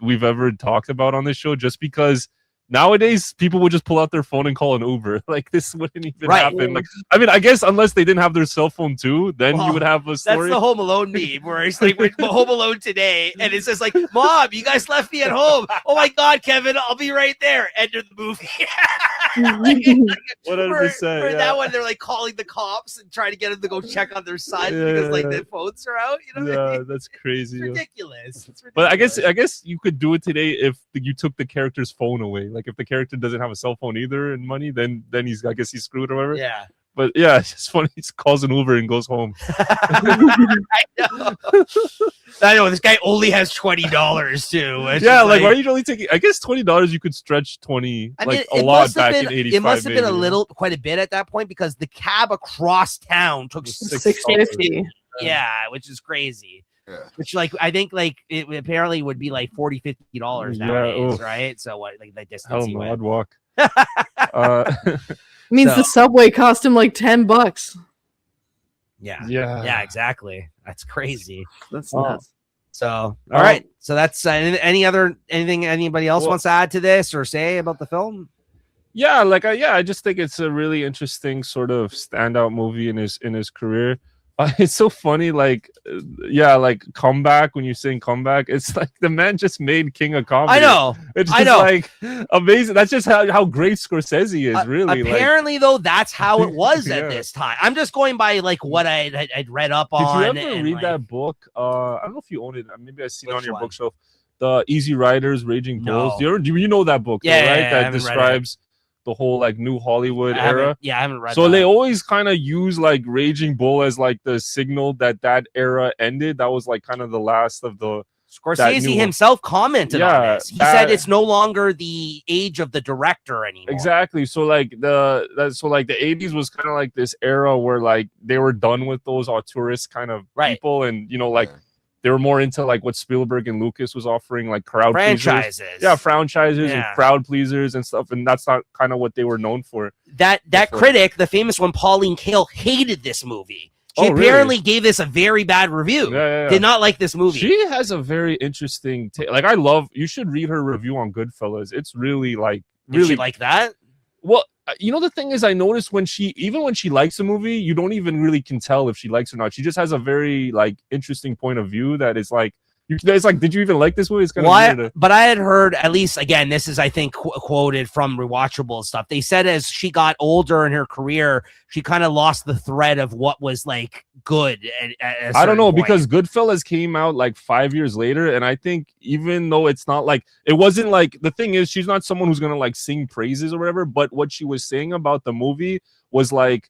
we've ever talked about on this show, just because nowadays people would just pull out their phone and call an Uber. This wouldn't even happen. I guess unless they didn't have their cell phone too, then you would have a story. That's the Home Alone meme where it's we're Home Alone today, and it says Mom, you guys left me at home. Oh my God, Kevin, I'll be right there. Enter the movie. 100%. For that one, they're like calling the cops and trying to get them to go check on their son because like the phones are out. You know, what I mean? That's crazy. It's ridiculous. But I guess you could do it today if you took the character's phone away. Like if the character doesn't have a cell phone either and money, then he's he's screwed or whatever. Yeah. But yeah, it's just funny. He calls an Uber and goes home. I know this guy only has $20 too. Yeah, like why are you only taking? I guess $20 you could stretch 20 a lot back in 85. It must have been quite a bit at that point because the cab across town took $6.50. Yeah, which is crazy. Yeah. Which I think it apparently would be like $40-$50 nowadays, right? So what like distance? Hell no, I'd walk. Means the subway cost him like $10. Yeah, exactly. That's crazy. That's nuts. So all right. So that's anything anybody else wants to add to this or say about the film? Yeah, I just think it's a really interesting sort of standout movie in his career. It's so funny, comeback. When you're saying comeback, it's like the man just made King of Comedy. I know. It's just amazing. That's just how great Scorsese is, really. Apparently, though, that's how it was at this time. I'm just going by what I'd read up on. Did you ever read that book? I don't know if you own it. Maybe I seen it on your bookshelf. The Easy Riders, Raging Bulls. Do you know that book? Yeah, right. That describes the whole New Hollywood era. I haven't read. So they always kind of use Raging Bull as the signal that era ended. That was kind of the last of the. Scorsese himself commented on this. He said it's no longer the age of the director anymore. Exactly. So the 80s was kind of this era where they were done with those auteurist kind of people, and they were more into what Spielberg and Lucas was offering, crowd franchises. Pleasers. Yeah, franchises and crowd pleasers and stuff, and that's not kind of what they were known for. That critic, the famous one, Pauline Kael, hated this movie. She apparently gave this a very bad review. Did not like this movie. She has a very interesting you should read her review on Goodfellas. It's really Did she like that? Well, the thing is, I noticed when she likes a movie, you don't even really can tell if she likes it or not. She just has a very interesting point of view that is did you even like this movie? It's kind of weird. But I had heard, at least again, this is I think quoted from Rewatchable stuff. They said as she got older in her career, she kind of lost the thread of what was good. At I don't know, point. because Goodfellas came out 5 years later, and I think even though it's not it wasn't the thing is, she's not someone who's gonna sing praises or whatever. But what she was saying about the movie was I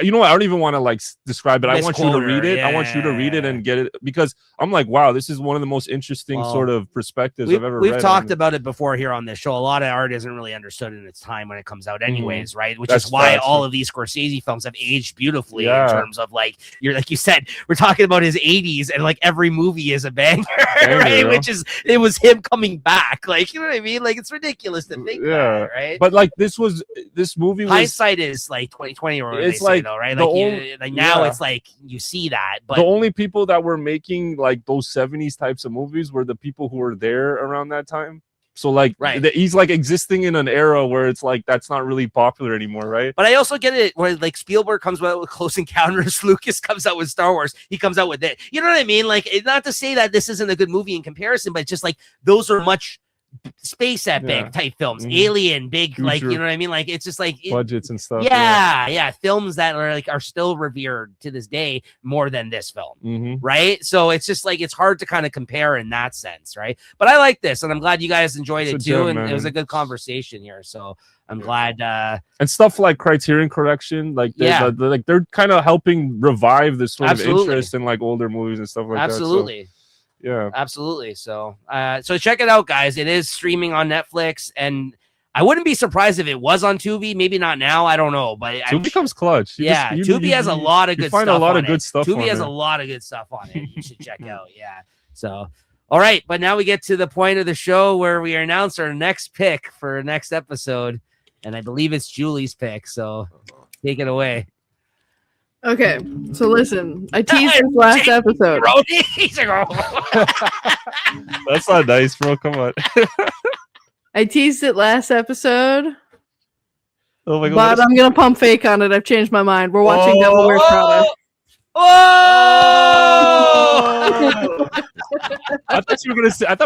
don't even want to describe it. I want you to read it. I want you to read it and get it, because I'm wow, this is one of the most interesting sort of perspectives I've ever read. We've talked about it before here on this show. A lot of art isn't really understood in its time when it comes out anyways, right? Which is why all of these Scorsese films have aged beautifully in terms of you said, we're talking about his 80s and every movie is a banger, right? Which is, it was him coming back. You know what I mean? It's ridiculous to think that, right? But this movie was, hindsight is 2020 or it's though, right? Now it's you see that, but the only people that were making those 70s types of movies were the people who were there around that time. So he's existing in an era where it's that's not really popular anymore, right? But I also get it where Spielberg comes out with Close Encounters, Lucas comes out with Star Wars, he comes out with it. You know what I mean? Not to say that this isn't a good movie in comparison, but just those are much space epic type films, Alien, big, you know what I mean? It's just budgets and stuff. Yeah, films that are still revered to this day more than this film, right? So it's just it's hard to kind of compare in that sense, right? But I like this, and I'm glad you guys enjoyed it too, and it was a good conversation here. So I'm glad. And stuff like Criterion Collection, they're kind of helping revive this sort of interest in older movies and stuff like that. Absolutely. Yeah, absolutely. So check it out, guys. It is streaming on Netflix, and I wouldn't be surprised if it was on Tubi. Maybe not now. I don't know, but Tubi comes clutch. Tubi has a lot of good stuff. Find a lot of good stuff. Tubi has a lot of good stuff on it. You should check out. Yeah. So, all right, but now we get to the point of the show where we announce our next pick for next episode, and I believe it's Julie's pick. So, take it away. Okay, so listen, I teased this last episode. That's not nice, bro. Come on. I teased it last episode. Oh my God, but I'm gonna pump fake on it. I've changed my mind. We're watching Devil Wears Prada. I thought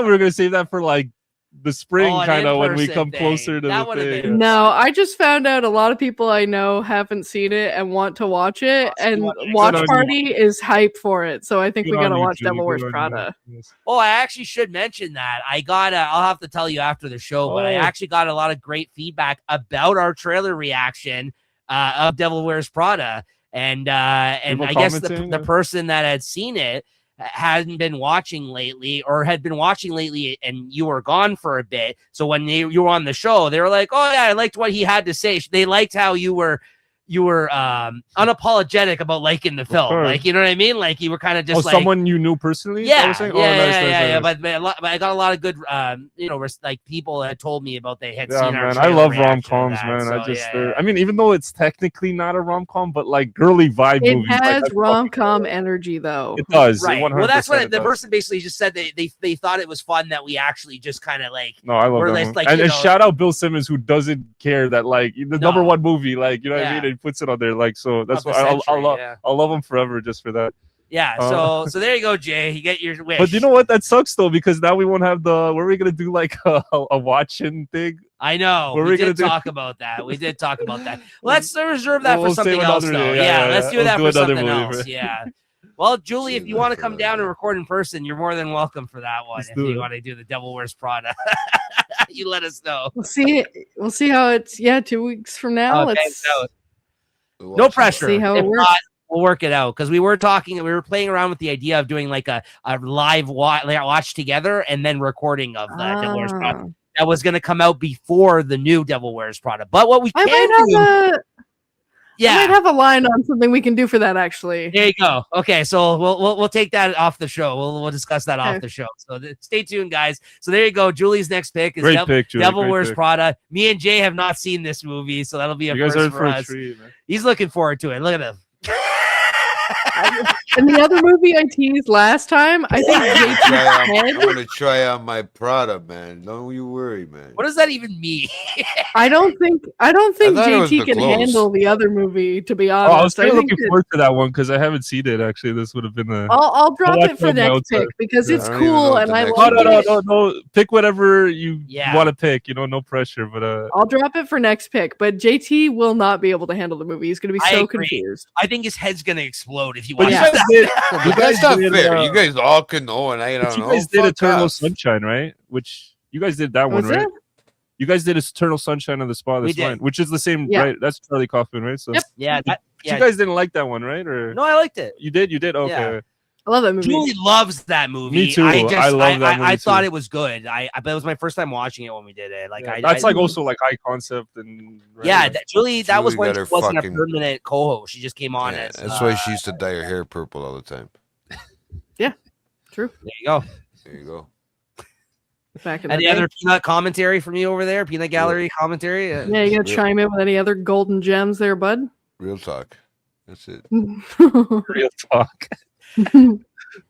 we were gonna save that for the spring an kind of when we in-person come thing. closer to That the would've thing. been- No, I just found out a lot of people I know haven't seen it and want to watch it, so you and want to- Watch Good on Party is hype for it. So I think we Good on gotta you, watch Julie. Devil Wears Good on you. Prada. Yes. Oh, I actually should mention that. I'll have to tell you after the show, but I Oh. actually got a lot of great feedback about our trailer reaction of Devil Wears Prada. And People I guess the commenting? person that had seen it hadn't been watching lately, or had been watching lately, and you were gone for a bit. So when you were on the show, they were like, "Oh yeah, I liked what he had to say." They liked how you were unapologetic about liking the film. course. Like, you know what I mean? Like you were kind of just like someone you knew personally? yeah, I was saying? yeah, Nice, yeah, nice, yeah. nice. But I got a lot of good, like people that told me about they had Yeah, seen our man, I trailer love reaction rom to coms, that, man. so, I just, yeah. I mean, even though it's technically not a rom com, but like girly vibe It movies, like, has I fucking rom com love it. energy though. It does. Right. 100% Well, that's what it the does. person basically just said. They thought it was fun that we actually just kind of like. No, I love Or that less one. like, and you and know- shout out Bill Simmons, who doesn't care that like the number No. one movie, like, you know what I Yeah. mean? And he puts it on there, like, so that's the why I'll century, love yeah. I'll love him forever just for that. Yeah. So there you go, Jay. You get your wish. But you know what? That sucks though, because now we won't have the. Were we gonna do like a watching thing? I know. What are We we gonna did do? talk about that. We did talk about that. Let's reserve that We'll for something save else, another though. day. Yeah, Yeah, let's yeah. do We'll that do for another something movie. else. Yeah. Well, Julie, if Save you that want to for come another down and day. record in person, you're more than welcome for that one. Let's If do you it. want to do the Devil Wears Prada, you let us know. We'll see how it's 2 weeks from now. Oh, Let's thanks, out. We'll No watch it. pressure. See how it If works. not, we'll work it out, because we were playing around with the idea of doing like a live watch together and then recording of the Devil Wears Prada. That was going to come out before the new Devil Wears Prada. But what we I can might do, I might have a line on something we can do for that actually. there you go. Okay, so we'll take that off the show. We'll discuss that off Okay. the show. So stay tuned, guys. So there you go. Julie's next pick is Great pick, Julie. Devil Great Wears pick. Prada. Me and Jay have not seen this movie, so that'll be a You guys first are in for for a us. treat, man. He's looking forward to it. Look at him. And the other movie I teased last time, I think I'm JT's gonna try on my Prada, man. Don't you worry, man. What does that even mean? I don't think thought it was JT the can clothes. handle the other movie, to be Oh, I was honest. I kind of think looking forward to that one because I haven't seen it. Actually, this would have been a. I'll drop watch it for it on my own next pick time. because Yeah, it's I don't even know cool what and the I next like one No, is. it. no. Pick whatever you Yeah. want to pick. You know, no pressure. But I'll drop it for next pick, but JT will not be able to handle the movie. He's going to be I so agree. confused. I think his head's gonna explode if you but watch you Yeah. guys that. did. But that's not did, fair. You guys all can know, and I but don't you know. guys did Fuck Eternal off. Sunshine, right? Which you guys did that one, Was right? it? You guys did Eternal Sunshine of the Spotless did. Mind, which is the same, Yeah. right? That's Charlie Kaufman, right? So Yep. Yeah, you guys didn't like that one, right? Or no, I liked it. you did? You did? Okay. Yeah. I love that movie. Julie loves that movie. Me too. I love that movie I thought too. it was good. But it was my first time watching it when we did it. Like, Yeah, I that's I, like also like high concept and right? yeah, Like, Julie. That was Julie when got she her wasn't a fucking- permanent co-host. She just came on Yeah, as. that's why she used to dye her hair purple all the time. True. There you go. There you go. Back in the Any day. other peanut commentary from you over there? Peanut gallery commentary. Yeah, you gonna Yeah. chime in with any other golden gems there, bud? Real talk. That's it. real talk.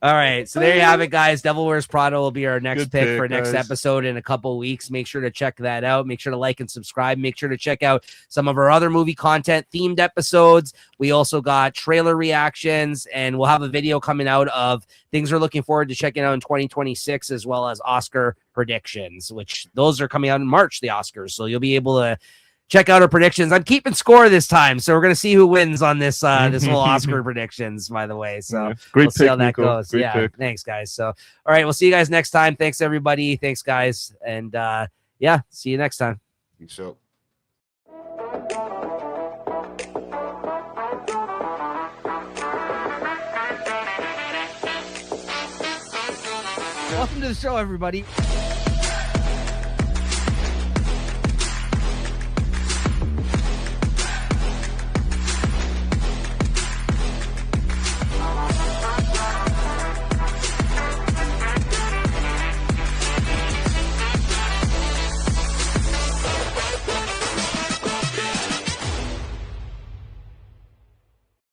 All right, so there you have it, guys. Devil Wears Prada will be our next Good pick pick, for next guys. episode in a couple weeks. Make sure to check that out. Make sure to like and subscribe. Make sure to check out some of our other movie content themed episodes. We also got trailer reactions, and we'll have a video coming out of things we're looking forward to checking out in 2026, as well as Oscar predictions, which those are coming out in March, the Oscars. So you'll be able to check out our predictions. I'm keeping score this time, so we're gonna see who wins on this this whole Oscar predictions, by the way. So Yeah. Great we'll see pick, how that Nico. goes. Great Yeah, pick. thanks, guys. So, all right, we'll see you guys next time. Thanks, everybody. Thanks, guys, and yeah, see you next time. So. Welcome to the show, everybody.